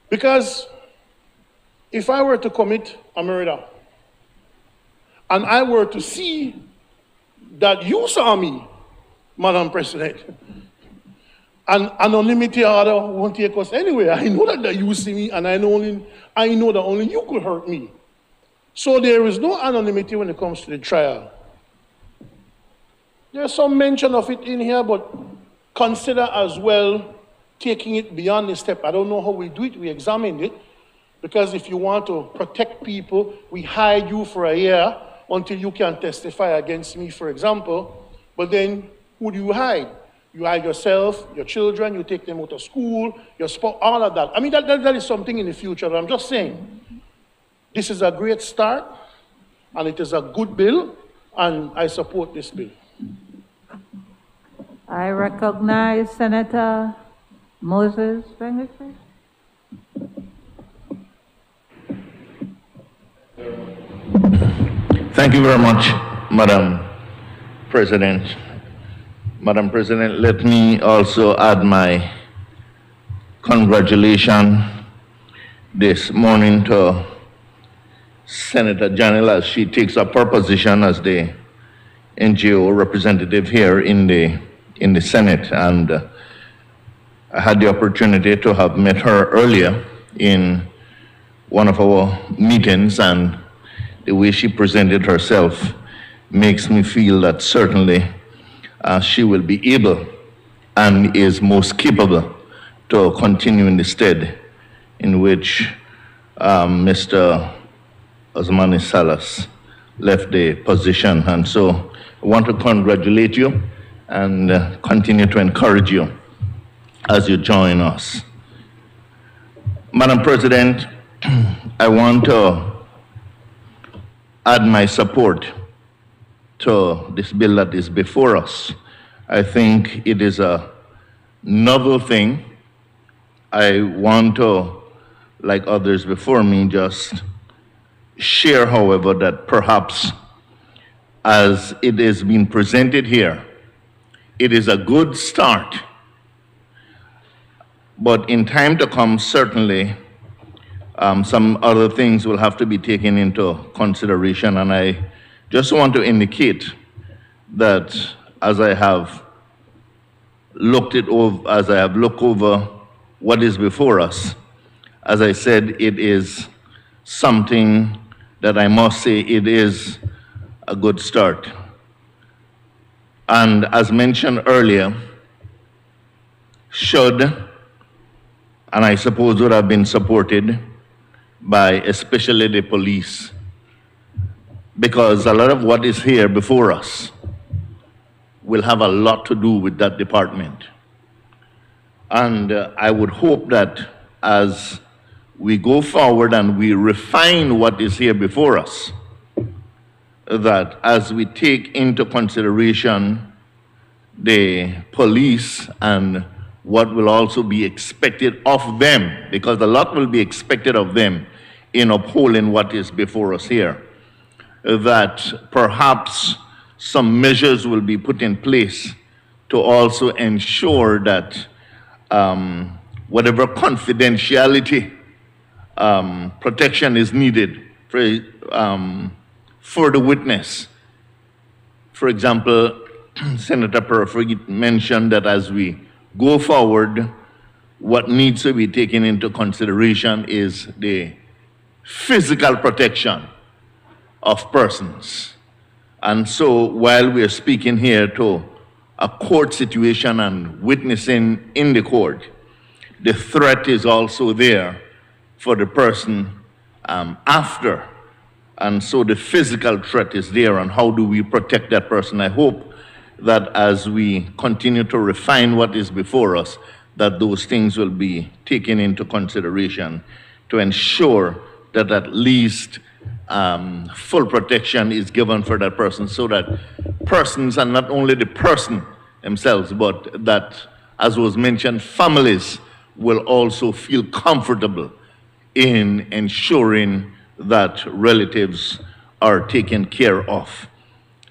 Because if I were to commit a murder, and I were to see that you saw me, Madam President, an anonymity order won't take us anywhere. I know that you see me, and I know that only you could hurt me. So there is no anonymity when it comes to the trial. There's some mention of it in here, but consider as well taking it beyond the step. I don't know how we do it. We examined it. Because if you want to protect people, we hide you for a year until you can testify against me, for example. But then, who do you hide? You hide yourself, your children, you take them out of school, your spouse, all of that. I mean, that is something in the future. I'm just saying, this is a great start, and it is a good bill, and I support this bill. I recognize Senator Moses Bengefe. Thank you very much, Madam President. Madam President, let me also add my congratulations this morning to Senator Janel as she takes up her position as the NGO representative here in the Senate. And I had the opportunity to have met her earlier in one of our meetings, and the way she presented herself makes me feel that certainly she will be able and is most capable to continue in the stead in which Mr. Osmani Salas left the position. And so I want to congratulate you and continue to encourage you as you join us. Madam President, I want to add my support to this bill that is before us. I think it is a novel thing. I want to, like others before me, just share, however, that perhaps as it is being presented here, it is a good start. But in time to come, certainly, some other things will have to be taken into consideration, and I just want to indicate that as I have looked over what is before us, as I said, it is something that I must say it is a good start. And as mentioned earlier, should, and I suppose would have been supported by especially the police, because a lot of what is here before us will have a lot to do with that department. And I would hope that as we go forward and we refine what is here before us, that as we take into consideration the police and what will also be expected of them, because a lot will be expected of them in upholding what is before us here, that perhaps some measures will be put in place to also ensure that whatever confidentiality protection is needed for the witness. For example, Senator Perford mentioned that as we go forward, what needs to be taken into consideration is the physical protection of persons. And so while we are speaking here to a court situation and witnessing in the court, the threat is also there for the person after. And so the physical threat is there, and how do we protect that person? I hope that as we continue to refine what is before us, that those things will be taken into consideration to ensure that at least full protection is given for that person, so that persons, and not only the person themselves, but that, as was mentioned, families will also feel comfortable in ensuring that relatives are taken care of.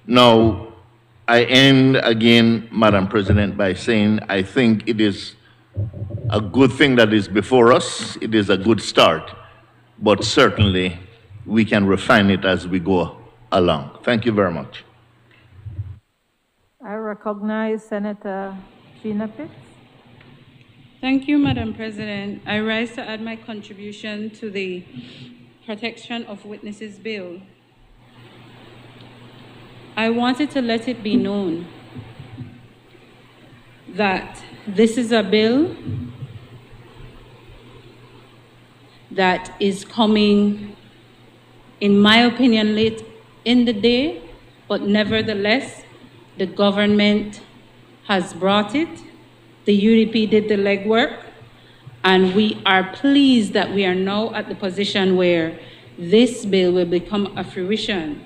Now, I end again, Madam President, by saying I think it is a good thing that is before us. It is a good start, but certainly we can refine it as we go along. Thank you very much. I recognize Senator Gina Pitts. Thank you, Madam President. I rise to add my contribution to the Protection of Witnesses Bill, I wanted to let it be known that this is a bill that is coming, in my opinion, late in the day, but nevertheless, the government has brought it. The UDP did the legwork, and we are pleased that we are now at the position where this bill will become a fruition.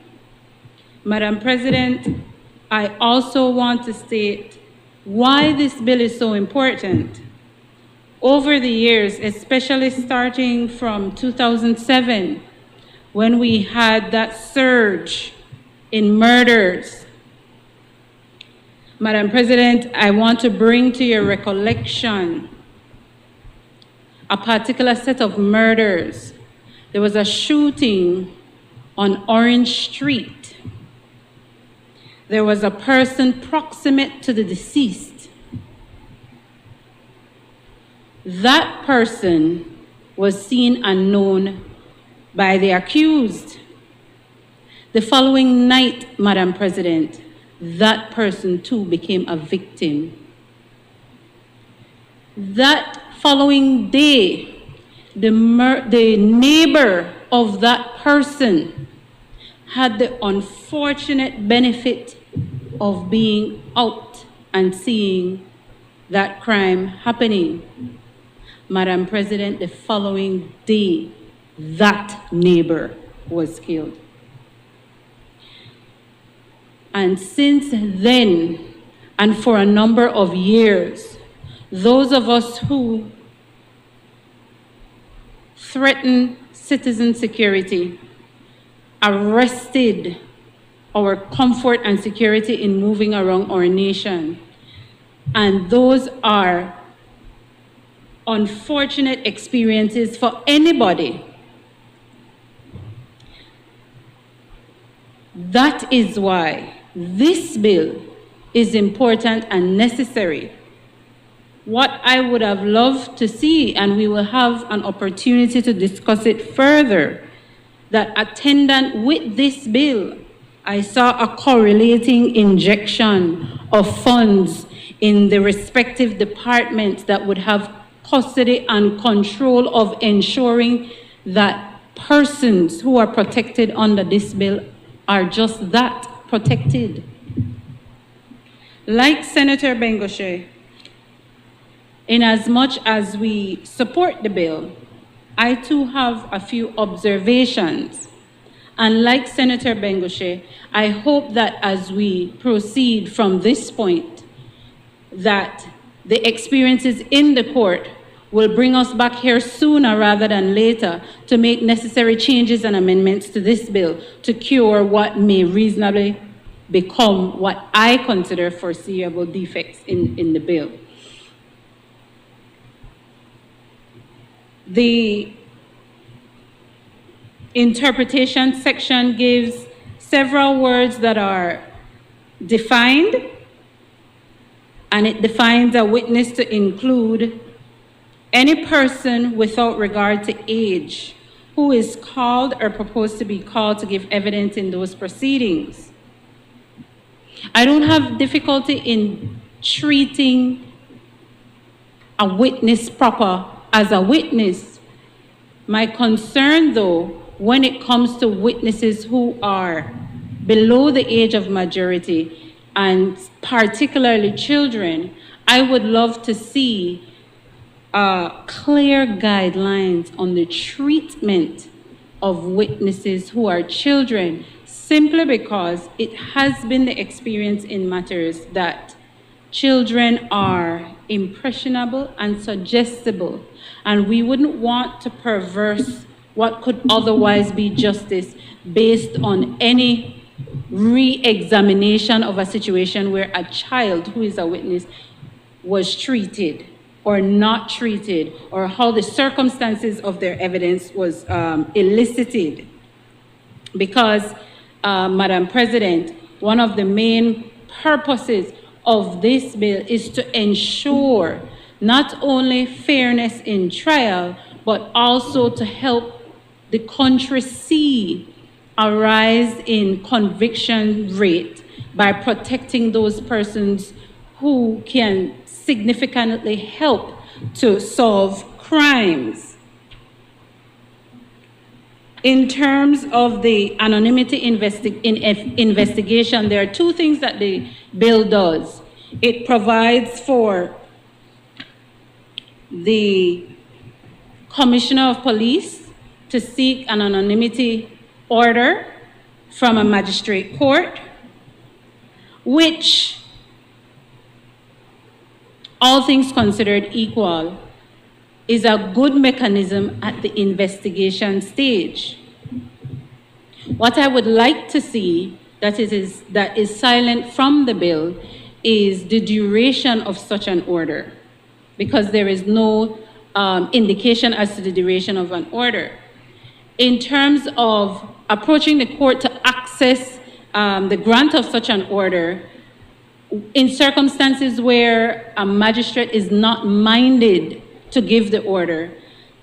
Madam President, I also want to state why this bill is so important. Over the years, especially starting from 2007, when we had that surge in murders, Madam President, I want to bring to your recollection a particular set of murders. There was a shooting on Orange Street. There was a person proximate to the deceased. That person was seen and known by the accused. The following night, Madam President, that person too became a victim. That following day, the neighbor of that person had the unfortunate benefit of being out and seeing that crime happening. Madam President, the following day, that neighbor was killed. And since then, and for a number of years, those of us who threaten citizen security, arrested our comfort and security in moving around our nation, and those are unfortunate experiences for anybody. That is why this bill is important and necessary. What I would have loved to see, and we will have an opportunity to discuss it further, that attendant with this bill, I saw a correlating injection of funds in the respective departments that would have custody and control of ensuring that persons who are protected under this bill are just that, protected. Like Senator Bengoshe, in as much as we support the bill, I too have a few observations. And like Senator Bengoshe, I hope that as we proceed from this point, that the experiences in the court will bring us back here sooner rather than later to make necessary changes and amendments to this bill to cure what may reasonably become what I consider foreseeable defects in the bill. The interpretation section gives several words that are defined, and it defines a witness to include any person without regard to age who is called or proposed to be called to give evidence in those proceedings. I don't have difficulty in treating a witness proper as a witness. My concern, though, when it comes to witnesses who are below the age of majority, and particularly children, I would love to see clear guidelines on the treatment of witnesses who are children, simply because it has been the experience in matters that children are impressionable and suggestible, and we wouldn't want to perverse what could otherwise be justice based on any re-examination of a situation where a child who is a witness was treated or not treated, or how the circumstances of their evidence was elicited. Because, Madam President, one of the main purposes of this bill is to ensure not only fairness in trial, but also to help the country see a rise in conviction rate by protecting those persons who can significantly help to solve crimes. In terms of the anonymity investigation, there are two things that the bill does. It provides for the Commissioner of Police to seek an anonymity order from a magistrate court, which, all things considered equal, is a good mechanism at the investigation stage. What I would like to see that is silent from the bill is the duration of such an order, because there is no indication as to the duration of an order. In terms of approaching the court to access the grant of such an order, in circumstances where a magistrate is not minded to give the order,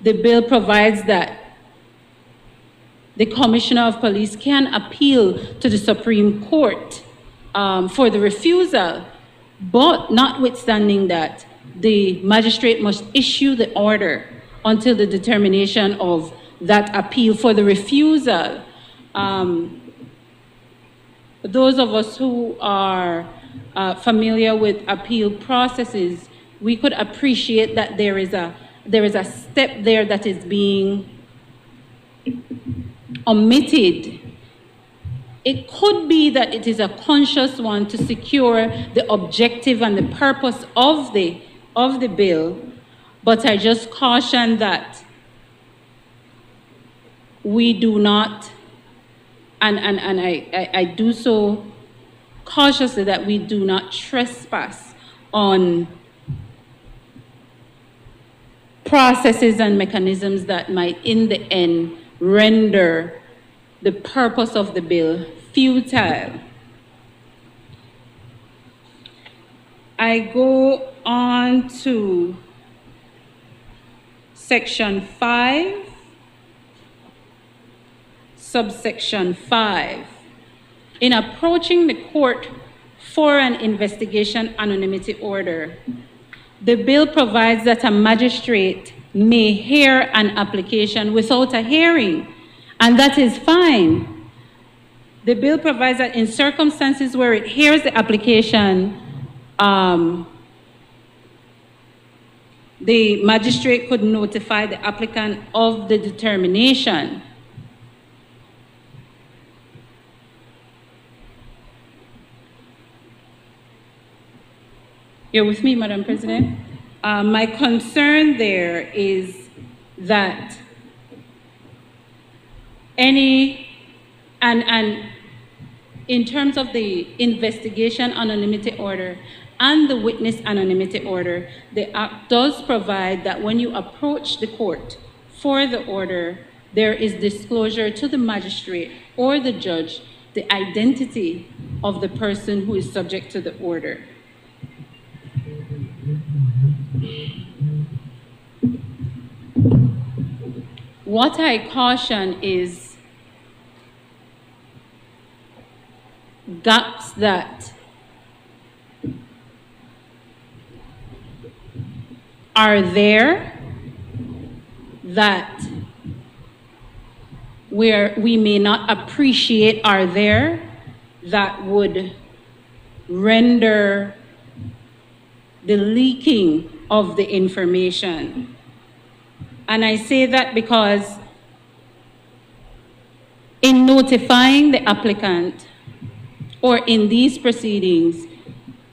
the bill provides that the Commissioner of Police can appeal to the Supreme Court for the refusal, but notwithstanding that, the magistrate must issue the order until the determination of that appeal for the refusal. Those of us who are familiar with appeal processes, we could appreciate that there is a step there that is being omitted. It could be that it is a conscious one to secure the objective and the purpose of the bill, but I just caution that we do not, and I do so cautiously, that we do not trespass on processes and mechanisms that might in the end render the purpose of the bill futile. I go on to section 5, subsection 5. In approaching the court for an investigation anonymity order, the bill provides that a magistrate may hear an application without a hearing, and that is fine. The bill provides that in circumstances where it hears the application, the magistrate could notify the applicant of the determination. You're with me, Madam President? My concern there is that and in terms of the investigation anonymity order and the witness anonymity order, the Act does provide that when you approach the court for the order, there is disclosure to the magistrate or the judge the identity of the person who is subject to the order. What I caution is gaps that are there that where we may not appreciate are there that would render the leaking of the information. And I say that because in notifying the applicant or in these proceedings,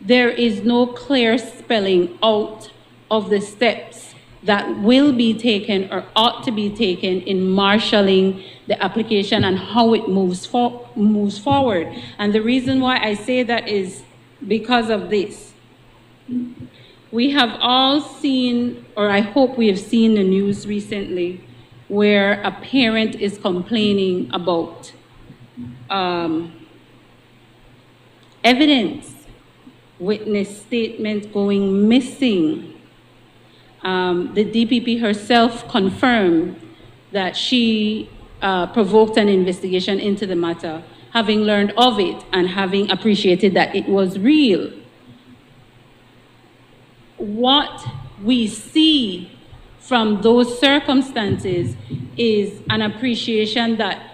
there is no clear spelling out of the steps that will be taken or ought to be taken in marshalling the application and how it moves forward. And the reason why I say that is because of this. We have all seen, or I hope we have seen the news recently, where a parent is complaining about evidence, witness statement going missing. The DPP herself confirmed that she provoked an investigation into the matter, having learned of it and having appreciated that it was real. What we see from those circumstances is an appreciation that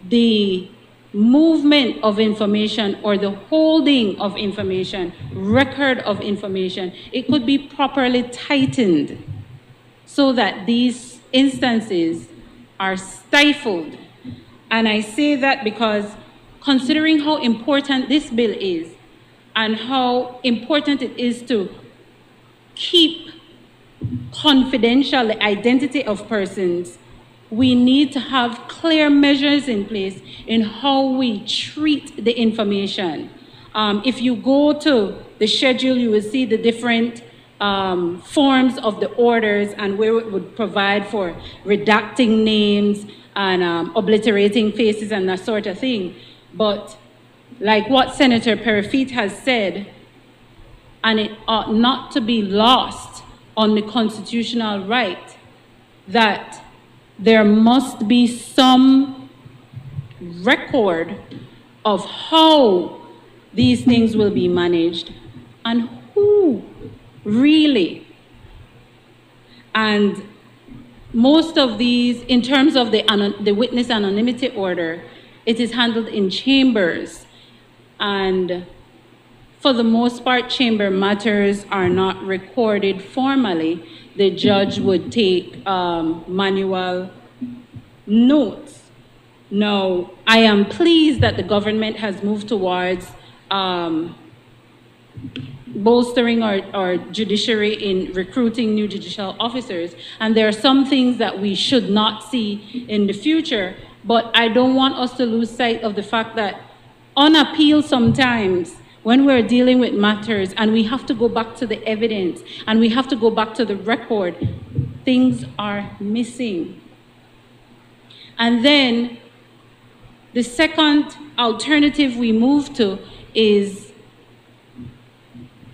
the movement of information or the holding of information, record of information, it could be properly tightened so that these instances are stifled. And I say that because considering how important this bill is and how important it is to keep confidential the identity of persons, we need to have clear measures in place in how we treat the information. If you go to the schedule, you will see the different forms of the orders and where it would provide for redacting names and obliterating faces and that sort of thing. But like what Senator Perifit has said, and it ought not to be lost on the constitutional right, that there must be some record of how these things will be managed and who really. And most of these, in terms of the witness anonymity order, it is handled in chambers. And for the most part, chamber matters are not recorded formally. The judge would take manual notes. Now, I am pleased that the government has moved towards bolstering our judiciary in recruiting new judicial officers. And there are some things that we should not see in the future, but I don't want us to lose sight of the fact that on appeal sometimes, when we're dealing with matters and we have to go back to the evidence and we have to go back to the record, things are missing. And then the second alternative we move to is,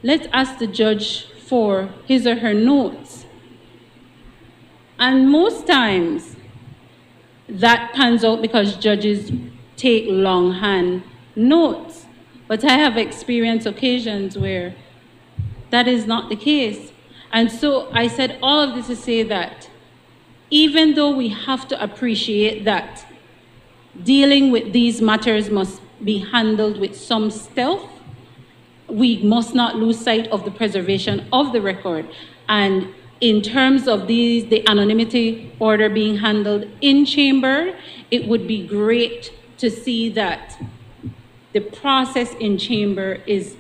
let's ask the judge for his or her notes. And most times that pans out because judges take longhand notes. But I have experienced occasions where that is not the case. And so I said all of this to say that even though we have to appreciate that dealing with these matters must be handled with some stealth, we must not lose sight of the preservation of the record. And in terms of the anonymity order being handled in chamber, it would be great to see that the process in chamber is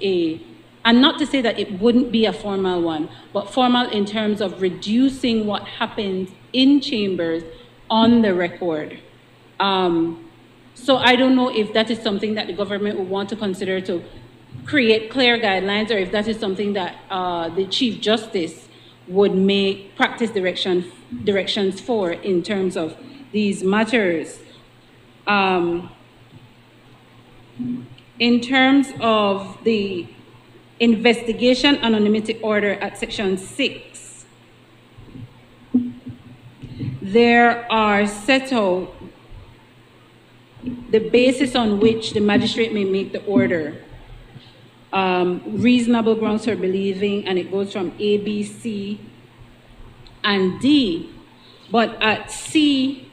and not to say that it wouldn't be a formal one, but formal in terms of reducing what happens in chambers on the record. So I don't know if that is something that the government would want to consider to create clear guidelines, or if that is something that the Chief Justice would make practice directions for in terms of these matters. In terms of the investigation anonymity order at section 6, there are set out the basis on which the magistrate may make the order. Reasonable grounds for believing, and it goes from A, B, C, and D. But at C,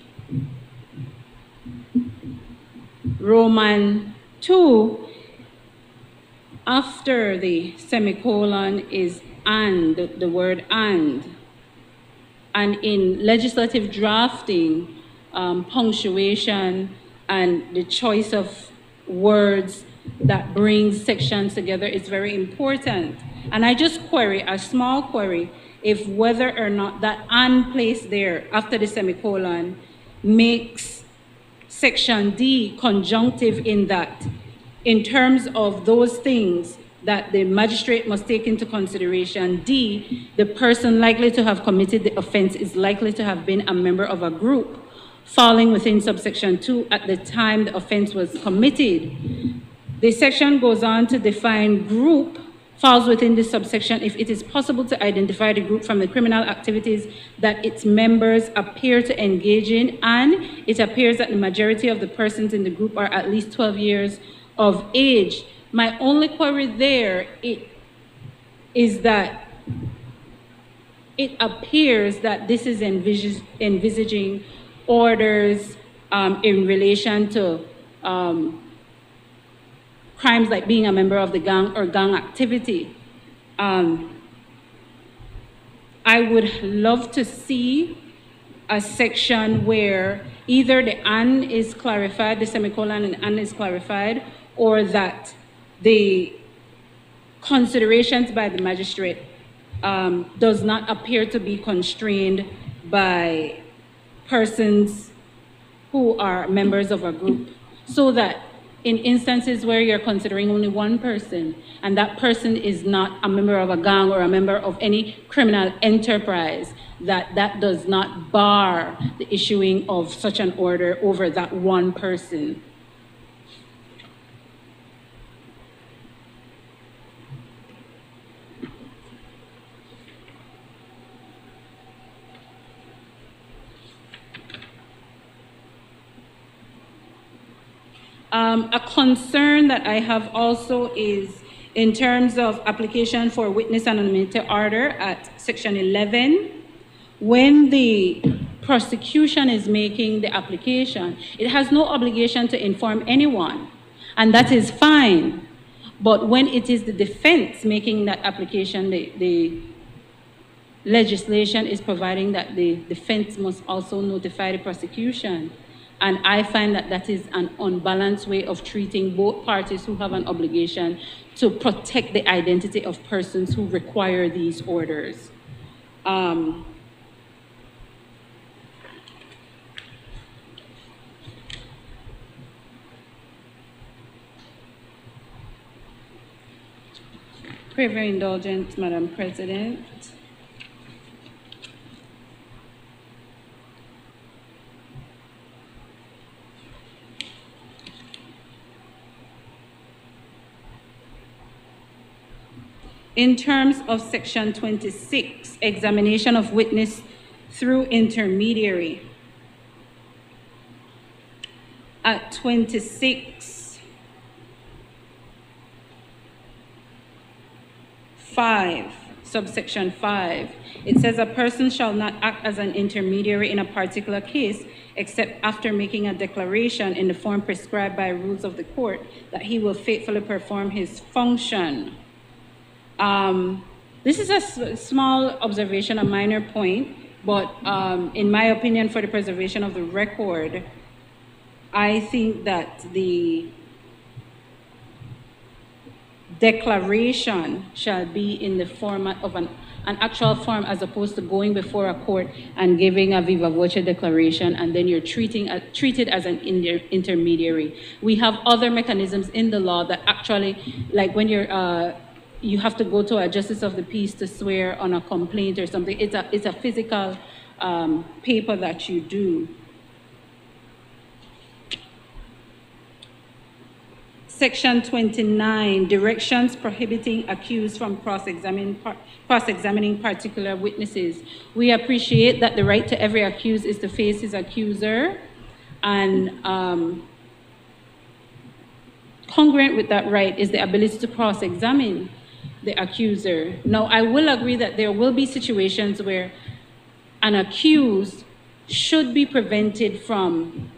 Roman 2, after the semicolon is and, the word and. And in legislative drafting, punctuation and the choice of words that brings sections together is very important. And I just query, a small query, if whether or not that and placed there after the semicolon makes section D conjunctive in that, in terms of those things that the magistrate must take into consideration. D, the person likely to have committed the offense is likely to have been a member of a group falling within subsection 2 at the time the offense was committed. The section goes on to define group falls within this subsection if it is possible to identify the group from the criminal activities that its members appear to engage in, and it appears that the majority of the persons in the group are at least 12 years of age. My only query there is that it appears that this is envisaging orders in relation to crimes like being a member of the gang or gang activity. I would love to see a section where either the "and" is clarified, the semicolon and is clarified, or that the considerations by the magistrate does not appear to be constrained by persons who are members of a group, so that in instances where you're considering only one person and that person is not a member of a gang or a member of any criminal enterprise, that does not bar the issuing of such an order over that one person. A concern that I have also is in terms of application for witness anonymity order at section 11. When the prosecution is making the application, it has no obligation to inform anyone, and that is fine. But when it is the defense making that application, the legislation is providing that the defense must also notify the prosecution. And I find that that is an unbalanced way of treating both parties who have an obligation to protect the identity of persons who require these orders. Pray for indulgence, Madam President. In terms of section 26, examination of witness through intermediary. At 26(5), subsection 5, it says a person shall not act as an intermediary in a particular case except after making a declaration in the form prescribed by rules of the court that he will faithfully perform his function. This is a small observation, a minor point, but in my opinion, for the preservation of the record, I think that the declaration shall be in the format of an actual form, as opposed to going before a court and giving a viva voce declaration, and then you're treated as an intermediary. We have other mechanisms in the law that actually, like when you're you have to go to a justice of the peace to swear on a complaint or something. It's a physical paper that you do. Section 29, directions prohibiting accused from cross-examining particular witnesses. We appreciate that the right to every accused is to face his accuser, and congruent with that right is the ability to cross-examine the accuser. Now, I will agree that there will be situations where an accused should be prevented from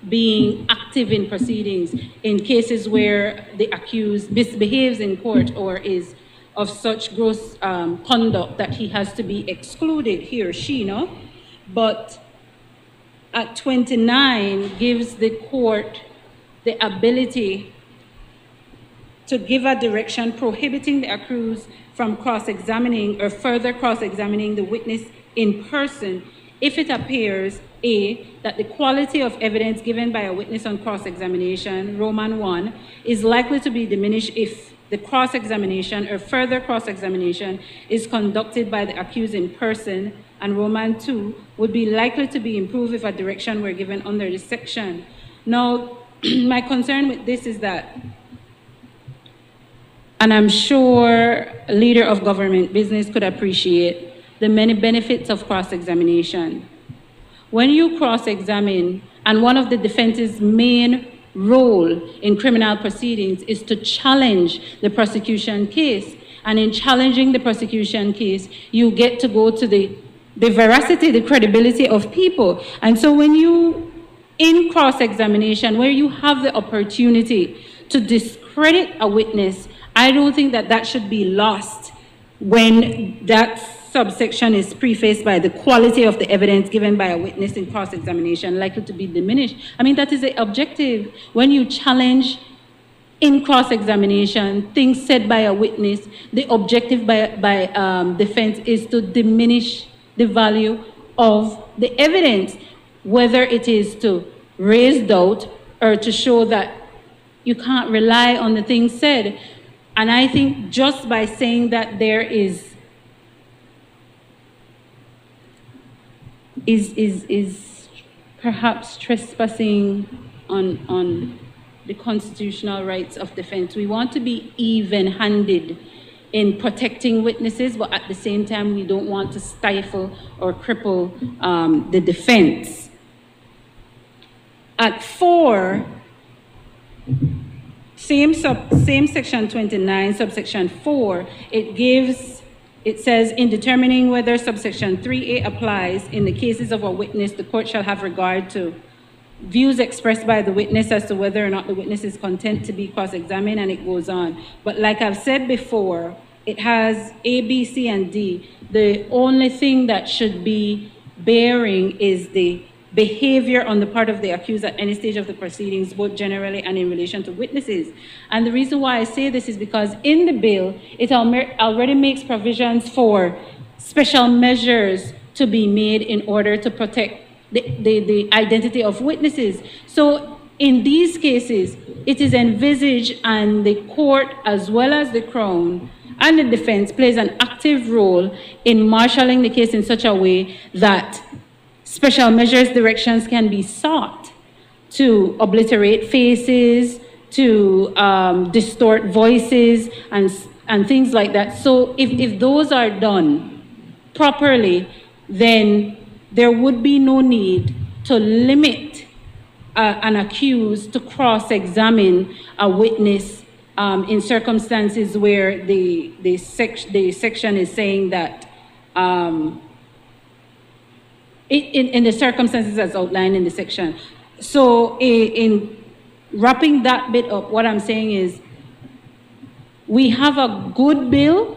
being active in proceedings in cases where the accused misbehaves in court or is of such gross conduct that he has to be excluded, he or she, no? But at 29 gives the court the ability to give a direction prohibiting the accused from cross-examining or further cross-examining the witness in person if it appears, A, that the quality of evidence given by a witness on cross-examination, Roman 1, is likely to be diminished if the cross-examination or further cross-examination is conducted by the accused in person, and Roman 2 would be likely to be improved if a direction were given under this section. Now, my concern with this is that And I'm sure a leader of government business could appreciate the many benefits of cross-examination. When you cross-examine, and one of the defense's main role in criminal proceedings is to challenge the prosecution case. And in challenging the prosecution case, you get to go to the veracity, the credibility of people. And so when you, in cross-examination, where you have the opportunity to discredit a witness, I don't think that that should be lost when that subsection is prefaced by the quality of the evidence given by a witness in cross-examination likely to be diminished. I mean, that is the objective. When you challenge in cross-examination things said by a witness, the objective by defense is to diminish the value of the evidence, whether it is to raise doubt or to show that you can't rely on the things said. And I think just by saying that there is perhaps trespassing on the constitutional rights of defense. We want to be even-handed in protecting witnesses, but at the same time, we don't want to stifle or cripple the defense. At 4, same section 29, subsection 4, it says, in determining whether subsection 3A applies in the cases of a witness, the court shall have regard to views expressed by the witness as to whether or not the witness is content to be cross-examined, and it goes on. But like I've said before, it has A, B, C, and D. The only thing that should be bearing is the behavior on the part of the accused at any stage of the proceedings, both generally and in relation to witnesses. And the reason why I say this is because in the bill, it already makes provisions for special measures to be made in order to protect the identity of witnesses. So in these cases, it is envisaged, and the court, as well as the Crown and the defense, plays an active role in marshalling the case in such a way that special measures directions can be sought to obliterate faces, to distort voices, and things like that. So if those are done properly, then there would be no need to limit an accused to cross-examine a witness in circumstances where the section is saying that in the circumstances as outlined in the section. So in wrapping that bit up, what I'm saying is we have a good bill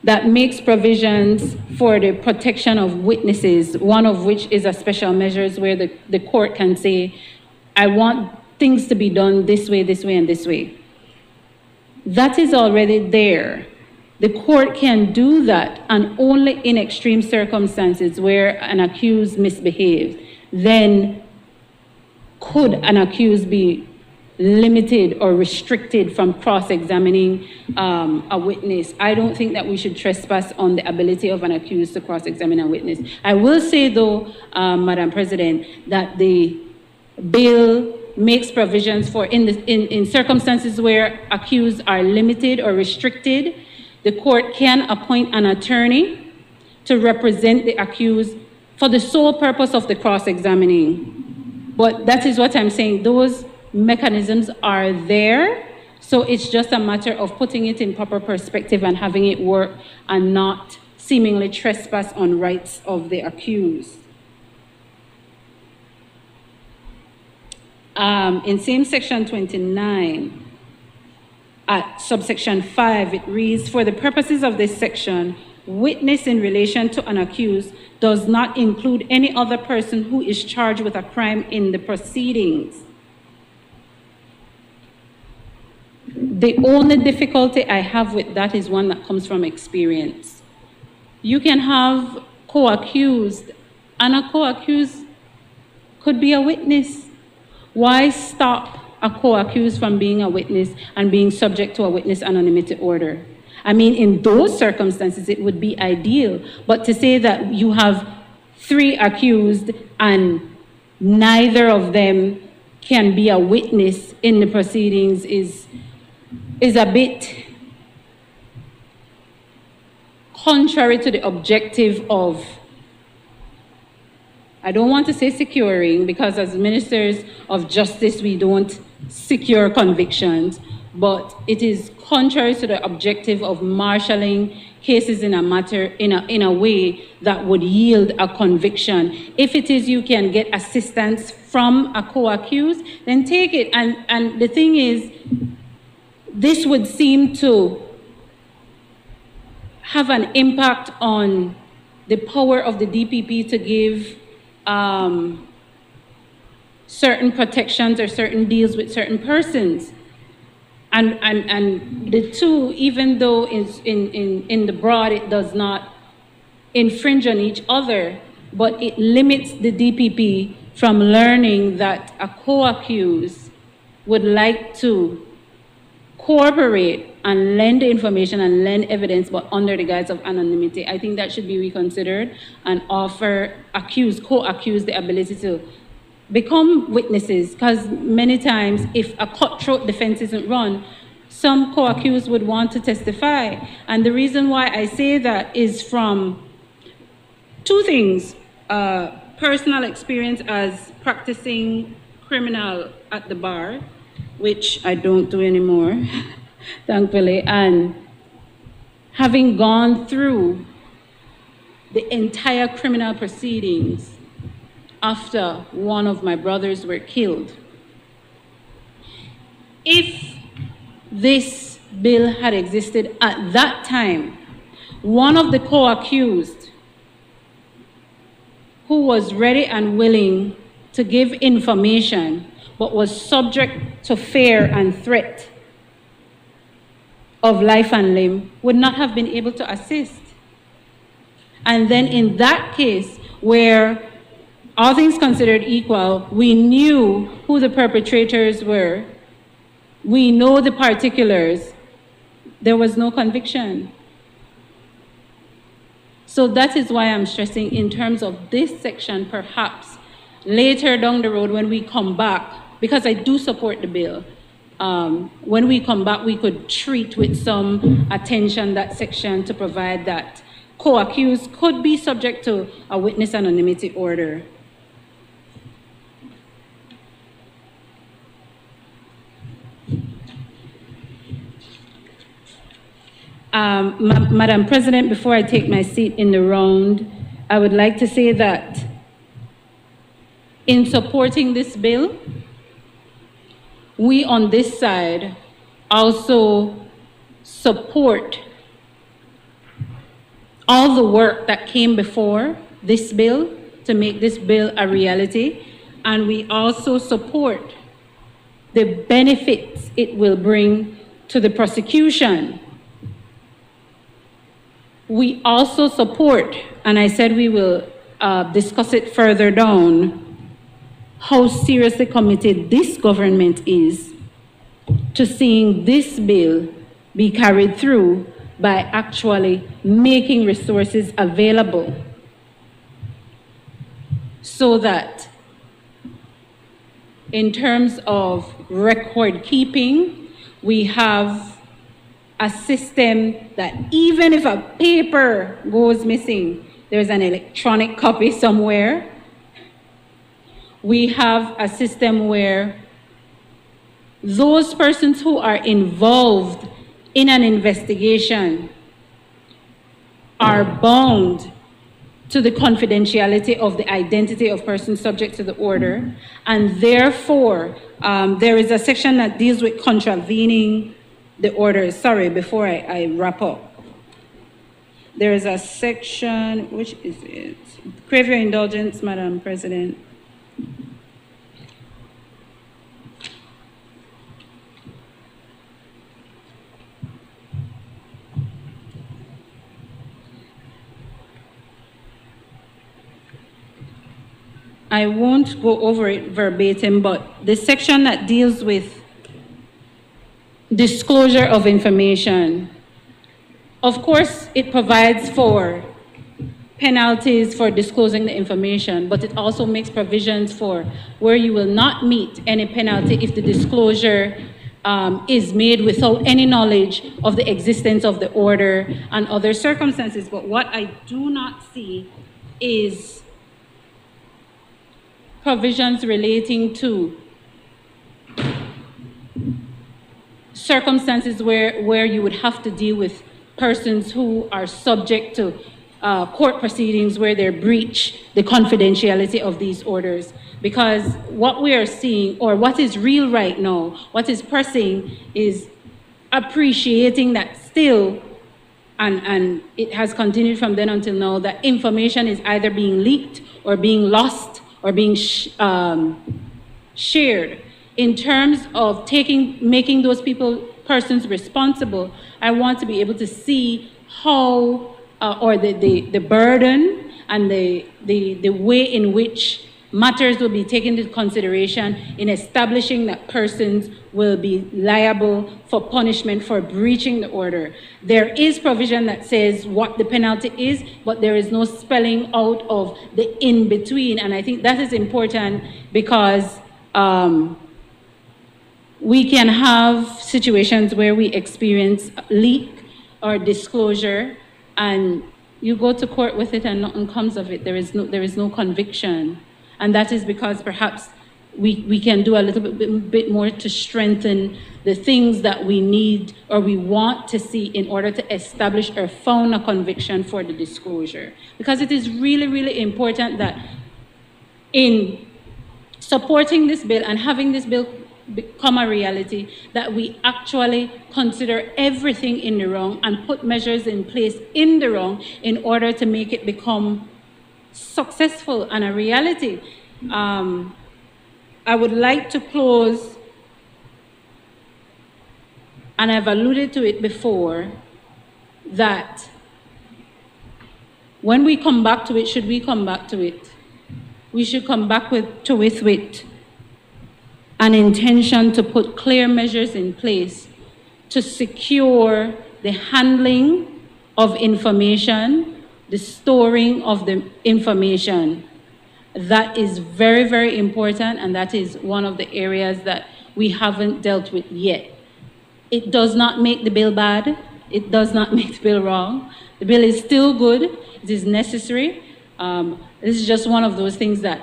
that makes provisions for the protection of witnesses, one of which is a special measures where the court can say, I want things to be done this way, and this way. That is already there. The court can do that, and only in extreme circumstances where an accused misbehaves, then could an accused be limited or restricted from cross-examining a witness. I don't think that we should trespass on the ability of an accused to cross-examine a witness. I will say, though, Madam President, that the bill makes provisions for in circumstances where accused are limited or restricted, the court can appoint an attorney to represent the accused for the sole purpose of the cross-examining. But that is what I'm saying. Those mechanisms are there, so it's just a matter of putting it in proper perspective and having it work and not seemingly trespass on rights of the accused. In same section 29, at subsection 5, it reads, for the purposes of this section, witness in relation to an accused does not include any other person who is charged with a crime in the proceedings. The only difficulty I have with that is one that comes from experience. You can have co-accused, and a co-accused could be a witness. Why stop a co-accused from being a witness and being subject to a witness anonymity order? I mean, in those circumstances, it would be ideal. But to say that you have 3 accused and neither of them can be a witness in the proceedings is is a bit contrary to the objective of, I don't want to say securing, because as ministers of justice, we don't secure convictions, but it is contrary to the objective of marshalling cases in a matter in a way that would yield a conviction. If it is you can get assistance from a co-accused, then take it. And the thing is, this would seem to have an impact on the power of the DPP to give certain protections or certain deals with certain persons. And the two, even though in the broad it does not infringe on each other, but it limits the DPP from learning that a co-accused would like to cooperate and lend information and lend evidence, but under the guise of anonymity. I think that should be reconsidered and offer co-accused the ability to become witnesses, because many times if a cutthroat defense isn't run, some co-accused would want to testify. And the reason why I say that is from two things. Personal experience as practicing criminal at the bar, which I don't do anymore, thankfully, and having gone through the entire criminal proceedings after one of my brothers were killed. If this bill had existed at that time, one of the co-accused who was ready and willing to give information but was subject to fear and threat of life and limb would not have been able to assist. And then in that case, where all things considered equal, we knew who the perpetrators were, we know the particulars, there was no conviction. So that is why I'm stressing in terms of this section, perhaps later down the road when we come back, because I do support the bill, when we come back, we could treat with some attention that section to provide that co-accused could be subject to a witness anonymity order. Madam President, before I take my seat in the round, I would like to say that in supporting this bill, we on this side also support all the work that came before this bill to make this bill a reality, and we also support the benefits it will bring to the prosecution. We also support, and I said we will discuss it further down, how seriously committed this government is to seeing this bill be carried through by actually making resources available so that in terms of record keeping, we have a system that even if a paper goes missing, there's an electronic copy somewhere. We have a system where those persons who are involved in an investigation are bound to the confidentiality of the identity of persons subject to the order, and therefore there is a section that deals with contravening the orders. Sorry, before I wrap up. There is a section, which is it? Crave your indulgence, Madam President. I won't go over it verbatim, but the section that deals with disclosure of information, of course, it provides for penalties for disclosing the information, but it also makes provisions for where you will not meet any penalty if the disclosure is made without any knowledge of the existence of the order and other circumstances. But what I do not see is provisions relating to circumstances where you would have to deal with persons who are subject to court proceedings where they breach the confidentiality of these orders. Because what we are seeing, or what is real right now, what is pressing, is appreciating that still, and it has continued from then until now, that information is either being leaked or being lost or being shared. In terms of making those persons responsible, I want to be able to see how, or the burden and the way in which matters will be taken into consideration in establishing that persons will be liable for punishment for breaching the order. There is provision that says what the penalty is, but there is no spelling out of the in-between, and I think that is important because we can have situations where we experience leak or disclosure, and you go to court with it and nothing comes of it. There is no conviction. And that is because perhaps we can do a little bit more to strengthen the things that we need or we want to see in order to establish or found a conviction for the disclosure. Because it is really, really important that in supporting this bill and having this bill become a reality, that we actually consider everything in the wrong and put measures in place in the wrong in order to make it become successful and a reality. I would like to close, and I've alluded to it before, that when we come back to it, should we come back to it, we should come back to it with an intention to put clear measures in place to secure the handling of information, the storing of the information. That is very, very important, and that is one of the areas that we haven't dealt with yet. It does not make the bill bad. It does not make the bill wrong. The bill is still good. It is necessary. This is just one of those things that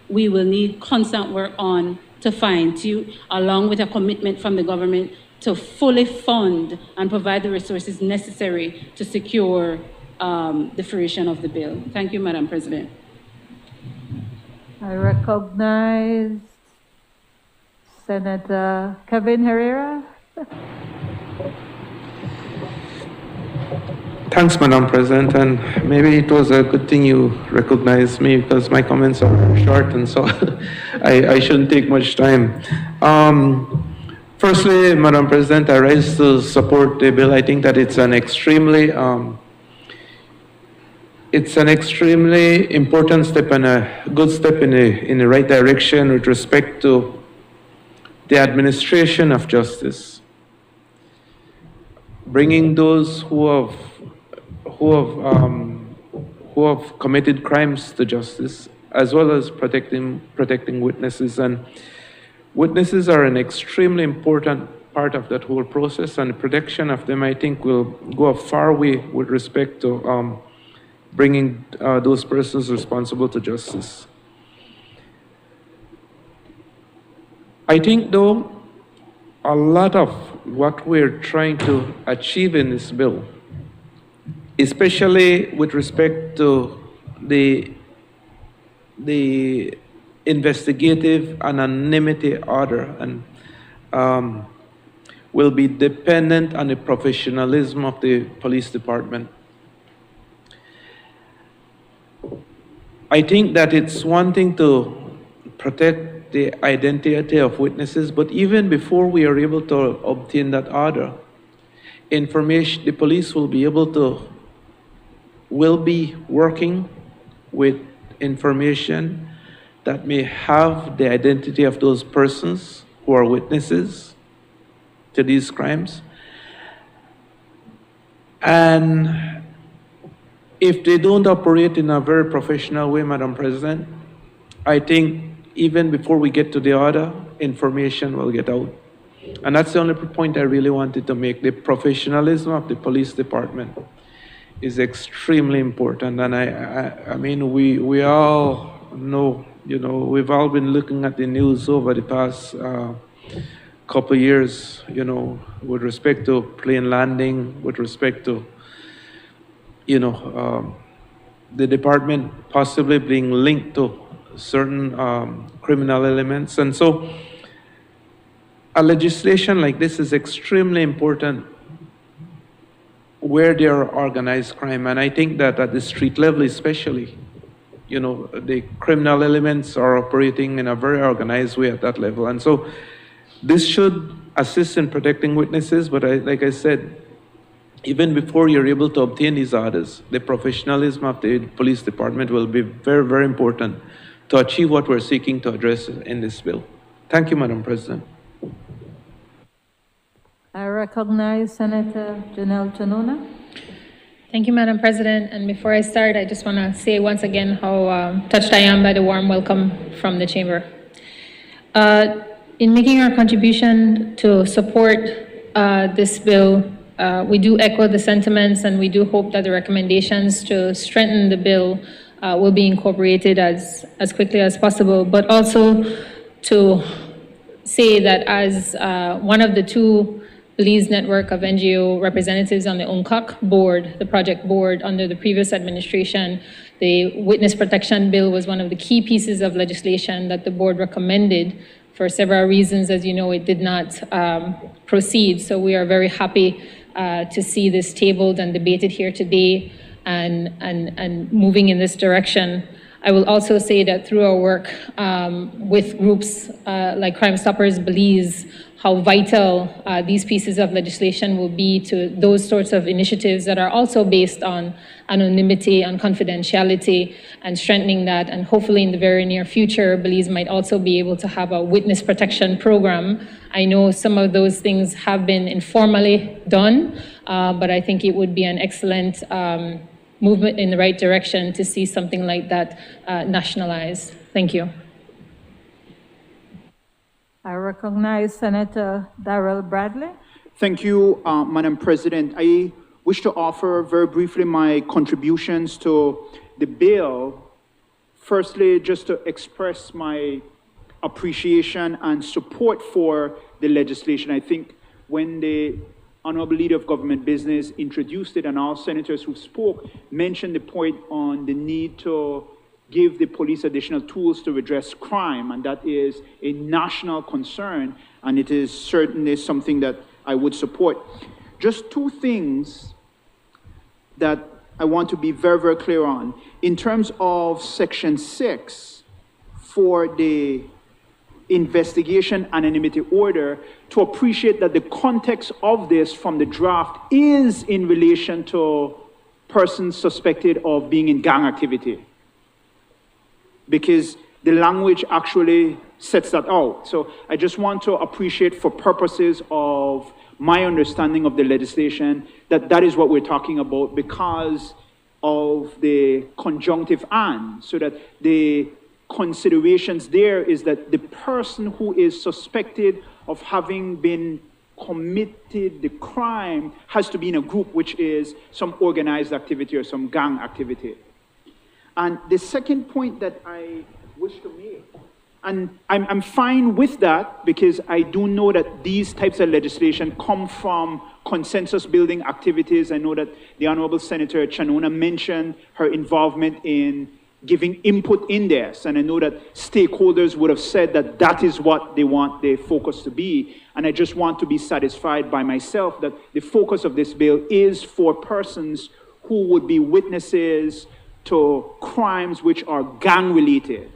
we will need constant work on to fine-tune, along with a commitment from the government to fully fund and provide the resources necessary to secure the fruition of the bill. Thank you, Madam President. I recognize Senator Kevin Herrera. Thanks, Madam President, and maybe it was a good thing you recognized me because my comments are short, and so I shouldn't take much time. Firstly, Madam President, I rise to support the bill. I think that it's an extremely important step and a good step in the right direction with respect to the administration of justice, bringing those who have committed crimes to justice, as well as protecting witnesses. And witnesses are an extremely important part of that whole process, and the protection of them, I think, will go a far way with respect to bringing those persons responsible to justice. I think, though, a lot of what we're trying to achieve in this bill, especially with respect to the investigative anonymity order, and will be dependent on the professionalism of the police department. I think that it's one thing to protect the identity of witnesses, but even before we are able to obtain that order, information, the police will be working with information that may have the identity of those persons who are witnesses to these crimes. And if they don't operate in a very professional way, Madam President, I think even before we get to the order, information will get out. And that's the only point I really wanted to make. The professionalism of the police department is extremely important. And I mean, we all know, we've all been looking at the news over the past couple of years, with respect to plane landing, with respect to, the department possibly being linked to certain criminal elements. And so a legislation like this is extremely important where there are organized crime. And I think that at the street level especially, the criminal elements are operating in a very organized way at that level. And so this should assist in protecting witnesses, but like I said, even before you're able to obtain these orders, the professionalism of the police department will be very, very important to achieve what we're seeking to address in this bill. Thank you, Madam President. I recognize Senator Janelle Chanona. Thank you, Madam President. And before I start, I just want to say once again how touched I am by the warm welcome from the Chamber. In making our contribution to support this bill, we do echo the sentiments, and we do hope that the recommendations to strengthen the bill will be incorporated as quickly as possible, but also to say that as one of the two Belize network of NGO representatives on the UNCOC board, the project board under the previous administration, the Witness Protection Bill was one of the key pieces of legislation that the board recommended. For several reasons, as you know, it did not proceed. So we are very happy to see this tabled and debated here today and moving in this direction. I will also say that through our work with groups like Crime Stoppers Belize, how vital these pieces of legislation will be to those sorts of initiatives that are also based on anonymity and confidentiality, and strengthening that. And hopefully in the very near future, Belize might also be able to have a witness protection program. I know some of those things have been informally done, but I think it would be an excellent movement in the right direction to see something like that nationalized. Thank you. I recognize Senator Darrell Bradley. Thank you, Madam President. I wish to offer very briefly my contributions to the bill. Firstly, just to express my appreciation and support for the legislation. I think when the Honorable Leader of Government Business introduced it, and all senators who spoke mentioned the point on the need to give the police additional tools to address crime, and that is a national concern, and it is certainly something that I would support. Just two things that I want to be very, very clear on. In terms of Section 6 for the investigation anonymity order, to appreciate that the context of this from the draft is in relation to persons suspected of being in gang activity, because the language actually sets that out. So I just want to appreciate, for purposes of my understanding of the legislation, that that is what we're talking about because of the conjunctive and, so that the considerations there is that the person who is suspected of having been committed the crime has to be in a group which is some organized activity or some gang activity. And the second point that I wish to make, and I'm fine with that because I do know that these types of legislation come from consensus building activities. I know that the Honorable Senator Chanona mentioned her involvement in giving input in this, and I know that stakeholders would have said that that is what they want their focus to be. And I just want to be satisfied by myself that the focus of this bill is for persons who would be witnesses to crimes which are gang related.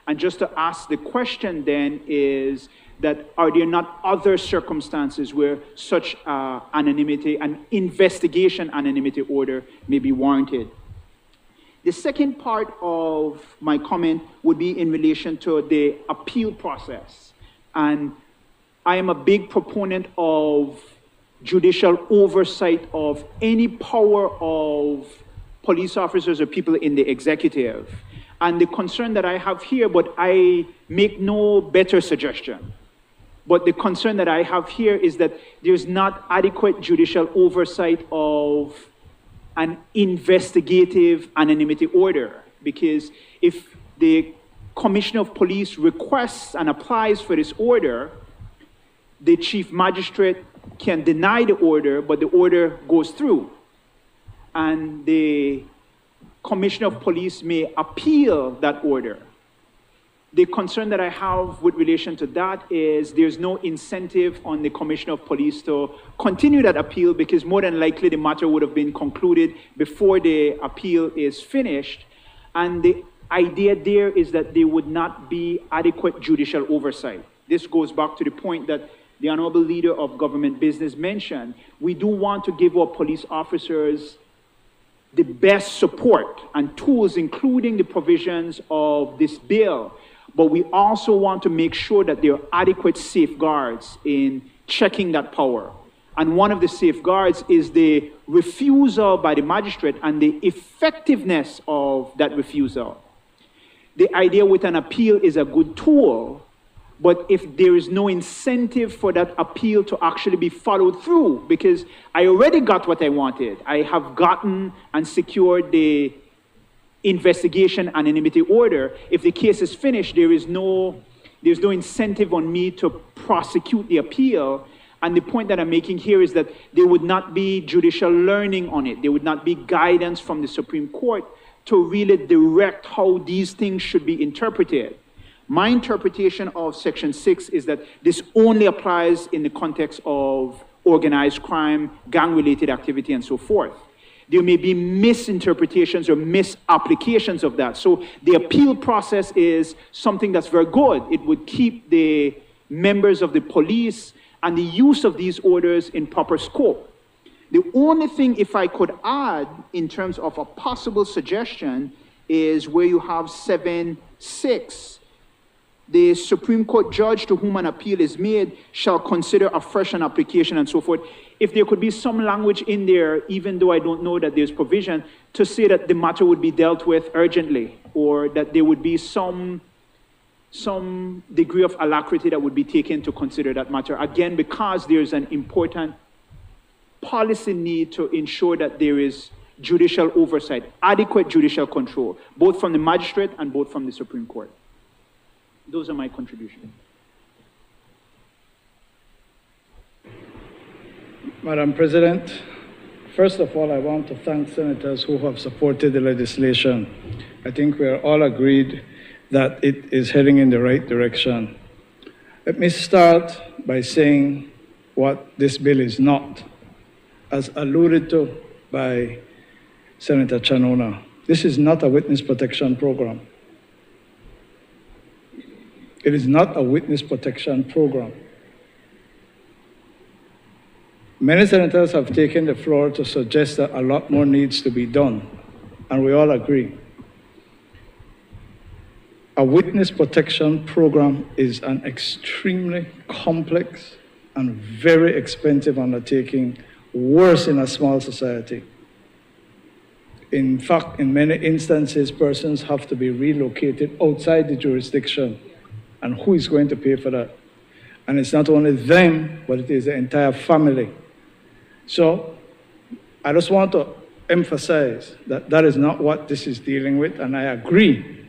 And just to ask the question then is that are there not other circumstances where such anonymity and investigation anonymity order may be warranted? The second part of my comment would be in relation to the appeal process. And I am a big proponent of judicial oversight of any power of police officers or people in the executive. And the concern that I have here, but I make no better suggestion, But the concern that I have here is that there's not adequate judicial oversight of an investigative anonymity order. Because if the Commissioner of Police requests and applies for this order, the Chief Magistrate can deny the order, but the order goes through. And the Commissioner of Police may appeal that order. The concern that I have with relation to that is there's no incentive on the Commissioner of Police to continue that appeal, because more than likely the matter would have been concluded before the appeal is finished. And the idea there is that there would not be adequate judicial oversight. This goes back to the point that the Honorable Leader of Government Business mentioned. We do want to give our police officers the best support and tools, including the provisions of this bill. But we also want to make sure that there are adequate safeguards in checking that power. And one of the safeguards is the refusal by the magistrate and the effectiveness of that refusal. The idea with an appeal is a good tool, but if there is no incentive for that appeal to actually be followed through, because I already got what I wanted. I have gotten and secured the investigation anonymity order. If the case is finished, there's no incentive on me to prosecute the appeal. And the point that I'm making here is that there would not be judicial learning on it. There would not be guidance from the Supreme Court to really direct how these things should be interpreted. My interpretation of Section 6 is that this only applies in the context of organized crime, gang-related activity, and so forth. There may be misinterpretations or misapplications of that. So the appeal process is something that's very good. It would keep the members of the police and the use of these orders in proper scope. The only thing, if I could add, in terms of a possible suggestion, is where you have 7(6). The Supreme Court judge to whom an appeal is made shall consider afresh an application and so forth. If there could be some language in there, even though I don't know that there's provision, to say that the matter would be dealt with urgently, or that there would be some degree of alacrity that would be taken to consider that matter. Again, because there's an important policy need to ensure that there is judicial oversight, adequate judicial control, both from the magistrate and both from the Supreme Court. Those are my contributions. Madam President, first of all, I want to thank senators who have supported the legislation. I think we are all agreed that it is heading in the right direction. Let me start by saying what this bill is not, as alluded to by Senator Chanona. This is not a witness protection program. It is not a witness protection program. Many senators have taken the floor to suggest that a lot more needs to be done, and we all agree. A witness protection program is an extremely complex and very expensive undertaking, worse in a small society. In fact, in many instances, persons have to be relocated outside the jurisdiction. And who is going to pay for that? And it's not only them, but it is the entire family. So I just want to emphasize that that is not what this is dealing with. And I agree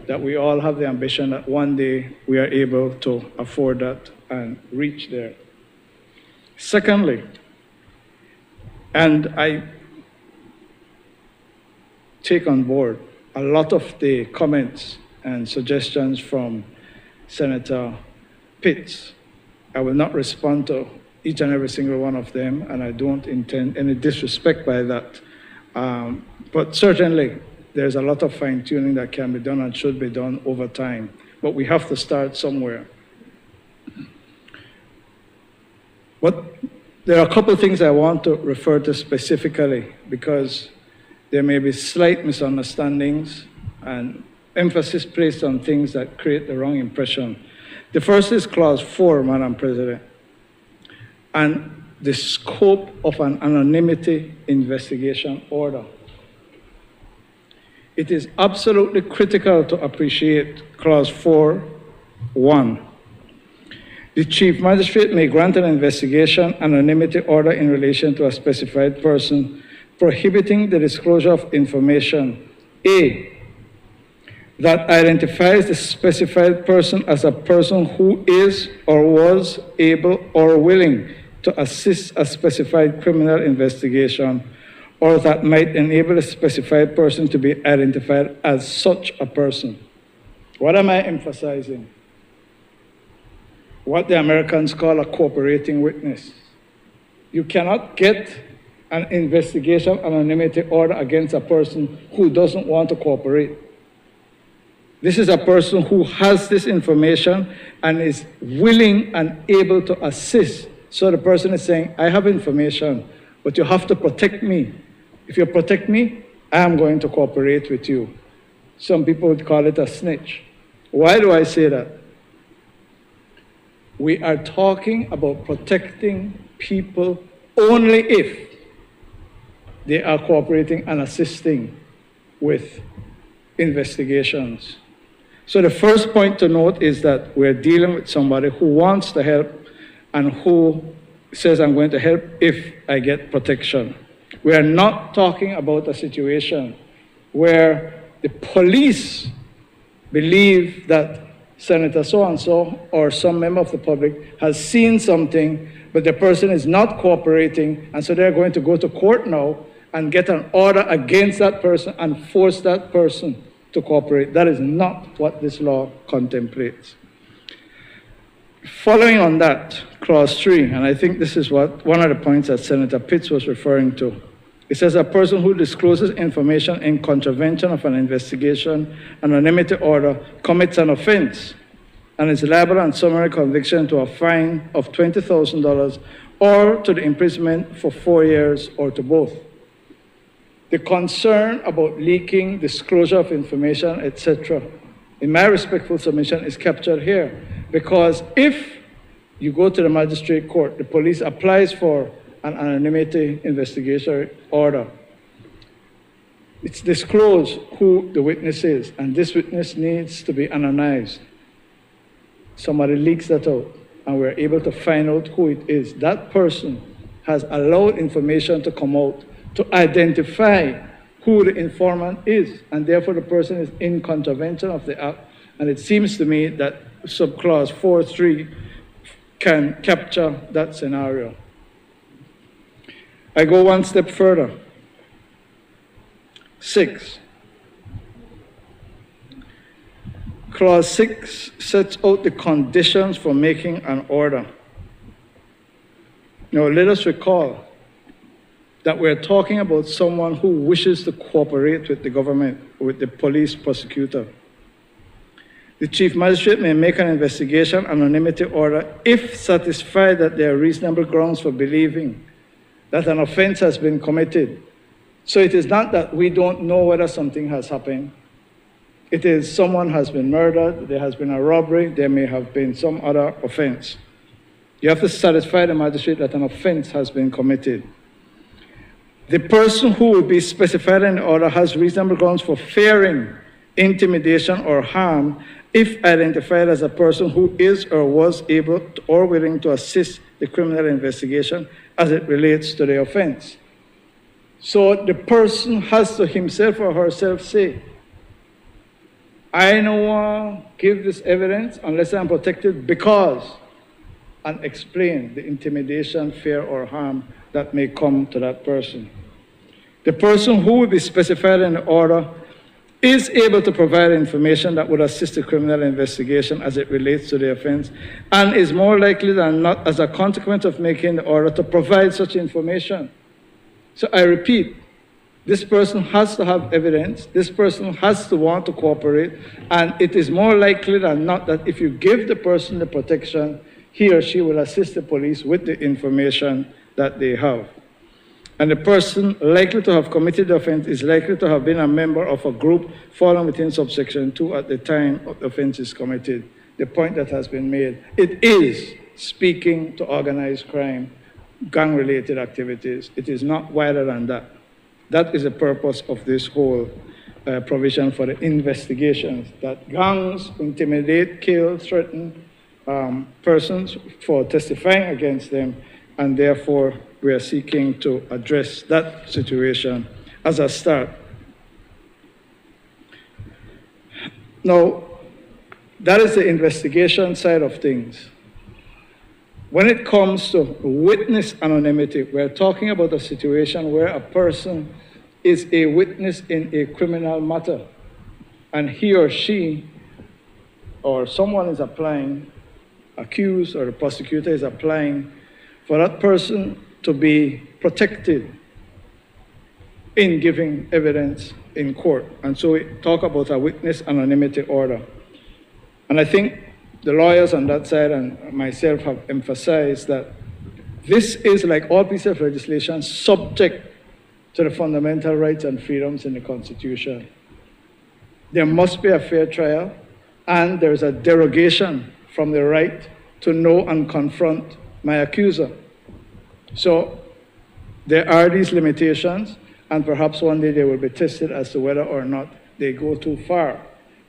that we all have the ambition that one day we are able to afford that and reach there. Secondly, and I take on board a lot of the comments and suggestions from Senator Pitts. I will not respond to each and every single one of them, and I don't intend any disrespect by that. But certainly, there's a lot of fine-tuning that can be done and should be done over time. But we have to start somewhere. But there are a couple of things I want to refer to specifically, because there may be slight misunderstandings and emphasis placed on things that create the wrong impression. The first is Clause 4, Madam President, and the scope of an anonymity investigation order. It is absolutely critical to appreciate Clause 4(1). The chief magistrate may grant an investigation anonymity order in relation to a specified person, prohibiting the disclosure of information, A, that identifies the specified person as a person who is or was able or willing to assist a specified criminal investigation, or that might enable a specified person to be identified as such a person. What am I emphasizing? What the Americans call a cooperating witness. You cannot get an investigation anonymity order against a person who doesn't want to cooperate. This is a person who has this information and is willing and able to assist. So the person is saying, I have information, but you have to protect me. If you protect me, I am going to cooperate with you. Some people would call it a snitch. Why do I say that? We are talking about protecting people only if they are cooperating and assisting with investigations. So the first point to note is that we're dealing with somebody who wants to help and who says, I'm going to help if I get protection. We are not talking about a situation where the police believe that Senator so-and-so or some member of the public has seen something, but the person is not cooperating, and so they're going to go to court now and get an order against that person and force that person to cooperate. That is not what this law contemplates. Following on that, clause 3, and I think this is what one of the points that Senator Pitts was referring to. It says a person who discloses information in contravention of an investigation anonymity order commits an offense and is liable on summary conviction to a fine of $20,000 or to the imprisonment for 4 years or to both. The concern about leaking, disclosure of information, etc., in my respectful submission, is captured here. Because if you go to the magistrate court, the police applies for an anonymity investigation order. It's disclosed who the witness is, and this witness needs to be anonymized. Somebody leaks that out, and we're able to find out who it is. That person has allowed information to come out to identify who the informant is, and therefore the person is in contravention of the act. And it seems to me that subclause 4.3 can capture that scenario. I go one step further. 6. Clause 6 sets out the conditions for making an order. Now, let us recall that we're talking about someone who wishes to cooperate with the government, with the police prosecutor. The chief magistrate may make an investigation anonymity order if satisfied that there are reasonable grounds for believing that an offense has been committed. So it is not that we don't know whether something has happened. It is someone has been murdered, there has been a robbery, there may have been some other offense. You have to satisfy the magistrate that an offense has been committed. The person who will be specified in the order has reasonable grounds for fearing intimidation or harm if identified as a person who is or was able to, or willing to assist the criminal investigation as it relates to the offense. So the person has to himself or herself say, I don't want to give this evidence unless I'm protected because, and explain the intimidation, fear, or harm that may come to that person. The person who will be specified in the order is able to provide information that would assist the criminal investigation as it relates to the offense, and is more likely than not, as a consequence of making the order, to provide such information. So I repeat, this person has to have evidence, this person has to want to cooperate, and it is more likely than not that if you give the person the protection, he or she will assist the police with the information that they have. And the person likely to have committed the offense is likely to have been a member of a group falling within subsection 2 at the time of the offense is committed. The point that has been made, it is speaking to organized crime, gang-related activities. It is not wider than that. That is the purpose of this whole provision for the investigations, that gangs intimidate, kill, threaten, persons for testifying against them, and therefore we are seeking to address that situation as a start. Now, that is the investigation side of things. When it comes to witness anonymity, we're talking about a situation where a person is a witness in a criminal matter, and he or she or someone is applying, accused or the prosecutor is applying for that person to be protected in giving evidence in court. And so we talk about a witness anonymity order. And I think the lawyers on that side and myself have emphasized that this is, like all pieces of legislation, subject to the fundamental rights and freedoms in the Constitution. There must be a fair trial, and there's a derogation from the right to know and confront my accuser. So there are these limitations, and perhaps one day they will be tested as to whether or not they go too far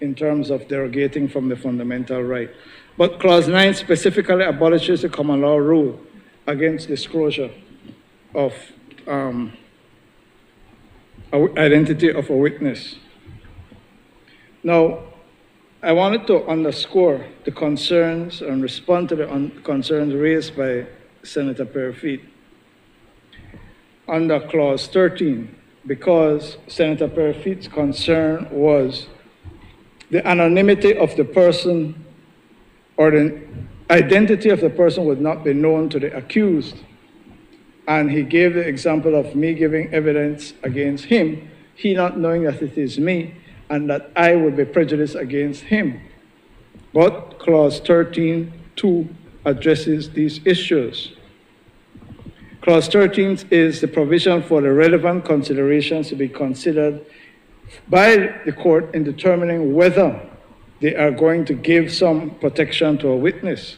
in terms of derogating from the fundamental right. But Clause 9 specifically abolishes the common law rule against disclosure of identity of a witness. Now, I wanted to underscore the concerns and respond to the concerns raised by Senator Perfeet under Clause 13, because Senator Perfeet's concern was the anonymity of the person, or the identity of the person would not be known to the accused. And he gave the example of me giving evidence against him, he not knowing that it is me, and that I would be prejudiced against him. But Clause 13(2) addresses these issues. Clause 13 is the provision for the relevant considerations to be considered by the court in determining whether they are going to give some protection to a witness.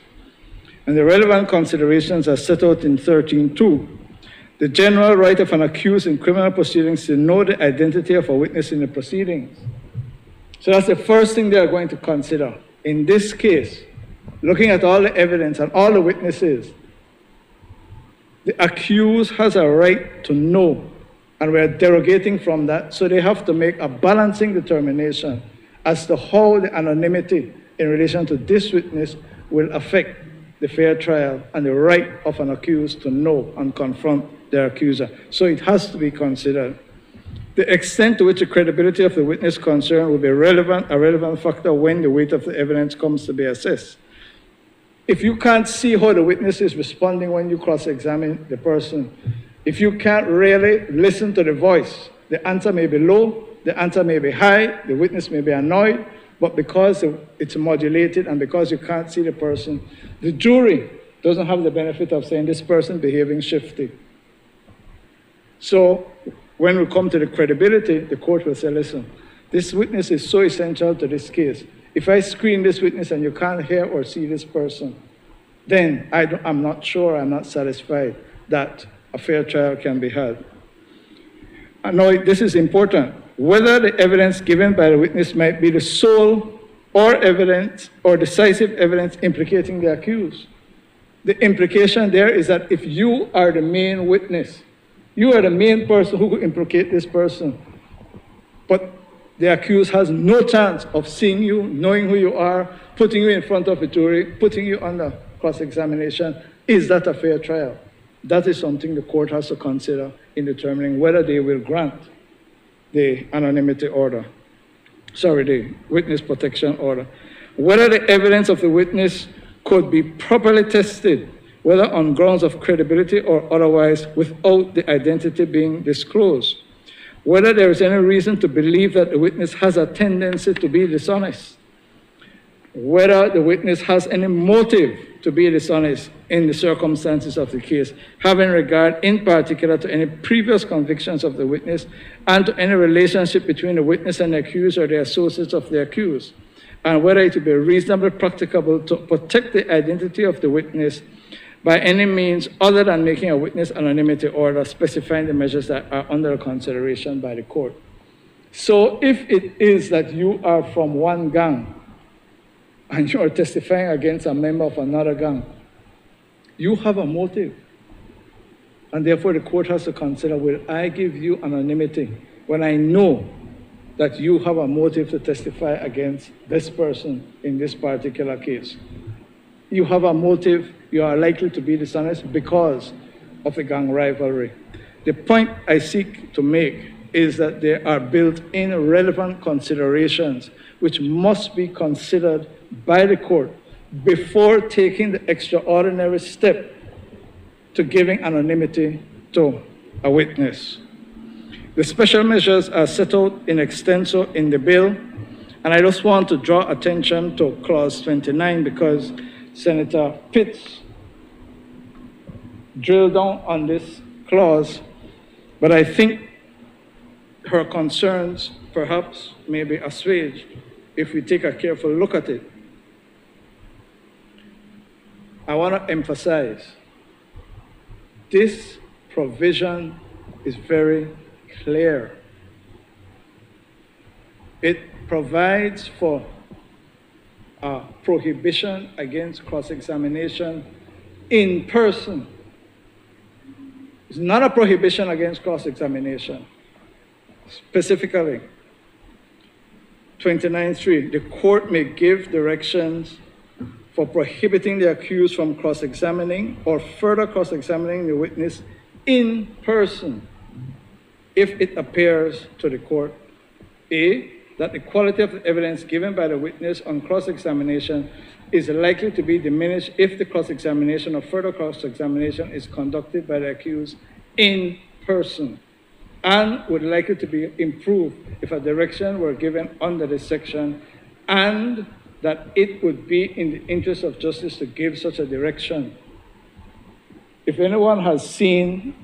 And the relevant considerations are set out in 13(2). The general right of an accused in criminal proceedings to know the identity of a witness in the proceedings. So that's the first thing they are going to consider. In this case, looking at all the evidence and all the witnesses, the accused has a right to know, and we're derogating from that, so they have to make a balancing determination as to how the anonymity in relation to this witness will affect the fair trial and the right of an accused to know and confront their accuser. So it has to be considered. The extent to which the credibility of the witness concerned will be a relevant factor when the weight of the evidence comes to be assessed. If you can't see how the witness is responding when you cross-examine the person, if you can't really listen to the voice, the answer may be low, the answer may be high, the witness may be annoyed, but because it's modulated and because you can't see the person, the jury doesn't have the benefit of saying this person behaving shifty. So when we come to the credibility, the court will say, listen, this witness is so essential to this case. If I screen this witness and you can't hear or see this person, then I'm not sure, I'm not satisfied that a fair trial can be had. And now this is important. Whether the evidence given by the witness might be the sole or evidence or decisive evidence implicating the accused. The implication there is that if you are the main witness, you are the main person who could implicate this person, but the accused has no chance of seeing you, knowing who you are, putting you in front of a jury, putting you under cross-examination. Is that a fair trial? That is something the court has to consider in determining whether they will grant the anonymity order. The witness protection order. Whether the evidence of the witness could be properly tested, whether on grounds of credibility or otherwise, without the identity being disclosed. Whether there is any reason to believe that the witness has a tendency to be dishonest. Whether the witness has any motive to be dishonest in the circumstances of the case, having regard in particular to any previous convictions of the witness and to any relationship between the witness and the accused or the associates of the accused, and whether it would be reasonably practicable to protect the identity of the witness by any means other than making a witness anonymity order specifying the measures that are under consideration by the court. So if it is that you are from one gang and you are testifying against a member of another gang, you have a motive. And therefore, the court has to consider, will I give you anonymity when I know that you have a motive to testify against this person in this particular case? You have a motive, you are likely to be dishonest because of the gang rivalry. The point I seek to make is that there are built-in relevant considerations which must be considered by the court before taking the extraordinary step to giving anonymity to a witness. The special measures are set out in extenso in the bill, and I just want to draw attention to clause 29 because Senator Pitts drilled down on this clause, but I think her concerns perhaps may be assuaged if we take a careful look at it. I want to emphasize, this provision is very clear. It provides for a prohibition against cross-examination in person. It's not a prohibition against cross-examination. Specifically, 29.3, the court may give directions for prohibiting the accused from cross-examining or further cross-examining the witness in person if it appears to the court, A, that the quality of the evidence given by the witness on cross-examination is likely to be diminished if the cross-examination or further cross-examination is conducted by the accused in person, and would likely to be improved if a direction were given under this section, and that it would be in the interest of justice to give such a direction. If anyone has seen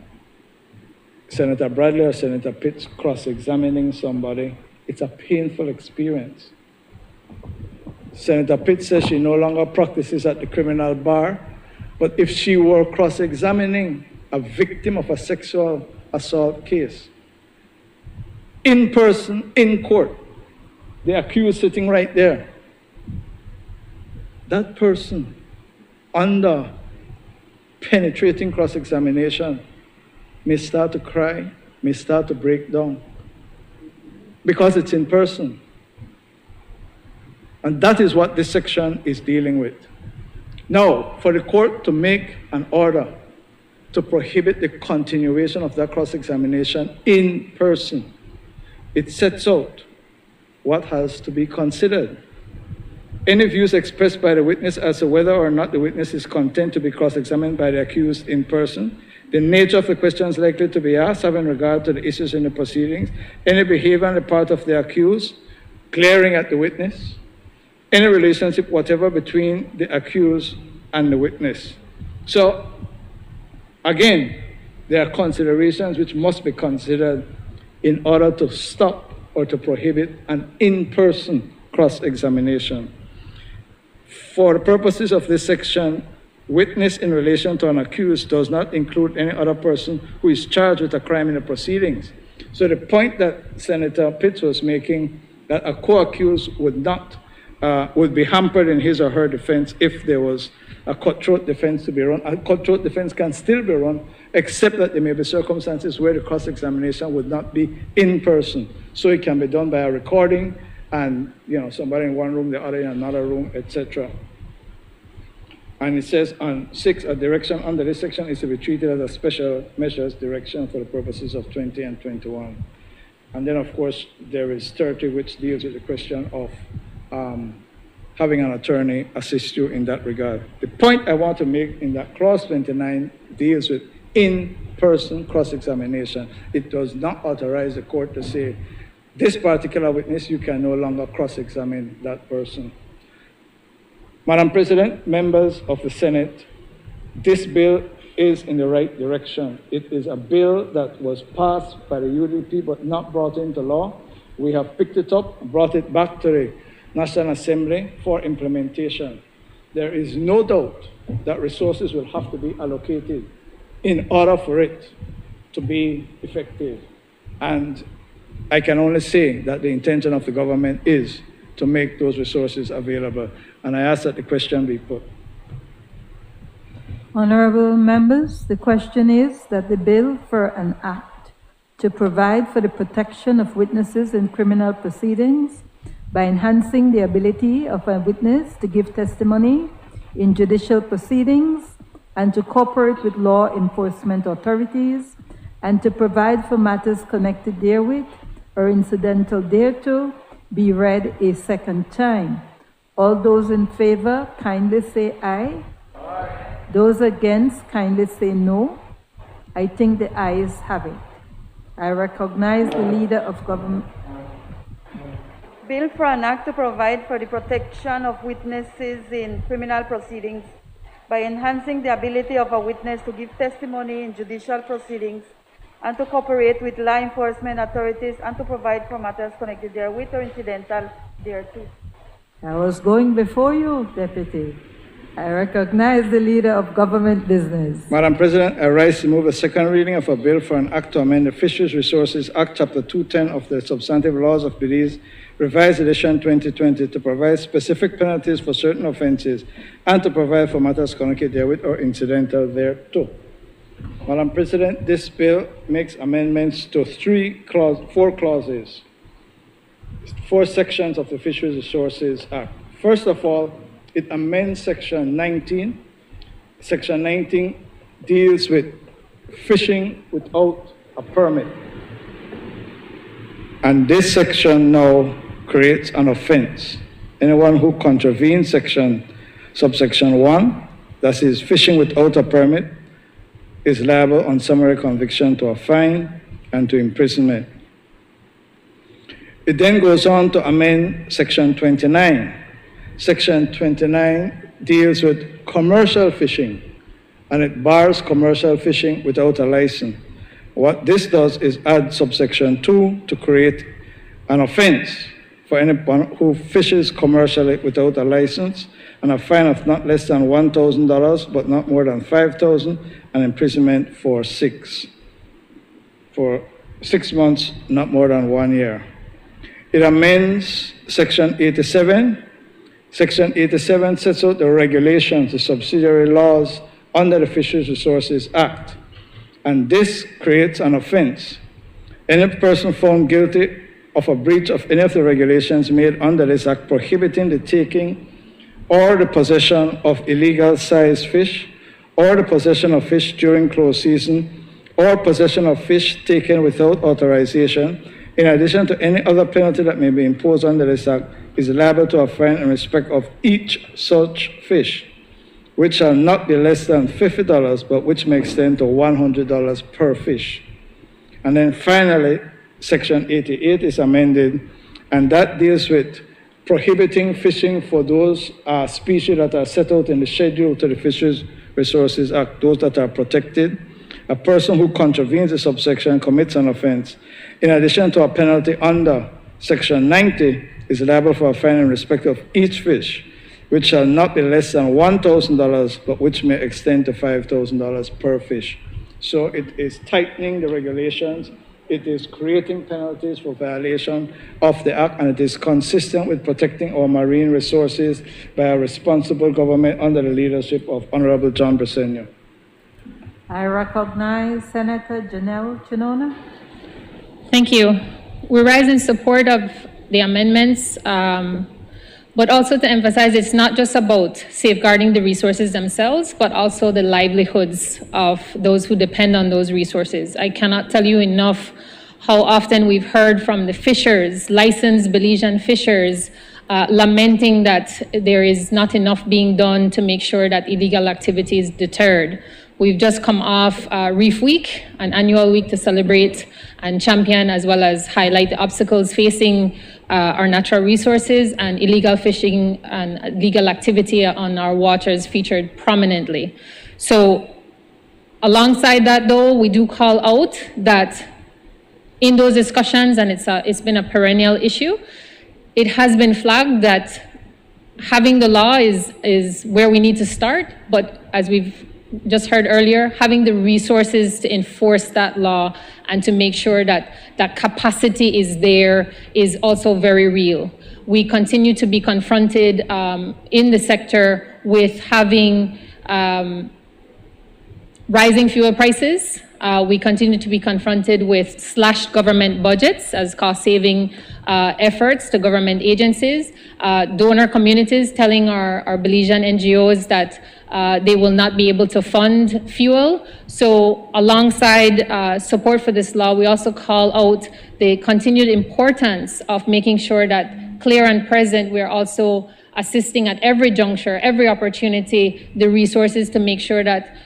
Senator Bradley or Senator Pitts cross-examining somebody, it's a painful experience. Senator Pitts says she no longer practices at the criminal bar, but if she were cross-examining a victim of a sexual assault case, in person, in court, the accused sitting right there, that person, under penetrating cross-examination, may start to cry, may start to break down, because it's in person. And that is what this section is dealing with. Now, for the court to make an order to prohibit the continuation of that cross-examination in person, it sets out what has to be considered. Any views expressed by the witness as to whether or not the witness is content to be cross-examined by the accused in person, the nature of the questions likely to be asked having regard to the issues in the proceedings, any behavior on the part of the accused, glaring at the witness, any relationship whatever between the accused and the witness. So, again, there are considerations which must be considered in order to stop or to prohibit an in-person cross-examination. For the purposes of this section, witness in relation to an accused does not include any other person who is charged with a crime in the proceedings. So the point that Senator Pitts was making, that a co-accused would be hampered in his or her defense if there was a cutthroat defense to be run. A cutthroat defense can still be run, except that there may be circumstances where the cross-examination would not be in person. So it can be done by a recording, and somebody in one room, the other in another room, etc. And it says on 6, a direction under this section is to be treated as a special measures direction for the purposes of 20 and 21. And then, of course, there is 30, which deals with the question of having an attorney assist you in that regard. The point I want to make in that clause 29 deals with in-person cross-examination. It does not authorize the court to say, this particular witness, you can no longer cross-examine that person. Madam President, members of the Senate, this bill is in the right direction. It is a bill that was passed by the UDP but not brought into law. We have picked it up, brought it back to the National Assembly for implementation. There is no doubt that resources will have to be allocated in order for it to be effective. And I can only say that the intention of the government is to to make those resources available. And I ask that the question be put. Honorable members, the question is that the bill for an act to provide for the protection of witnesses in criminal proceedings by enhancing the ability of a witness to give testimony in judicial proceedings and to cooperate with law enforcement authorities and to provide for matters connected therewith or incidental thereto be read a second time. All those in favor, kindly say aye. Aye. Those against, kindly say no. I think the ayes have it. I recognize the leader of government. Bill for an act to provide for the protection of witnesses in criminal proceedings by enhancing the ability of a witness to give testimony in judicial proceedings and to cooperate with law enforcement authorities and to provide for matters connected therewith or incidental thereto. I was going before you, Deputy. I recognize the leader of government business. Madam President, I rise to move a second reading of a bill for an act to amend the Fisheries Resources Act, Chapter 210 of the Substantive Laws of Belize, Revised Edition 2020, to provide specific penalties for certain offenses and to provide for matters connected therewith or incidental thereto. Madam President, this bill makes amendments to four sections of the Fisheries Resources Act. First of all, it amends Section 19. Section 19 deals with fishing without a permit. And this section now creates an offense. Anyone who contravenes subsection 1, that is fishing without a permit, is liable on summary conviction to a fine and to imprisonment. It then goes on to amend Section 29. Section 29 deals with commercial fishing, and it bars commercial fishing without a license. What this does is add subsection 2 to create an offense for anyone who fishes commercially without a license, and a fine of not less than $1,000 but not more than $5,000, and imprisonment for 6 months, not more than 1 year. It amends Section 87. Section 87 sets out the regulations, the subsidiary laws under the Fisheries Resources Act, and this creates an offense. Any person found guilty of a breach of any of the regulations made under this act prohibiting the taking or the possession of illegal sized fish, or the possession of fish during close season, or possession of fish taken without authorization, in addition to any other penalty that may be imposed under this act, is liable to a fine in respect of each such fish, which shall not be less than $50, but which may extend to $100 per fish. And then finally, Section 88 is amended, and that deals with prohibiting fishing for those species that are set out in the schedule to the Fisheries Resources Act, those that are protected. A person who contravenes the subsection commits an offense. In addition to a penalty under Section 90, is liable for a fine in respect of each fish, which shall not be less than $1,000, but which may extend to $5,000 per fish. So it is tightening the regulations. It is creating penalties for violation of the act, and it is consistent with protecting our marine resources by a responsible government under the leadership of Honorable John Bresenio. I recognize Senator Janelle Chanona. Thank you. We rise in support of the amendments, but also to emphasize it's not just about safeguarding the resources themselves, but also the livelihoods of those who depend on those resources. I cannot tell you enough how often we've heard from the fishers, licensed Belizean fishers, lamenting that there is not enough being done to make sure that illegal activity is deterred. We've just come off Reef Week, an annual week to celebrate and champion as well as highlight the obstacles facing our natural resources, and illegal fishing and legal activity on our waters featured prominently. So alongside that though, we do call out that in those discussions, and it's been a perennial issue, it has been flagged that having the law is where we need to start, but as we've just heard earlier, having the resources to enforce that law and to make sure that that capacity is there is also very real. we continue to be confronted in the sector with having rising fuel prices. We continue to be confronted with slashed government budgets as cost-saving efforts to government agencies, donor communities telling our Belizean NGOs that they will not be able to fund fuel. So alongside support for this law, we also call out the continued importance of making sure that clear and present, we're also assisting at every juncture, every opportunity, the resources to make sure that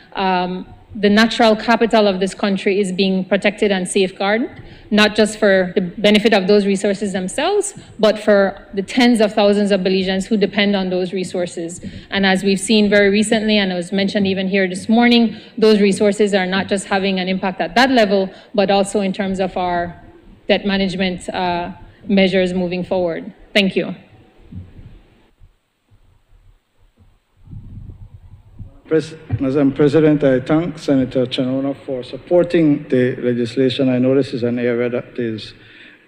the natural capital of this country is being protected and safeguarded, not just for the benefit of those resources themselves, but for the tens of thousands of Belizeans who depend on those resources. And as we've seen very recently, and it was mentioned even here this morning, those resources are not just having an impact at that level, but also in terms of our debt management measures moving forward. Thank you. Madam President, I thank Senator Chanona for supporting the legislation. I know this is an area that is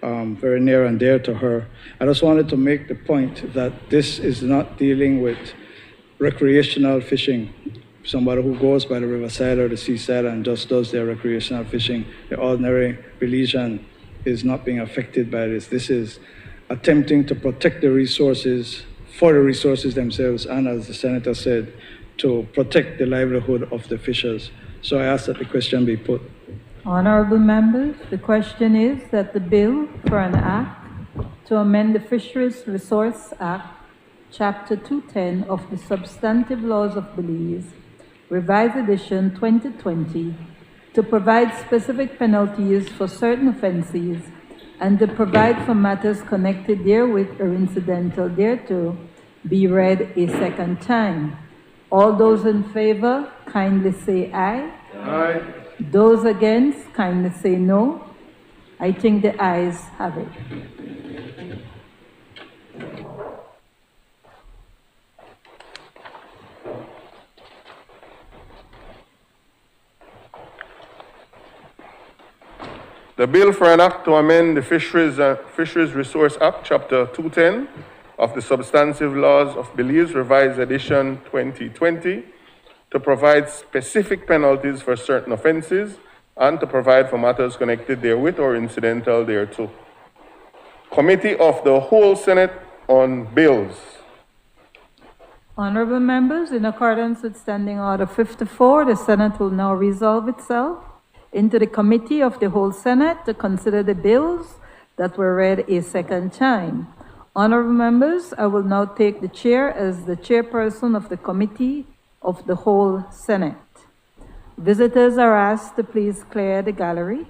very near and dear to her. I just wanted to make the point that this is not dealing with recreational fishing. Somebody who goes by the riverside or the seaside and just does their recreational fishing, the ordinary Belizean is not being affected by this. This is attempting to protect the resources for the resources themselves, and as the Senator said, to protect the livelihood of the fishers. So I ask that the question be put. Honorable members, the question is that the bill for an act to amend the Fisheries Resource Act, Chapter 210 of the Substantive Laws of Belize, Revised Edition 2020, to provide specific penalties for certain offenses and to provide for matters connected therewith or incidental thereto, be read a second time. All those in favor, kindly say aye. Aye. Those against, kindly say no. I think the ayes have it. The bill for an act to amend the Fisheries Resource Act, Chapter 210 of the Substantive Laws of Belize, Revised Edition 2020, to provide specific penalties for certain offenses and to provide for matters connected therewith or incidental thereto. Committee of the Whole Senate on Bills. Honorable members, in accordance with Standing Order 54, the Senate will now resolve itself into the Committee of the Whole Senate to consider the bills that were read a second time. Honorable members, I will now take the chair as the chairperson of the Committee of the Whole Senate. Visitors are asked to please clear the gallery.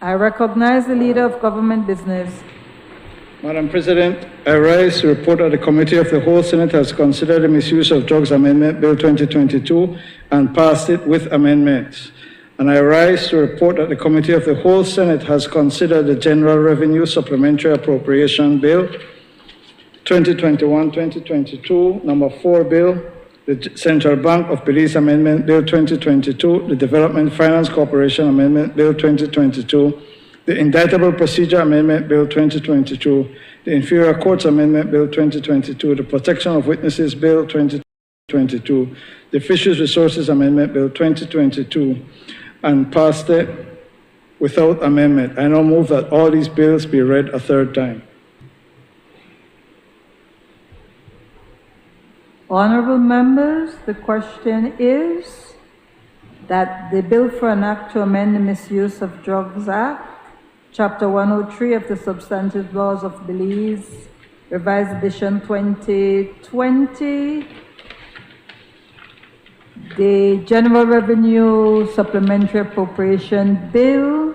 I recognize the Leader of Government Business. Madam President, I rise to report that the Committee of the Whole Senate has considered the Misuse of Drugs Amendment Bill 2022 and passed it with amendments. And I rise to report that the Committee of the Whole Senate has considered the General Revenue Supplementary Appropriation Bill 2021-2022, number 4 bill, the Central Bank of Belize Amendment Bill 2022, the Development Finance Corporation Amendment Bill 2022, the Indictable Procedure Amendment Bill 2022, the Inferior Courts Amendment Bill 2022, the Protection of Witnesses Bill 2022, the Fisheries Resources Amendment Bill 2022, and passed it without amendment. I now move that all these bills be read a third time. Honorable members, the question is that the bill for an act to amend the Misuse of Drugs Act, Chapter 103 of the Substantive Laws of Belize, Revised Edition 2020, the General Revenue Supplementary Appropriation Bill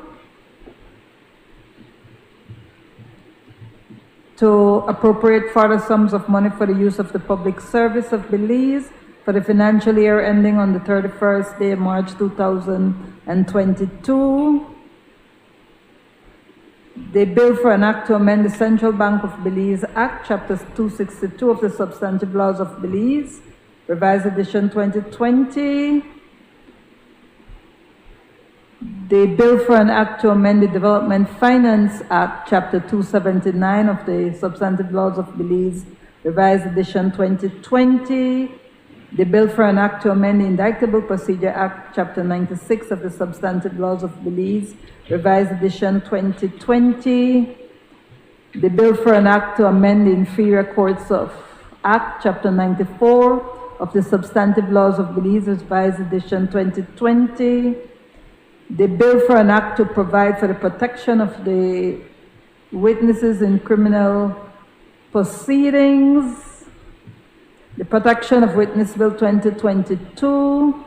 to appropriate further sums of money for the use of the public service of Belize for the financial year ending on the 31st day of March 2022. The bill for an act to amend the Central Bank of Belize Act, Chapter 262 of the Substantive Laws of Belize, Revised Edition 2020. The bill for an act to amend the Development Finance Act, Chapter 279 of the Substantive Laws of Belize, Revised Edition 2020. The bill for an act to amend the Indictable Procedure Act, Chapter 96 of the Substantive Laws of Belize, Revised Edition 2020. The bill for an act to amend the Inferior Courts of Act, Chapter 94 of the Substantive Laws of Belize, Revised Edition 2020. The bill for an act to provide for the protection of the witnesses in criminal proceedings, the Protection of Witness Bill 2022,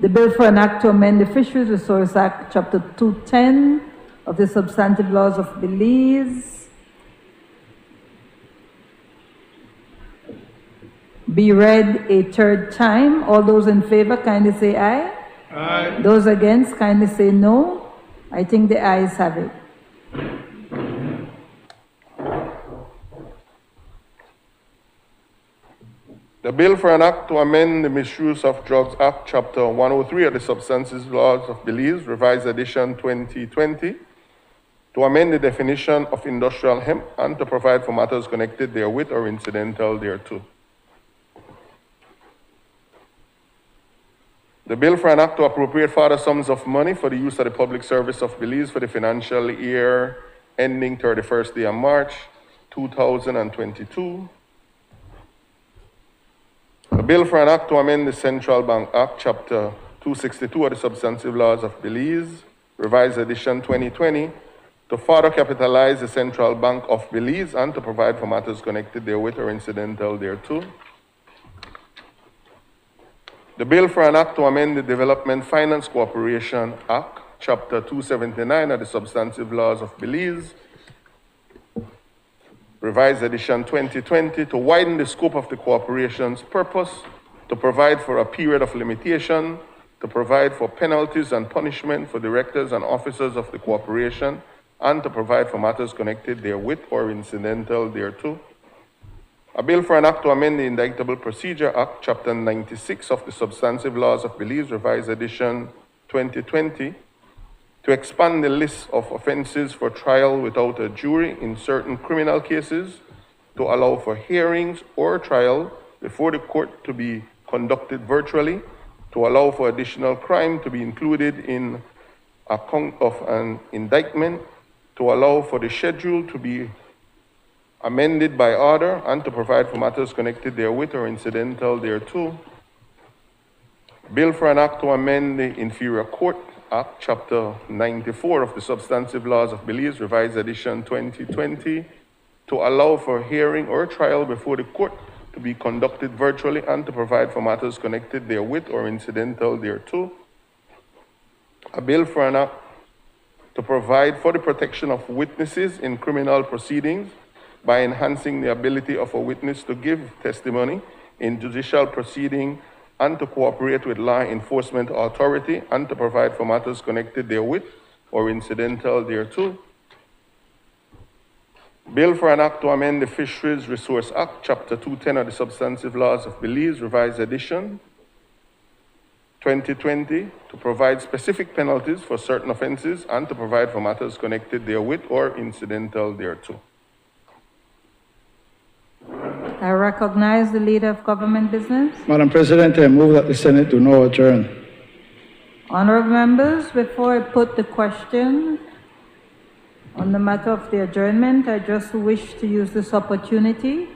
the bill for an act to amend the Fisheries Resource Act, Chapter 210 of the Substantive Laws of Belize, be read a third time. All those in favor, kindly say aye. Aye. Those against, kindly say no. I think the ayes have it. The bill for an act to amend the Misuse of Drugs Act, Chapter 103 of the Substantive Laws of Belize, Revised Edition 2020, to amend the definition of industrial hemp and to provide for matters connected therewith or incidental thereto. The bill for an act to appropriate further sums of money for the use of the public service of Belize for the financial year ending 31st day of March 2022. A bill for an act to amend the Central Bank Act, Chapter 262 of the Substantive Laws of Belize, Revised Edition 2020, to further capitalize the Central Bank of Belize and to provide for matters connected therewith or incidental thereto. The bill for an act to amend the Development Finance Corporation Act, Chapter 279 of the Substantive Laws of Belize, Revised Edition 2020, to widen the scope of the corporation's purpose, to provide for a period of limitation, to provide for penalties and punishment for directors and officers of the corporation, and to provide for matters connected therewith or incidental thereto. A bill for an act to amend the Indictable Procedure Act, Chapter 96 of the Substantive Laws of Belize, Revised Edition 2020, to expand the list of offenses for trial without a jury in certain criminal cases, to allow for hearings or trial before the court to be conducted virtually, to allow for additional crime to be included in a count of an indictment, to allow for the schedule to be amended by order, and to provide for matters connected therewith or incidental thereto. Bill for an act to amend the Inferior Court Act, Chapter 94 of the Substantive Laws of Belize, Revised Edition 2020, to allow for hearing or trial before the court to be conducted virtually and to provide for matters connected therewith or incidental thereto. A bill for an act to provide for the protection of witnesses in criminal proceedings by enhancing the ability of a witness to give testimony in judicial proceeding and to cooperate with law enforcement authority and to provide for matters connected therewith or incidental thereto. Bill for an act to amend the Fisheries Resource Act, Chapter 210 of the Substantive Laws of Belize, Revised Edition, 2020, to provide specific penalties for certain offenses and to provide for matters connected therewith or incidental thereto. I recognize the Leader of Government Business. Madam President, I move that the Senate do now adjourn. Honorable members, before I put the question on the matter of the adjournment, I just wish to use this opportunity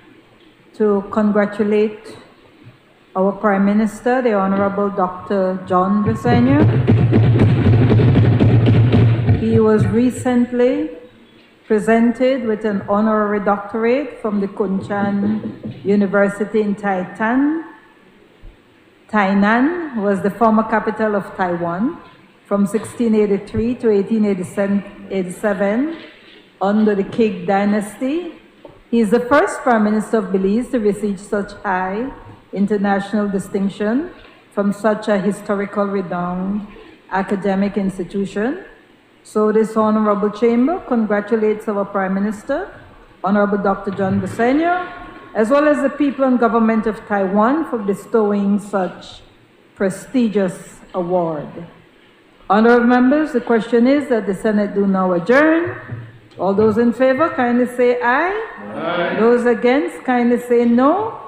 to congratulate our Prime Minister, the Honorable Dr. John Besseño. He was recently presented with an honorary doctorate from the Kunshan University in Tainan, was the former capital of Taiwan, from 1683 to 1887 under the Qing dynasty. He is the first Prime Minister of Belize to receive such high international distinction from such a historical renowned academic institution. So this Honorable Chamber congratulates our Prime Minister, Honorable Dr. John Besseño, as well as the people and government of Taiwan for bestowing such prestigious award. Honorable members, the question is that the Senate do now adjourn. All those in favor, kindly say aye. Aye. Those against, kindly say no.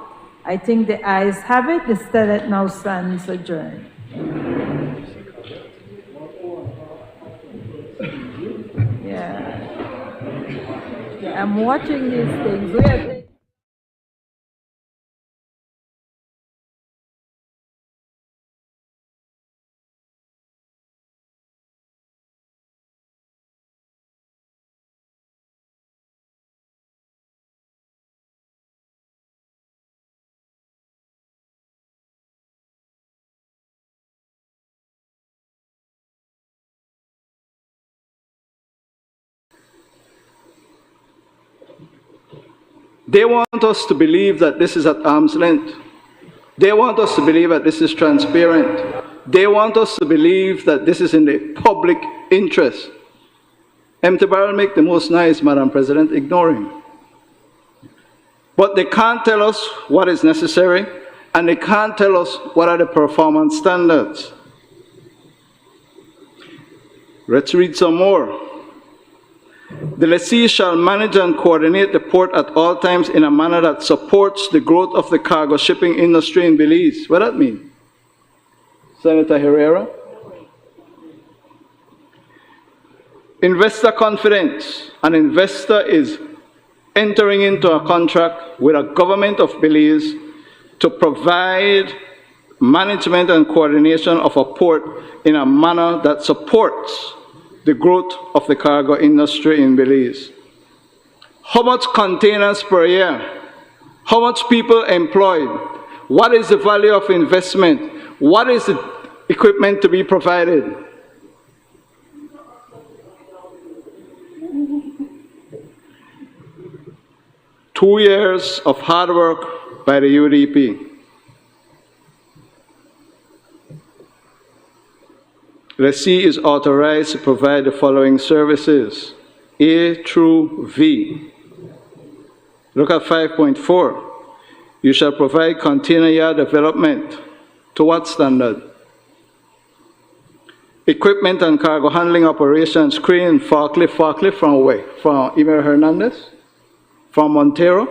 I think the ayes have it. The Senate now stands adjourned. Yeah. I'm watching these things. They want us to believe that this is at arm's length. They want us to believe that this is transparent. They want us to believe that this is in the public interest. Empty barrel make the most noise, Madam President, ignoring. But they can't tell us what is necessary, and they can't tell us what are the performance standards. Let's read some more. The lessee shall manage and coordinate the port at all times in a manner that supports the growth of the cargo shipping industry in Belize. What does that mean? Senator Herrera? Investor confidence. An investor is entering into a contract with a government of Belize to provide management and coordination of a port in a manner that supports the growth of the cargo industry in Belize. How much containers per year? How much people employed? What is the value of investment? What is the equipment to be provided? Two years of hard work by the UDP. Lessee is authorized to provide the following services, A through V. Look at 5.4. You shall provide container yard development. To what standard? Equipment and cargo handling operations, crane, forklift from where? From Emer Hernandez? From Montero?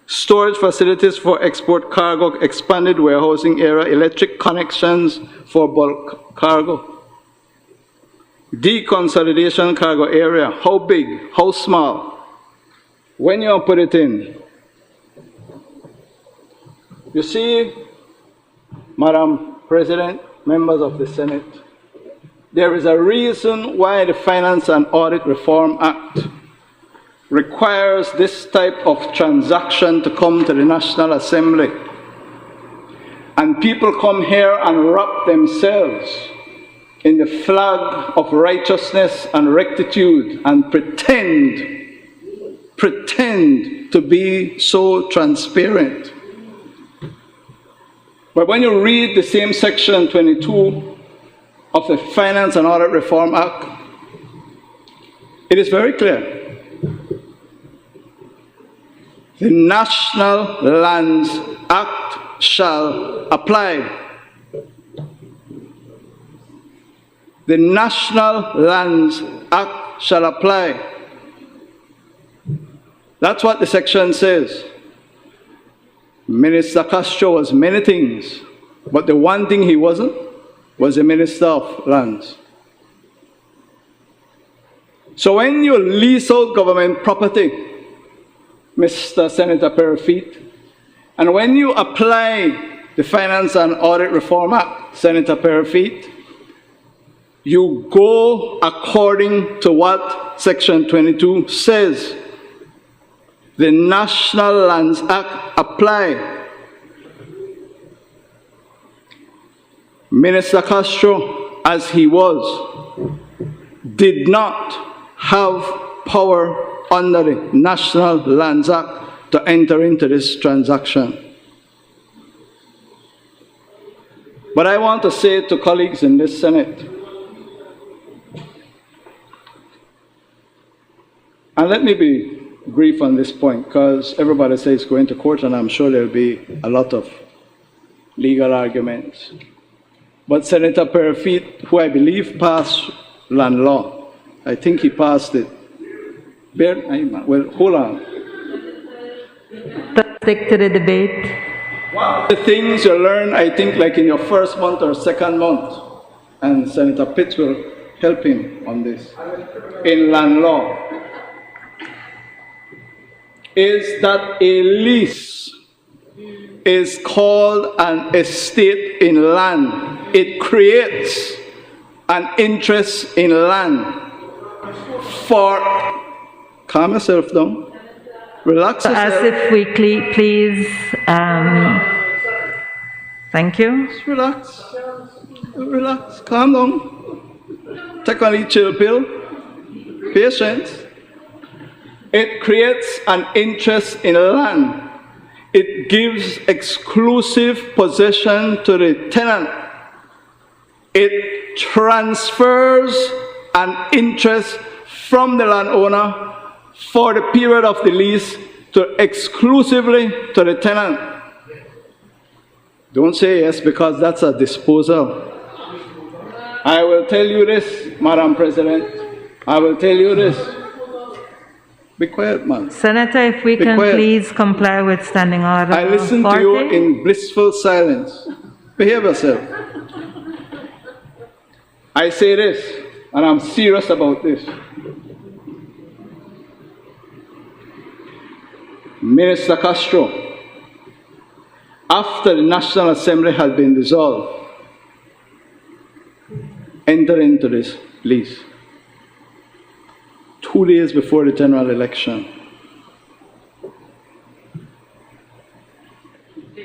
Storage facilities for export cargo, expanded warehousing area, electric connections for bulk cargo. Deconsolidation cargo area, how big, how small? When you put it in? You see, Madam President, members of the Senate, there is a reason why the Finance and Audit Reform Act requires this type of transaction to come to the National Assembly. And people come here and wrap themselves in the flag of righteousness and rectitude and pretend to be so transparent. But when you read the same section 22 of the Finance and Audit Reform Act, it is very clear. The National Lands Act shall apply. The National Lands Act shall apply. That's what the section says. Minister Castro was many things, but the one thing he wasn't was the Minister of Lands. So when you lease out government property, Mr. Senator Perifeet, and when you apply the Finance and Audit Reform Act, Senator Perifeet, you go according to what Section 22 says. The National Lands Act apply. Minister Castro, as he was, did not have power under the National Lands Act to enter into this transaction. But I want to say to colleagues in this Senate, and let me be brief on this point, because everybody says going to court, and I'm sure there'll be a lot of legal arguments. But Senator Perifeet, who I believe passed land law, I think he passed it. Well, hold on. Stick to the debate. One of the things you learn, I think, like in your first month or second month, and Senator Pitts will help him on this, in land law, is that a lease is called an estate in land. It creates an interest in land for, calm yourself down, relax yourself. As if we please, thank you. Just relax, calm down. Take a little chill pill, patience. It creates an interest in land. It gives exclusive possession to the tenant. It transfers an interest from the landowner for the period of the lease to exclusively to the tenant. Don't say yes, because that's a disposal. I will tell you this, Madam President. I will tell you this. Be quiet, man. Senator, if we can please comply with standing order. I listen to you in blissful silence. Behave yourself. I say this, and I'm serious about this. Minister Castro, after the National Assembly had been dissolved, entered into this lease. 2 days before the general election.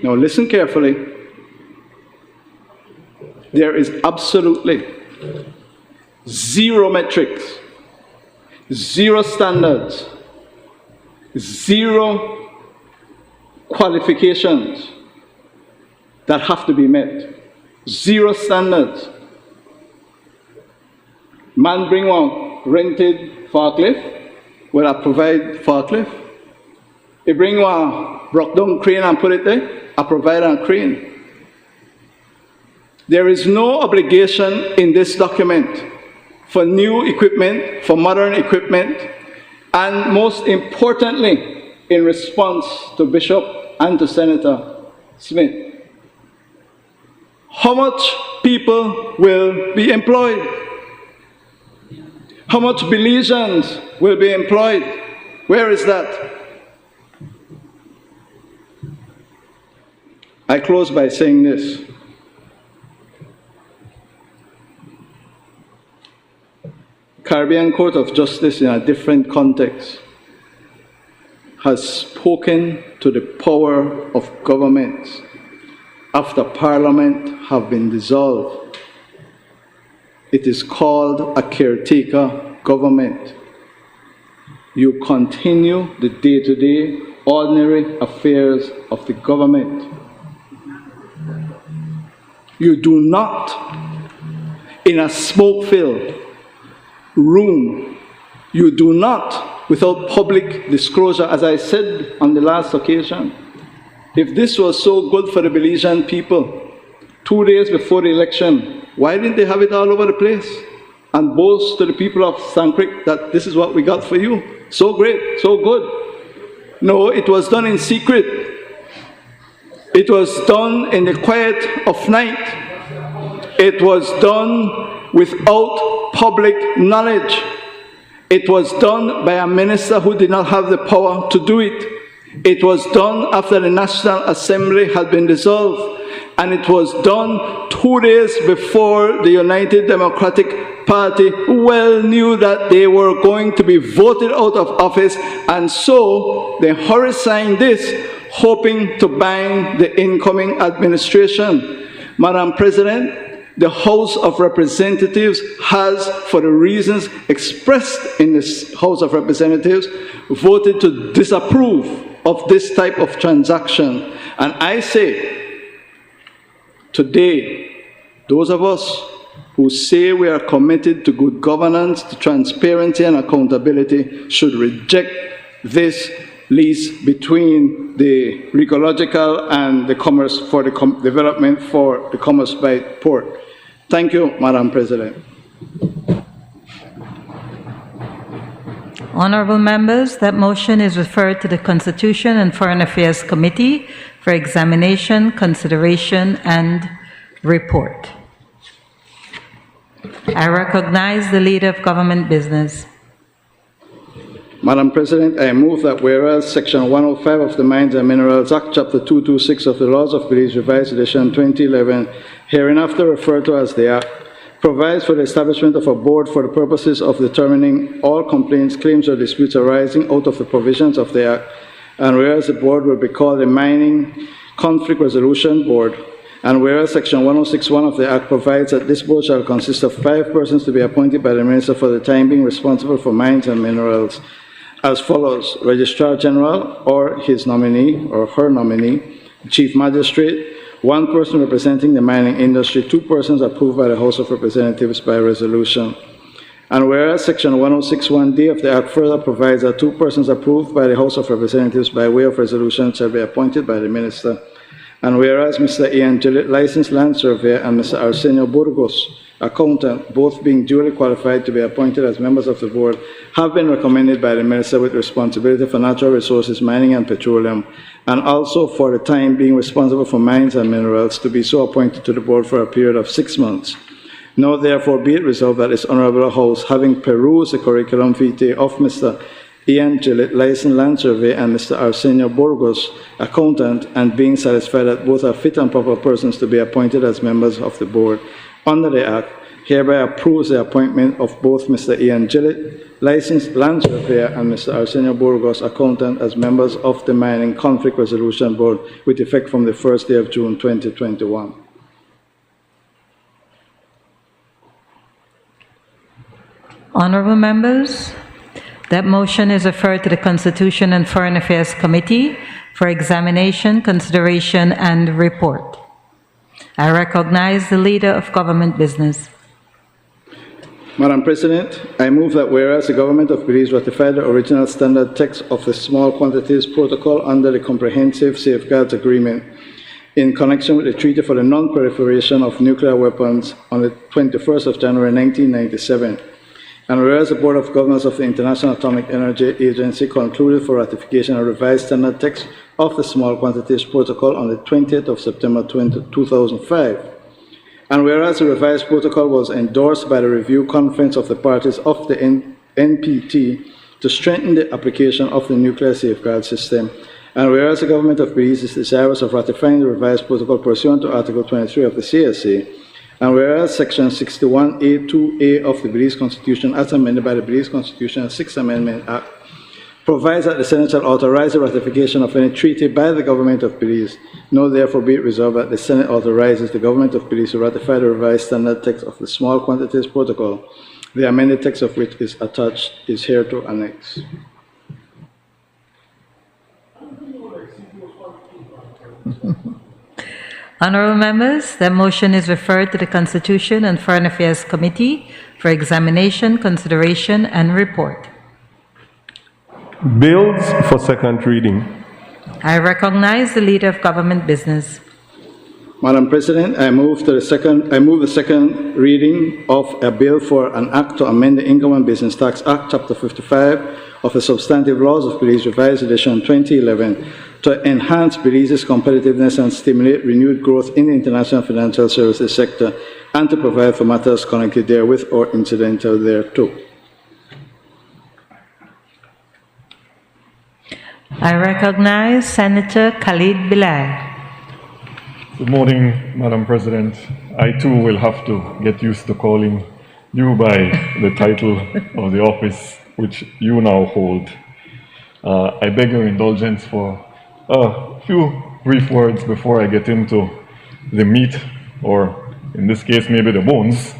Now listen carefully. There is absolutely zero metrics, zero standards, zero qualifications that have to be met. Zero standards. Man bring one rented forklift, will I provide forklift? You bring one broke down crane and put it there, I provide a crane. There is no obligation in this document for new equipment, for modern equipment, and most importantly, in response to Bishop and to Senator Smith, how much people will be employed? How much Belizeans will be employed? Where is that? I close by saying this. Caribbean Court of Justice, in a different context, has spoken to the power of governments after Parliament have been dissolved. It is called a caretaker government. You continue the day-to-day, ordinary affairs of the government. You do not, in a smoke-filled room, you do not, without public disclosure, as I said on the last occasion, if this was so good for the Belizean people, 2 days before the election, why didn't they have it all over the place and boast to the people of Sankrik that this is what we got for you? So great, so good. No, it was done in secret. It was done in the quiet of night. It was done without public knowledge. It was done by a minister who did not have the power to do it. It was done after the National Assembly had been dissolved. And it was done 2 days before the United Democratic Party well knew that they were going to be voted out of office, and so they hurried signed this, hoping to bind the incoming administration. Madam President, the House of Representatives has, for the reasons expressed in this House of Representatives, voted to disapprove of this type of transaction. And I say, today, those of us who say we are committed to good governance, to transparency and accountability should reject this lease between the Ecological and the Commerce for the Development for the Commerce by Port. Thank you, Madam President. Honorable members, that motion is referred to the Constitution and Foreign Affairs Committee for examination, consideration, and report. I recognize the Leader of Government Business. Madam President, I move that whereas Section 105 of the Mines and Minerals Act, Chapter 226 of the Laws of Belize, Revised Edition 2011, hereinafter referred to as the Act, provides for the establishment of a board for the purposes of determining all complaints, claims, or disputes arising out of the provisions of the Act, and whereas the board will be called the Mining Conflict Resolution Board, and whereas Section 106(1) of the Act provides that this board shall consist of 5 persons to be appointed by the Minister for the time being responsible for mines and minerals, as follows: Registrar General or his nominee or her nominee, Chief Magistrate, 1 person representing the mining industry, 2 persons approved by the House of Representatives by resolution. And whereas Section 106(1)(d) of the Act further provides that 2 persons approved by the House of Representatives by way of resolution shall be appointed by the Minister. And whereas Mr. Ian Gillett, licensed land surveyor, and Mr. Arsenio Burgos, accountant, both being duly qualified to be appointed as members of the board, have been recommended by the Minister with responsibility for natural resources, mining and petroleum, and also for the time being responsible for mines and minerals, to be so appointed to the board for a period of 6 months. Now therefore be it resolved that this Honourable House, having perused the curriculum vitae of Mr. Ian Gillett, licensed land surveyor, and Mr. Arsenio Burgos, accountant, and being satisfied that both are fit and proper persons to be appointed as members of the board under the Act, hereby approves the appointment of both Mr. Ian Gillett, licensed land surveyor, and Mr. Arsenio Burgos, accountant, as members of the Mining Conflict Resolution Board with effect from the 1st day of June 2021. Honorable members, that motion is referred to the Constitution and Foreign Affairs Committee for examination, consideration, and report. I recognize the Leader of Government Business. Madam President, I move that whereas the Government of Belize ratified the original standard text of the Small Quantities Protocol under the Comprehensive Safeguards Agreement in connection with the Treaty for the Non-Proliferation of Nuclear Weapons on the 21st of January 1997, and whereas the Board of Governors of the International Atomic Energy Agency concluded for ratification a revised standard text of the Small Quantities Protocol on the 20th of September 2005, and whereas the revised protocol was endorsed by the Review Conference of the Parties of the NPT to strengthen the application of the nuclear safeguard system, and whereas the Government of Belize is desirous of ratifying the revised protocol pursuant to Article 23 of the CSA, and whereas Section 61A(2)(a) of the Belize Constitution, as amended by the Belize Constitution 6th Amendment Act, provides that the Senate shall authorize the ratification of any treaty by the government of Belize. Now therefore be it resolved that the Senate authorizes the government of Belize to ratify the revised standard text of the Small Quantities Protocol, the amended text of which is attached is hereto annexed. Honorable members, the motion is referred to the Constitution and Foreign Affairs Committee for examination, consideration, and report. Bills for second reading. I recognize the Leader of Government Business. Madam President, I move the second reading of a bill for an act to amend the Income and Business Tax Act, Chapter 55 of the Substantive Laws of Belize, Revised Edition 2011, to enhance Belize's competitiveness and stimulate renewed growth in the international financial services sector, and to provide for matters connected therewith or incidental thereto. I recognize Senator Khalid Bilal. Good morning, Madam President. I too will have to get used to calling you by the title of the office which you now hold. I beg your indulgence for a few brief words before I get into the meat, or in this case maybe the bones,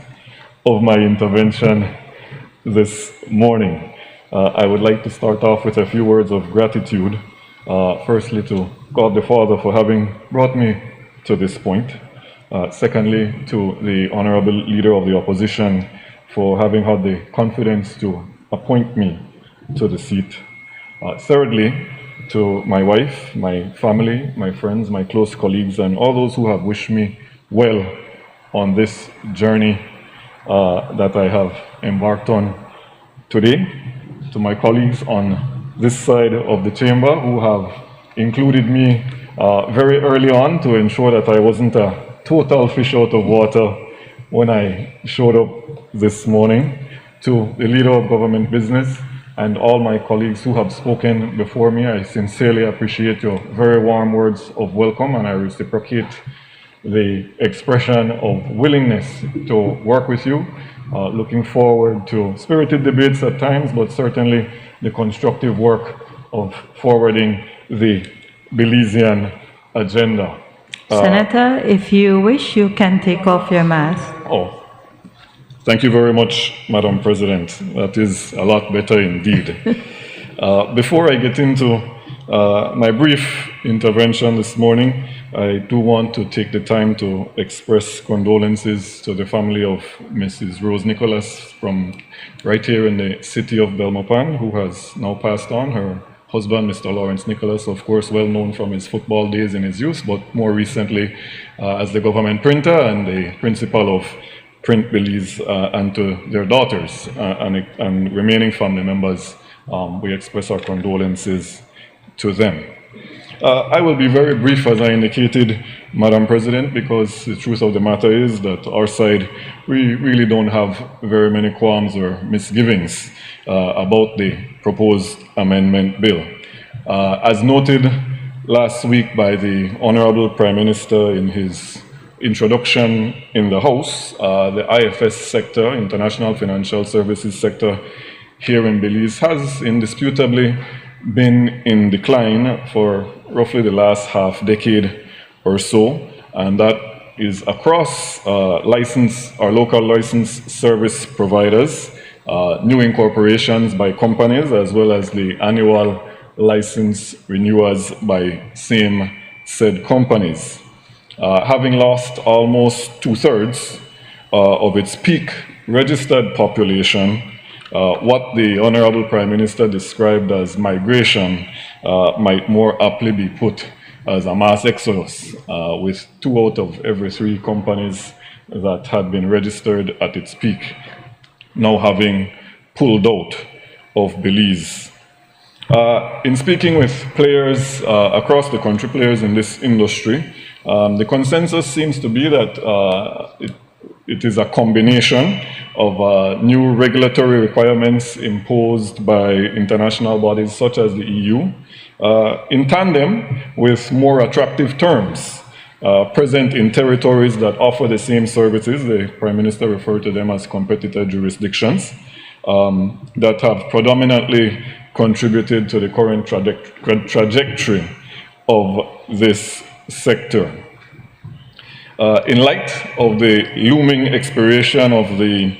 of my intervention this morning. I would like to start off with a few words of gratitude, firstly to God the Father for having brought me to this point. Secondly, to the Honorable Leader of the Opposition for having had the confidence to appoint me to the seat. Thirdly, to my wife, my family, my friends, my close colleagues, and all those who have wished me well on this journey that I have embarked on today. To my colleagues on this side of the chamber who have included me very early on to ensure that I wasn't a total fish out of water when I showed up this morning. To the Leader of Government Business and all my colleagues who have spoken before me, I sincerely appreciate your very warm words of welcome, and I reciprocate the expression of willingness to work with you. Looking forward to spirited debates at times, but certainly the constructive work of forwarding the Belizean agenda. Senator, if you wish, you can take off your mask. Oh, thank you very much, Madam President. That is a lot better indeed. Before I get into my brief intervention this morning, I do want to take the time to express condolences to the family of Mrs. Rose Nicholas from right here in the city of Belmopan, who has now passed on. Her husband, Mr. Lawrence Nicholas, of course, well known from his football days in his youth, but more recently as the government printer and the principal of Print Belize, and to their daughters and remaining family members, we express our condolences to them. I will be very brief, as I indicated, Madam President, because the truth of the matter is that our side, we really don't have very many qualms or misgivings about the proposed amendment bill. As noted last week by the Honorable Prime Minister in his introduction in the House, the IFS sector, International Financial Services sector here in Belize, has indisputably been in decline for roughly the last half decade or so, and that is across our local licensed service providers, new incorporations by companies, as well as the annual license renewals by same said companies. Having lost almost 2/3 of its peak registered population, what the Honorable Prime Minister described as migration might more aptly be put as a mass exodus, with 2 out of every 3 companies that had been registered at its peak now having pulled out of Belize. In speaking with players across the country, players in this industry, the consensus seems to be that it is a combination of new regulatory requirements imposed by international bodies such as the EU, in tandem with more attractive terms present in territories that offer the same services. The Prime Minister referred to them as competitor jurisdictions, that have predominantly contributed to the current trajectory of this sector. In light of the looming expiration of the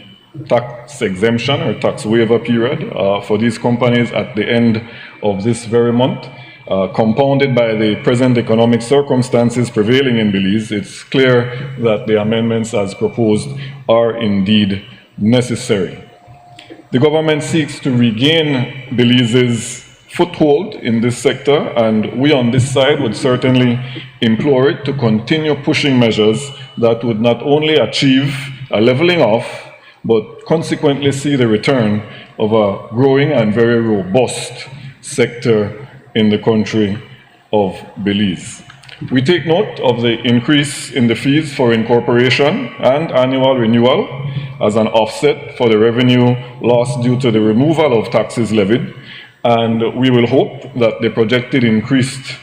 tax exemption or tax waiver period for these companies at the end of this very month, compounded by the present economic circumstances prevailing in Belize, it's clear that the amendments as proposed are indeed necessary. The government seeks to regain Belize's foothold in this sector, and we on this side would certainly implore it to continue pushing measures that would not only achieve a leveling off, but consequently see the return of a growing and very robust sector in the country of Belize. We take note of the increase in the fees for incorporation and annual renewal as an offset for the revenue lost due to the removal of taxes levied, and we will hope that the projected increased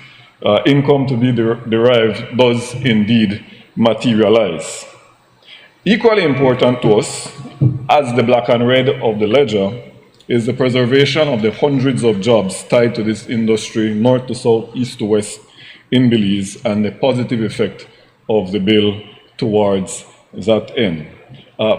income to be derived does indeed materialize. Equally important to us, as the black and red of the ledger, is the preservation of the hundreds of jobs tied to this industry, north to south, east to west, in Belize, and the positive effect of the bill towards that end.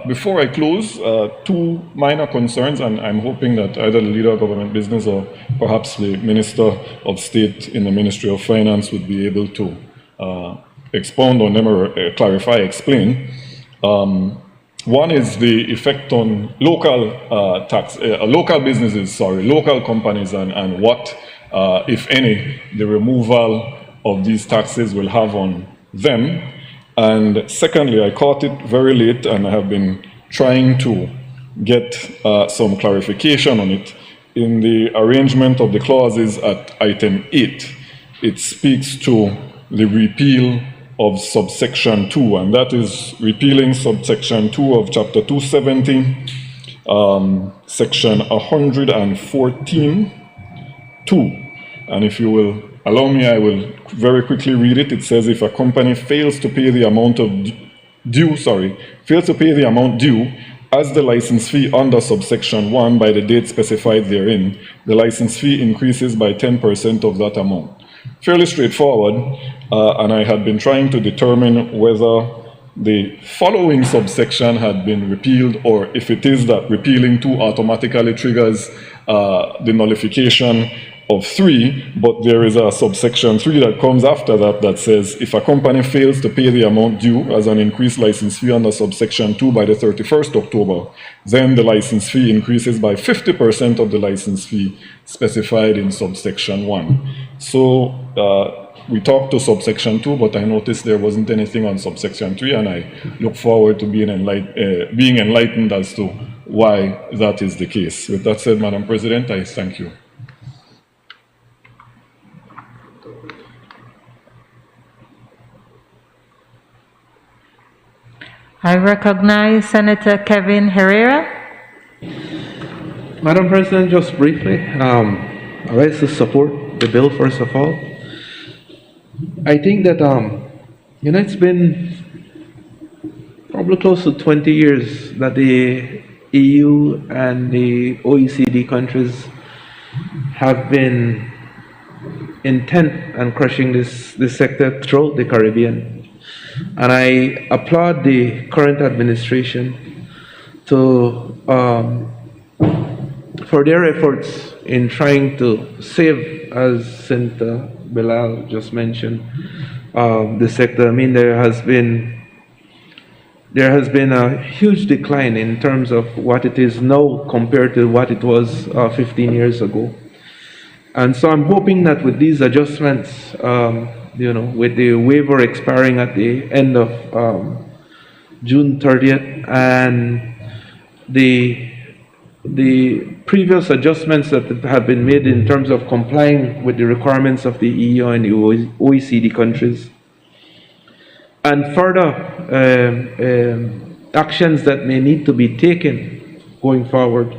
Before I close, two minor concerns, and I'm hoping that either the leader of government business or perhaps the Minister of State in the Ministry of Finance would be able to expound on them or clarify, explain. One is the effect on local local businesses, local companies, and what, if any, the removal of these taxes will have on them. And secondly, I caught it very late and I have been trying to get some clarification on it. In the arrangement of the clauses at item 8, it speaks to the repeal of subsection 2, and that is repealing subsection 2 of chapter 270, section 114(2). And if you will allow me, I will very quickly read it. It says, if a company fails to pay the amount due as the license fee under subsection 1 by the date specified therein, the license fee increases by 10% of that amount. Fairly straightforward, and I had been trying to determine whether the following subsection had been repealed, or if it is that repealing 2 automatically triggers the nullification of 3, but there is a subsection 3 that comes after that that says if a company fails to pay the amount due as an increased license fee under subsection 2 by the 31st October, then the license fee increases by 50% of the license fee specified in subsection 1. So we talked to subsection 2, but I noticed there wasn't anything on subsection 3, and I look forward to being enlightened as to why that is the case. With that said, Madam President, I thank you. I recognize Senator Kevin Herrera. Madam President, just briefly, I like to support the bill first of all. I think that, it's been probably close to 20 years that the EU and the OECD countries have been intent on crushing this sector throughout the Caribbean. And I applaud the current administration for their efforts in trying to save, as Senator Bilal just mentioned, the sector. I mean, there has been a huge decline in terms of what it is now compared to what it was 15 years ago. And so I'm hoping that with these adjustments, with the waiver expiring at the end of June 30th and the previous adjustments that have been made in terms of complying with the requirements of the EU and the OECD countries, and further actions that may need to be taken going forward,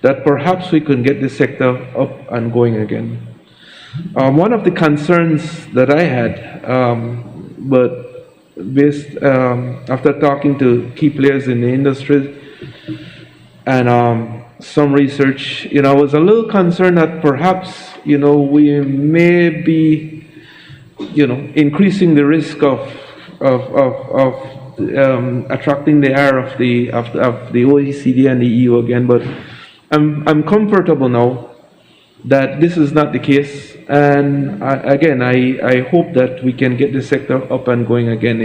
that perhaps we can get the sector up and going again. One of the concerns that I had, but based after talking to key players in the industry and some research, I was a little concerned that perhaps, we may be, increasing the risk of attracting the ire of the OECD and the EU again. But I'm comfortable now that this is not the case. And I hope that we can get the sector up and going again.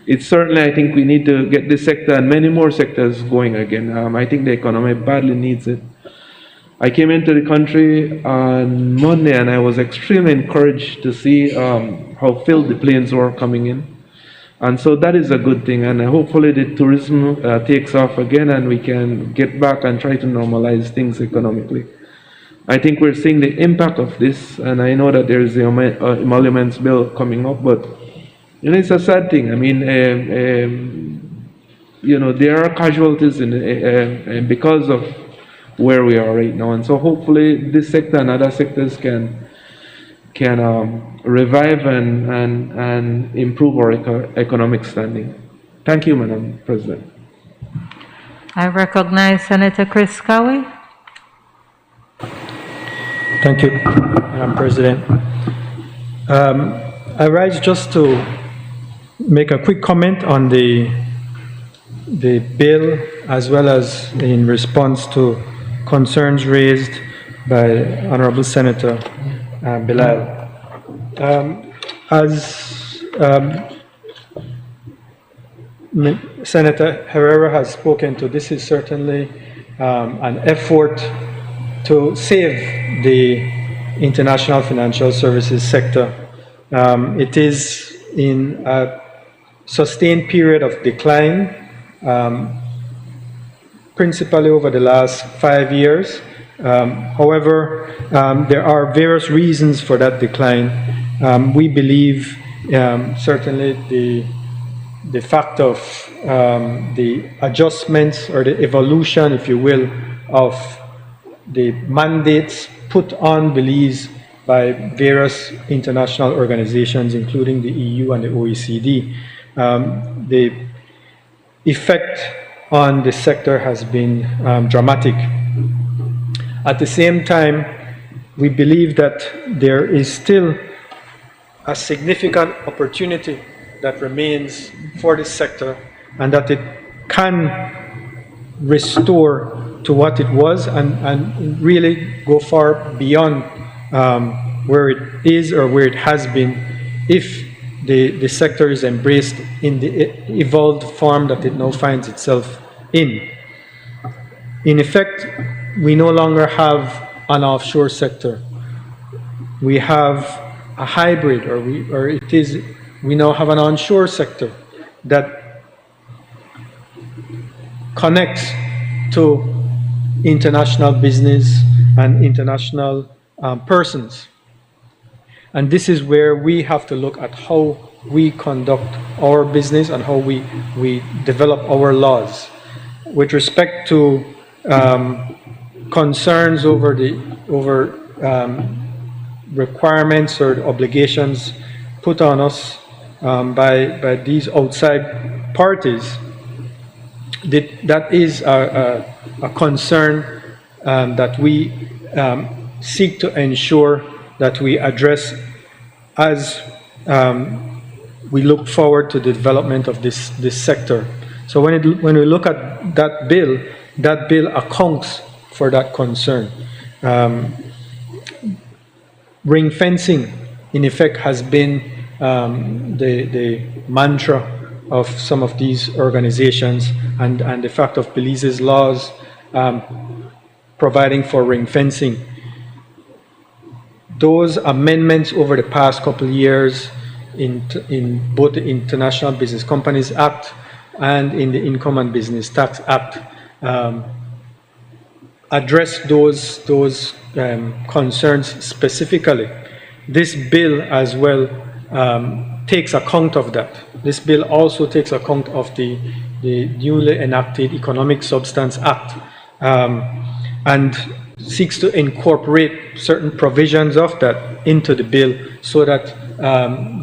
It's certainly, I think we need to get this sector and many more sectors going again. I think the economy badly needs it. I came into the country on Monday and I was extremely encouraged to see how filled the planes were coming in. And so that is a good thing. And hopefully the tourism takes off again and we can get back and try to normalize things economically. I think we're seeing the impact of this, and I know that there is the emoluments bill coming up, but it's a sad thing. I mean, there are casualties because of where we are right now, and so hopefully this sector and other sectors can revive and improve our economic standing. Thank you, Madam President. I recognize Senator Chris Cowie. Thank you, Madam President. I rise just to make a quick comment on the bill, as well as in response to concerns raised by Honorable Senator Bilal. As Senator Herrera has spoken to, this is certainly an effort to save the international financial services sector. It is in a sustained period of decline, principally over the last 5 years. However, there are various reasons for that decline. We believe certainly the fact of the adjustments or the evolution, if you will, of the mandates put on Belize by various international organizations, including the EU and the OECD. The effect on the sector has been dramatic. At the same time, we believe that there is still a significant opportunity that remains for this sector, and that it can restore to what it was and really go far beyond where it is or where it has been, if the sector is embraced in the evolved form that it now finds itself in. In effect, we no longer have an offshore sector. We have a hybrid, we now have an onshore sector that connects to international business and international persons. And this is where we have to look at how we conduct our business and how we develop our laws. With respect to concerns over requirements or obligations put on us by these outside parties, that is a concern that we seek to ensure that we address as we look forward to the development of this sector. So when we look at that bill accounts for that concern. Ring fencing, in effect, has been the mantra of some of these organizations, and the fact of Belize's laws providing for ring fencing. Those amendments over the past couple of years in both the International Business Companies Act and in the Income and Business Tax Act address those concerns specifically. This bill as well takes account of that. This bill also takes account of the newly enacted Economic Substance Act and seeks to incorporate certain provisions of that into the bill so that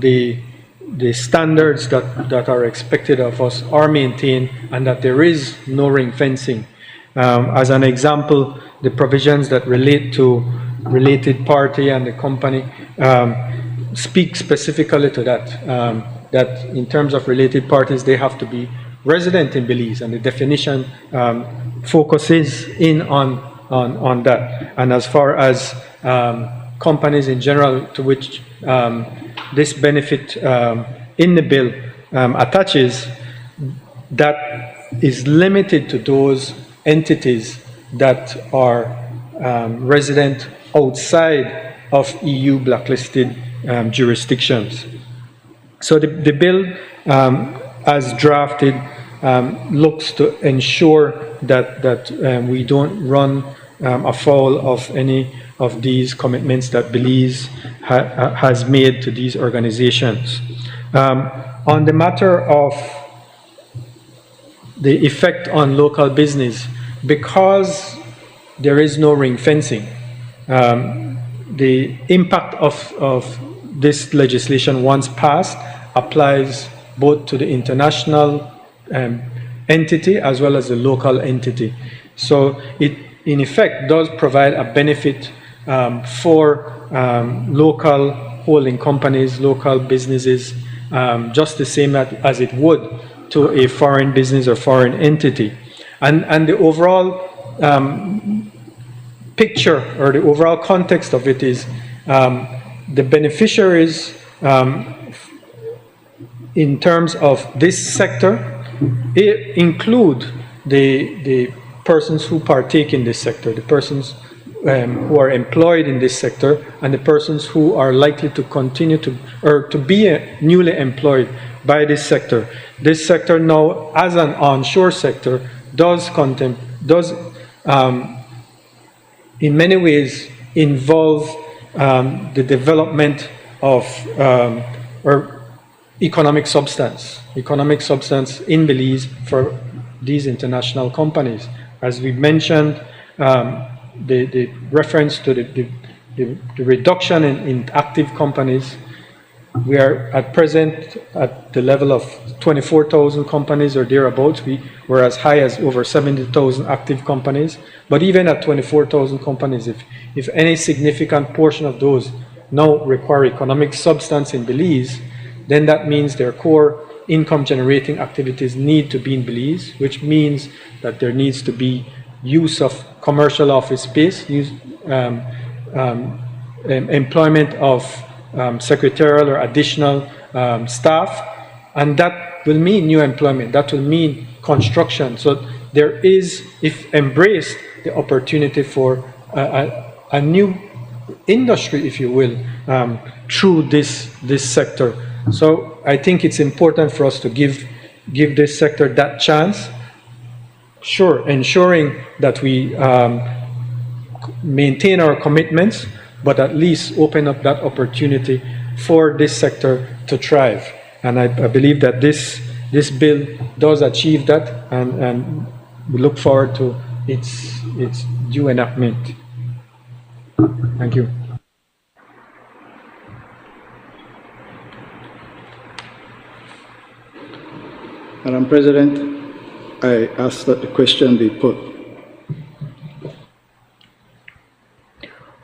the standards that are expected of us are maintained and that there is no ring fencing. As an example, the provisions that relate to related party and the company speak specifically to that, that in terms of related parties, they have to be resident in Belize, and the definition focuses in on that. And as far as companies in general to which this benefit in the bill attaches, that is limited to those entities that are resident outside of EU blacklisted jurisdictions. So the bill, as drafted, looks to ensure that we don't run afoul of any of these commitments that Belize has made to these organizations. On the matter of the effect on local business, because there is no ring fencing, the impact of this legislation, once passed, applies both to the international entity as well as the local entity. So it, in effect, does provide a benefit for local holding companies, local businesses, just the same as it would to a foreign business or foreign entity. And the overall picture or the overall context of it is the beneficiaries in terms of this sector include the persons who partake in this sector, the persons who are employed in this sector, and the persons who are likely to continue to be newly employed by this sector. This sector now, as an onshore sector, does in many ways involve the development of or economic substance in Belize for these international companies. As we mentioned, the reference to the reduction in active companies. We are at present at the level of 24,000 companies or thereabouts. We were as high as over 70,000 active companies. But even at 24,000 companies, if any significant portion of those now require economic substance in Belize, then that means their core income generating activities need to be in Belize, which means that there needs to be use of commercial office space, employment of secretarial or additional staff, and that will mean new employment, that will mean construction. So there is, if embraced, the opportunity for a new industry, if you will, through this sector. So I think it's important for us to give this sector that chance, sure, ensuring that we maintain our commitments, but at least open up that opportunity for this sector to thrive. And I believe that this bill does achieve that, and we look forward to its due enactment. Thank you. Madam President, I ask that the question be put.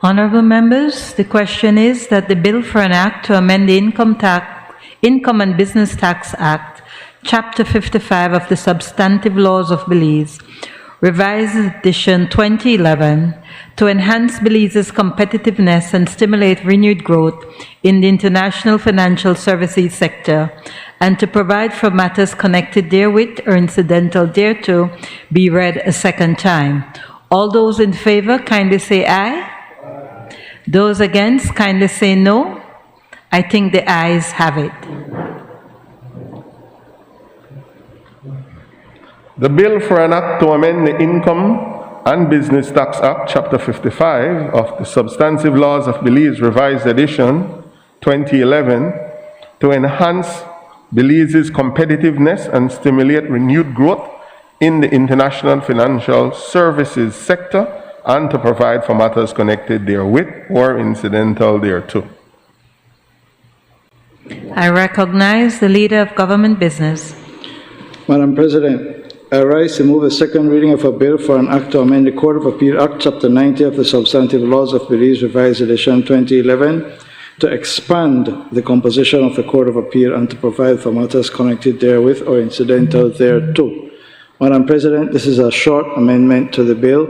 Honorable members, the question is that the bill for an act to amend the Income and Business Tax Act, Chapter 55 of the Substantive Laws of Belize, Revised Edition 2011, to enhance Belize's competitiveness and stimulate renewed growth in the international financial services sector, and to provide for matters connected therewith or incidental thereto, be read a second time. All those in favor, kindly say aye. Those against, kindly say no. I think the ayes have it. The bill for an act to amend the Income and Business Tax Act, Chapter 55 of the Substantive Laws of Belize, Revised Edition 2011, to enhance Belize's competitiveness and stimulate renewed growth in the international financial services sector, and to provide for matters connected therewith or incidental thereto. I recognize the Leader of Government Business. Madam President, I rise to move a second reading of a bill for an act to amend the Court of Appeal Act, Chapter 90 of the Substantive Laws of Belize, Revised Edition 2011, to expand the composition of the Court of Appeal and to provide for matters connected therewith or incidental thereto. Madam President, this is a short amendment to the bill.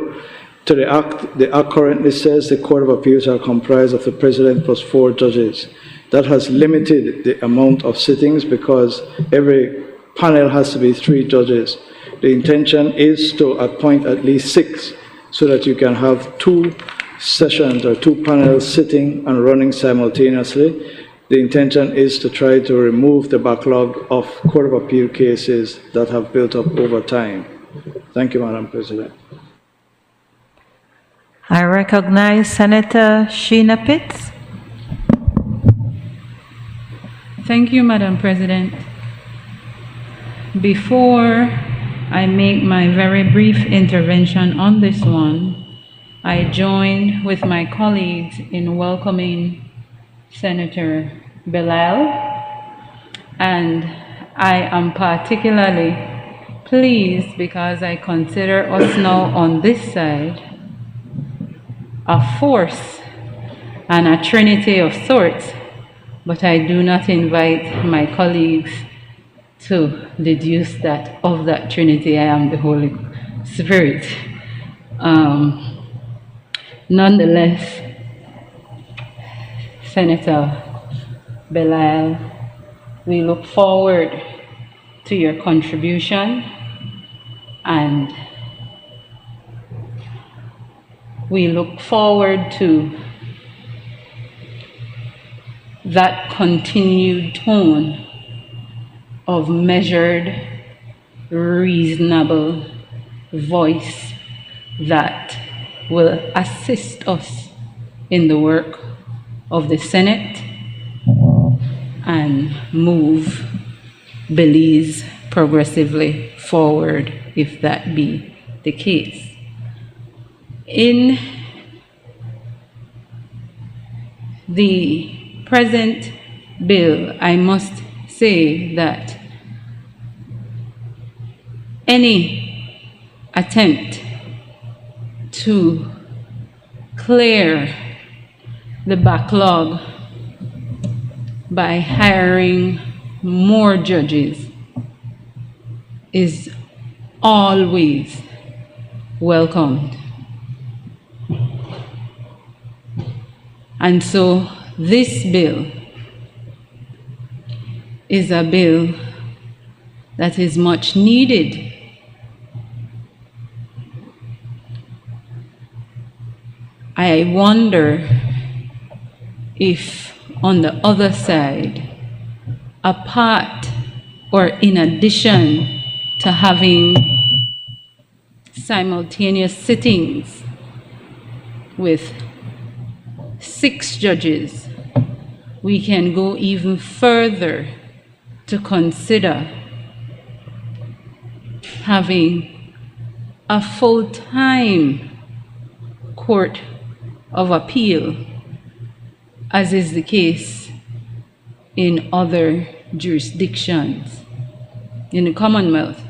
To the Act, the Act currently says the Court of Appeals are comprised of the President plus 4 judges. That has limited the amount of sittings because every panel has to be 3 judges. The intention is to appoint at least 6 so that you can have 2 sessions or 2 panels sitting and running simultaneously. The intention is to try to remove the backlog of Court of Appeal cases that have built up over time. Thank you, Madam President. I recognize Senator Sheena Pitts. Thank you, Madam President. Before I make my very brief intervention on this one, I join with my colleagues in welcoming Senator Bilal, and I am particularly pleased because I consider us now on this side a force and a trinity of sorts, but I do not invite my colleagues to deduce that of that trinity I am the Holy Spirit. Nonetheless, Senator Bilal, we look forward to your contribution, and we look forward to that continued tone of measured, reasonable voice that will assist us in the work of the Senate and move Belize progressively forward, if that be the case. In the present bill, I must say that any attempt to clear the backlog by hiring more judges is always welcomed. And so this bill is a bill that is much needed. I wonder if on the other side, apart or in addition to having simultaneous sittings with 6 judges, we can go even further to consider having a full-time Court of Appeal, as is the case in other jurisdictions in the Commonwealth.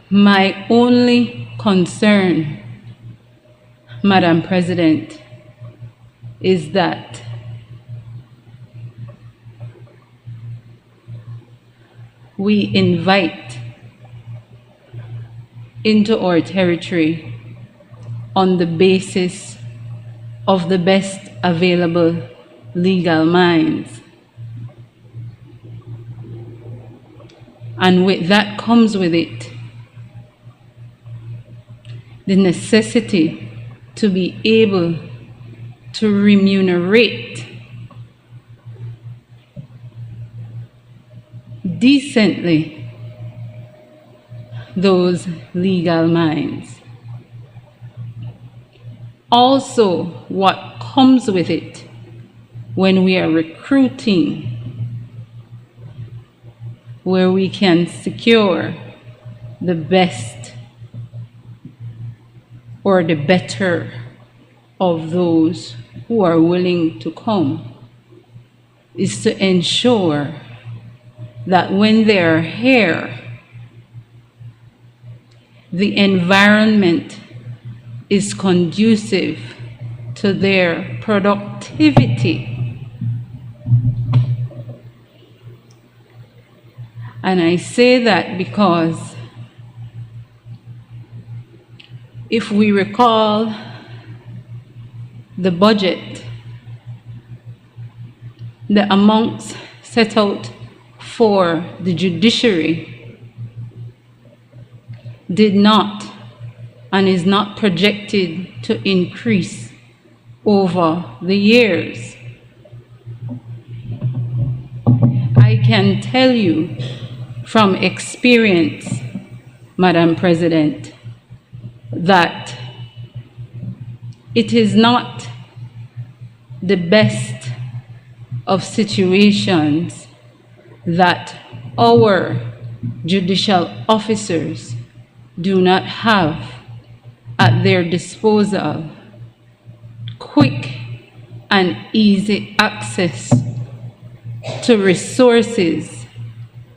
My only concern, Madam President, is that we invite into our territory on the basis of the best available legal minds. And with that comes with it the necessity to be able to remunerate decently those legal minds. Also, what comes with it when we are recruiting, where we can secure the best or the better of those who are willing to come, is to ensure that when they're here, the environment is conducive to their productivity. And I say that because if we recall the budget, the amounts set out for the judiciary did not and is not projected to increase over the years. I can tell you from experience, Madam President, that it is not the best of situations that our judicial officers do not have at their disposal quick and easy access to resources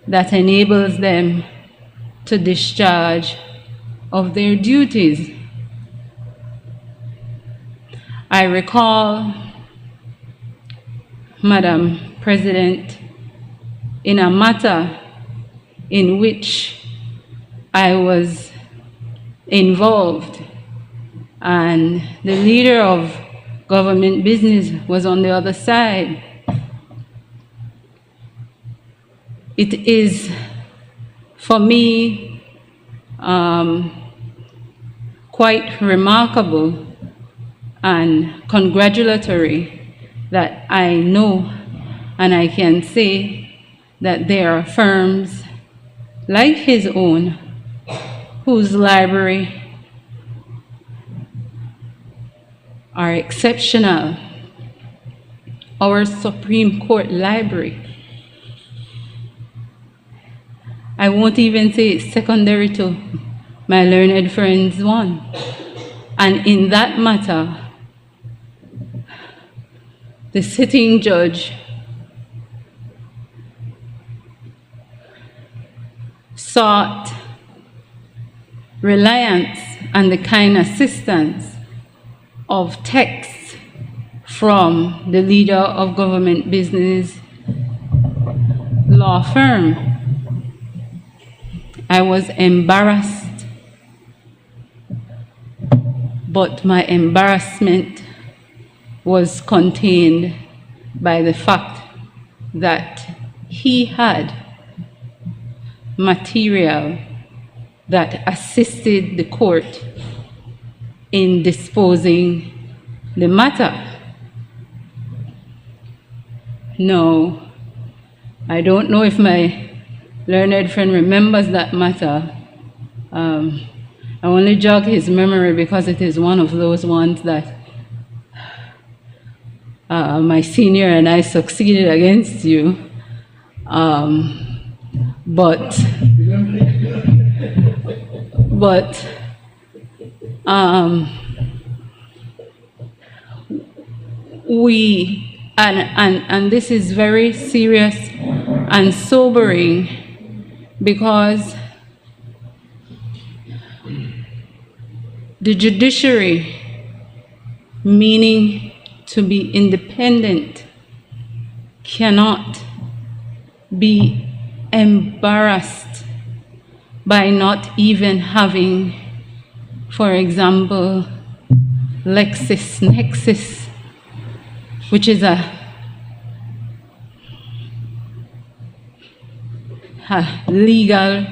that enables them to discharge of their duties. I recall, Madam President, in a matter in which I was involved, and the leader of government business was on the other side. It is, for me, quite remarkable and congratulatory that I know and I can say that there are firms like his own whose library are exceptional. Our Supreme Court library, I won't even say it's secondary to my learned friend's one. And in that matter, the sitting judge sought reliance and the kind assistance of texts from the leader of government business law firm. I was embarrassed, but my embarrassment was contained by the fact that he had material that assisted the court in disposing the matter. No, I don't know if my learned friend remembers that matter. I only jog his memory because it is one of those ones that my senior and I succeeded against you. But we, and this is very serious and sobering, because the judiciary, meaning to be independent, cannot be embarrassed by not even having, for example, LexisNexis, which is a legal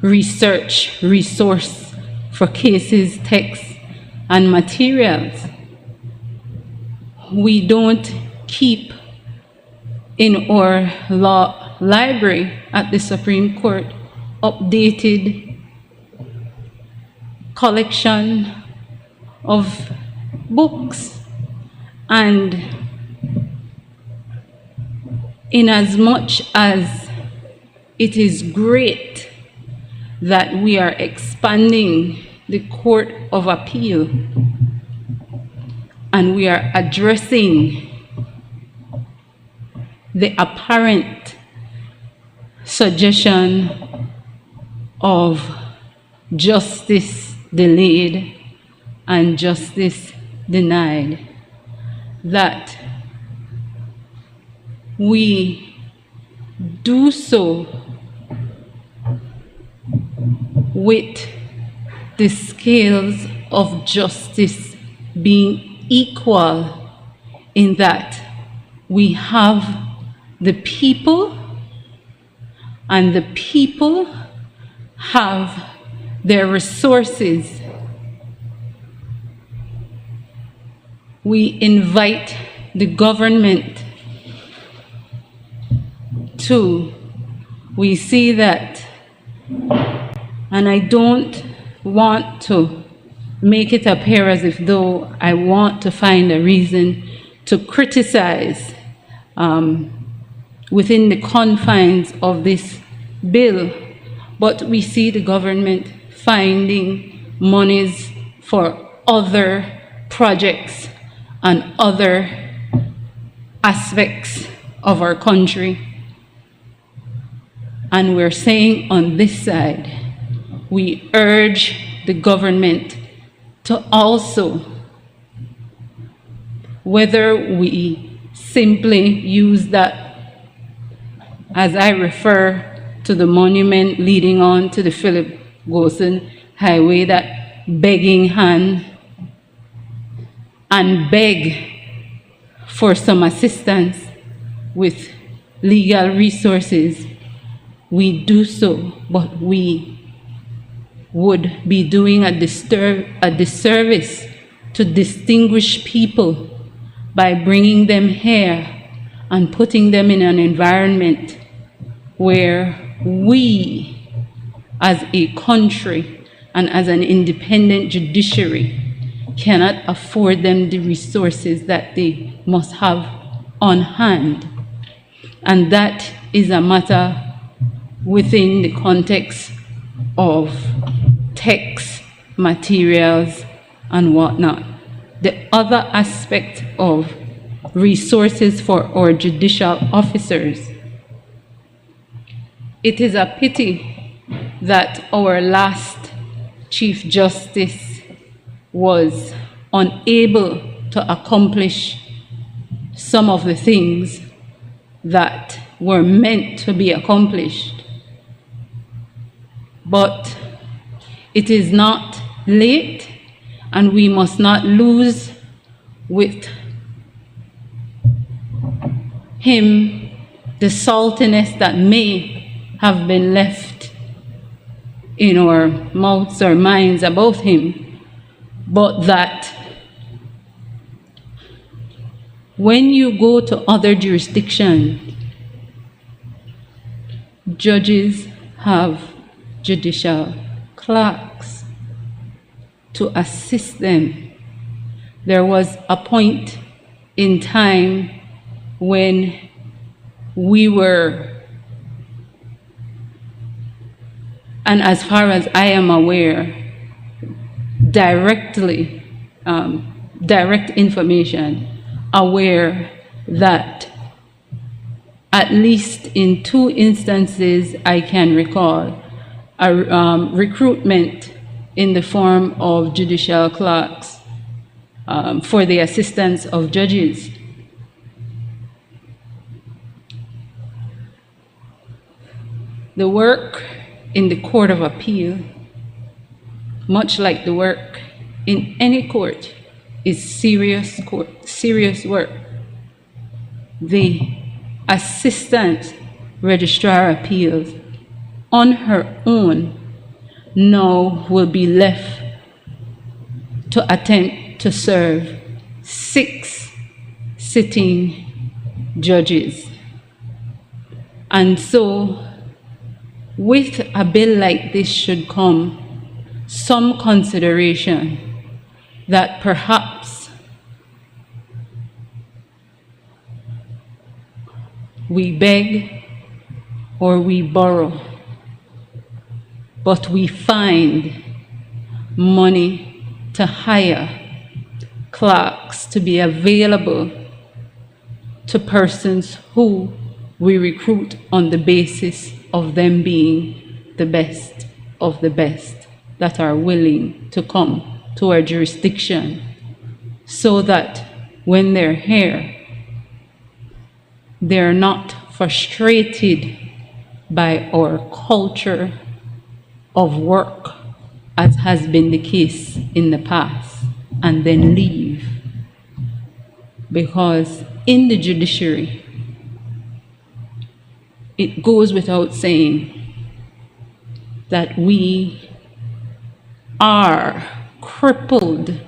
research resource for cases, texts, and materials. We don't keep in our law library at the Supreme Court updated collection of books. And in as much as it is great that we are expanding the Court of Appeal and we are addressing the apparent suggestion of justice delayed and justice denied, that we do so with the scales of justice being equal, in that we have the people and the people have their resources. We invite the government to, we see that, and I don't want to make it appear as if though I want to find a reason to criticize within the confines of this bill, but we see the government finding monies for other projects and other aspects of our country. And we're saying on this side, we urge the government to also, whether we simply use that, as I refer to the monument leading on to the Philip Gosen Highway, that begging hand, and beg for some assistance with legal resources, we do so, but we would be doing a disservice to distinguished people by bringing them here and putting them in an environment where we, as a country and as an independent judiciary, cannot afford them the resources that they must have on hand. And that is a matter within the context of text, materials, and whatnot. The other aspect of resources for our judicial officers, it is a pity that our last Chief Justice was unable to accomplish some of the things that were meant to be accomplished. But it is not late, and we must not lose with him the saltiness that may have been left in our mouths or minds about him, but that when you go to other jurisdictions, judges have judicial clerks to assist them. There was a point in time when we were, and as far as I am aware, direct information, aware that at least in 2 instances I can recall, a recruitment in the form of judicial clerks for the assistance of judges. The work in the Court of Appeal, much like the work in any court, is serious work. The Assistant Registrar Appeals on her own now will be left to attempt to serve 6 sitting judges. And so, with a bill like this should come some consideration that perhaps we beg or we borrow, but we find money to hire clerks to be available to persons who we recruit on the basis of them being the best of the best that are willing to come to our jurisdiction, so that when they're here, they're not frustrated by our culture of work, as has been the case in the past, and then leave. Because in the judiciary, it goes without saying that we are crippled,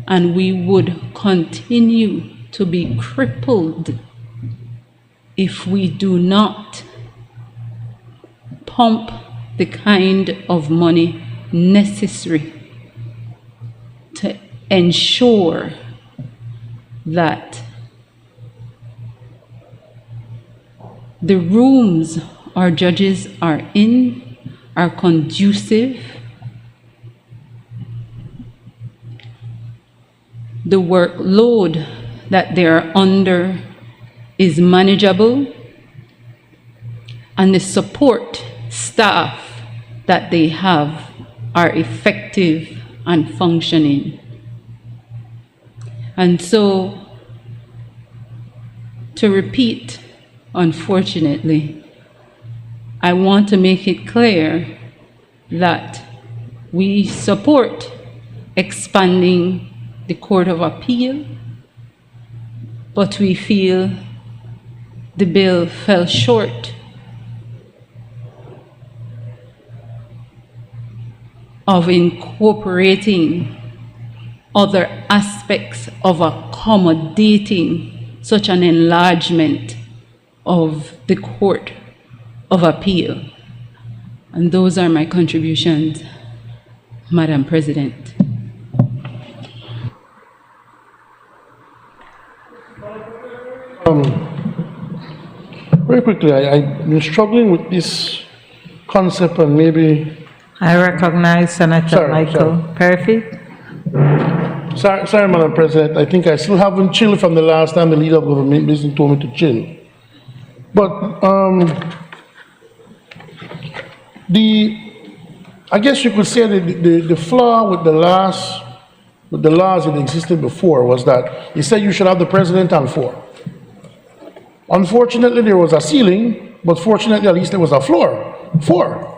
and we would continue to be crippled if we do not pump the kind of money necessary to ensure that the rooms our judges are in are conducive, the workload that they are under is manageable, and the support staff that they have are effective and functioning. And so, to repeat, unfortunately, I want to make it clear that we support expanding the Court of Appeal, but we feel the bill fell short of incorporating other aspects of accommodating such an enlargement of the Court of Appeal. And those are my contributions, Madam President. Very quickly, I've been struggling with this concept, and maybe... I recognize Senator Michael Perfect. Sorry, Madam President. I think I still haven't chilled from the last time the leader of government basically told me to chill. But I guess you could say that the flaw with the laws that existed before was that he said you should have the president and 4. Unfortunately, there was a ceiling, but fortunately, at least there was a floor. 4.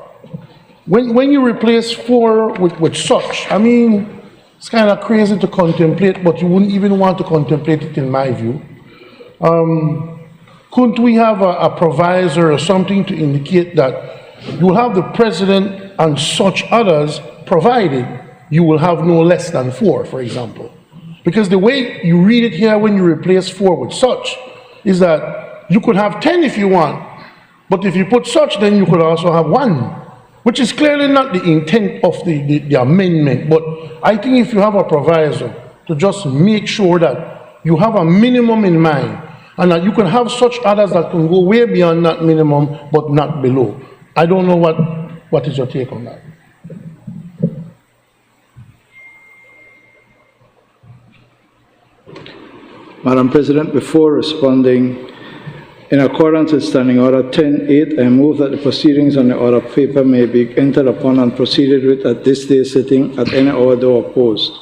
When you replace 4 with such, I mean, it's kind of crazy to contemplate, but you wouldn't even want to contemplate it in my view. Couldn't we have a provisor or something to indicate that you will have the president and such others, provided you will have no less than 4, for example? Because the way you read it here when you replace 4 with such is that you could have 10 if you want, but if you put such, then you could also have 1, which is clearly not the intent of the amendment. But I think if you have a proviso to just make sure that you have a minimum in mind, and that you can have such others that can go way beyond that minimum, but not below. I don't know what is your take on that? Madam President, before responding, in accordance with Standing Order 10.8, I move that the proceedings on the order of paper may be entered upon and proceeded with at this day's sitting at any hour though opposed.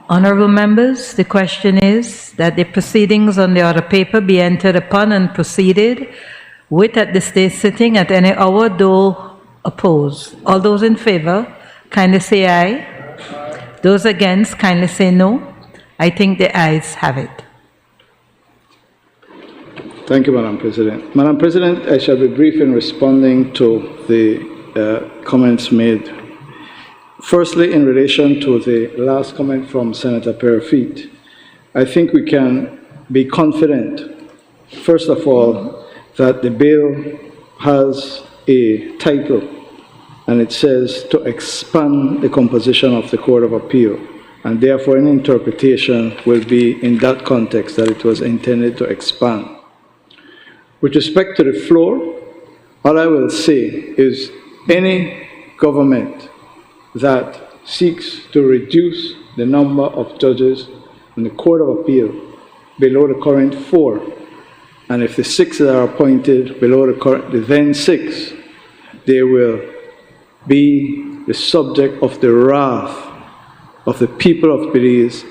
Honorable members, the question is that the proceedings on the order paper be entered upon and proceeded with at this day's sitting at any hour though opposed. All those in favor, kindly say aye. Those against, kindly say no. I think the ayes have it. Thank you, Madam President. Madam President, I shall be brief in responding to the comments made. Firstly, in relation to the last comment from Senator Perfect, I think we can be confident, first of all, that the bill has a title, and it says to expand the composition of the Court of Appeal, and therefore an interpretation will be in that context that it was intended to expand. With respect to the floor, all I will say is any government that seeks to reduce the number of judges in the Court of Appeal below the current 4 And if the 6 that are appointed below the then 6, they will be the subject of the wrath of the people of Belize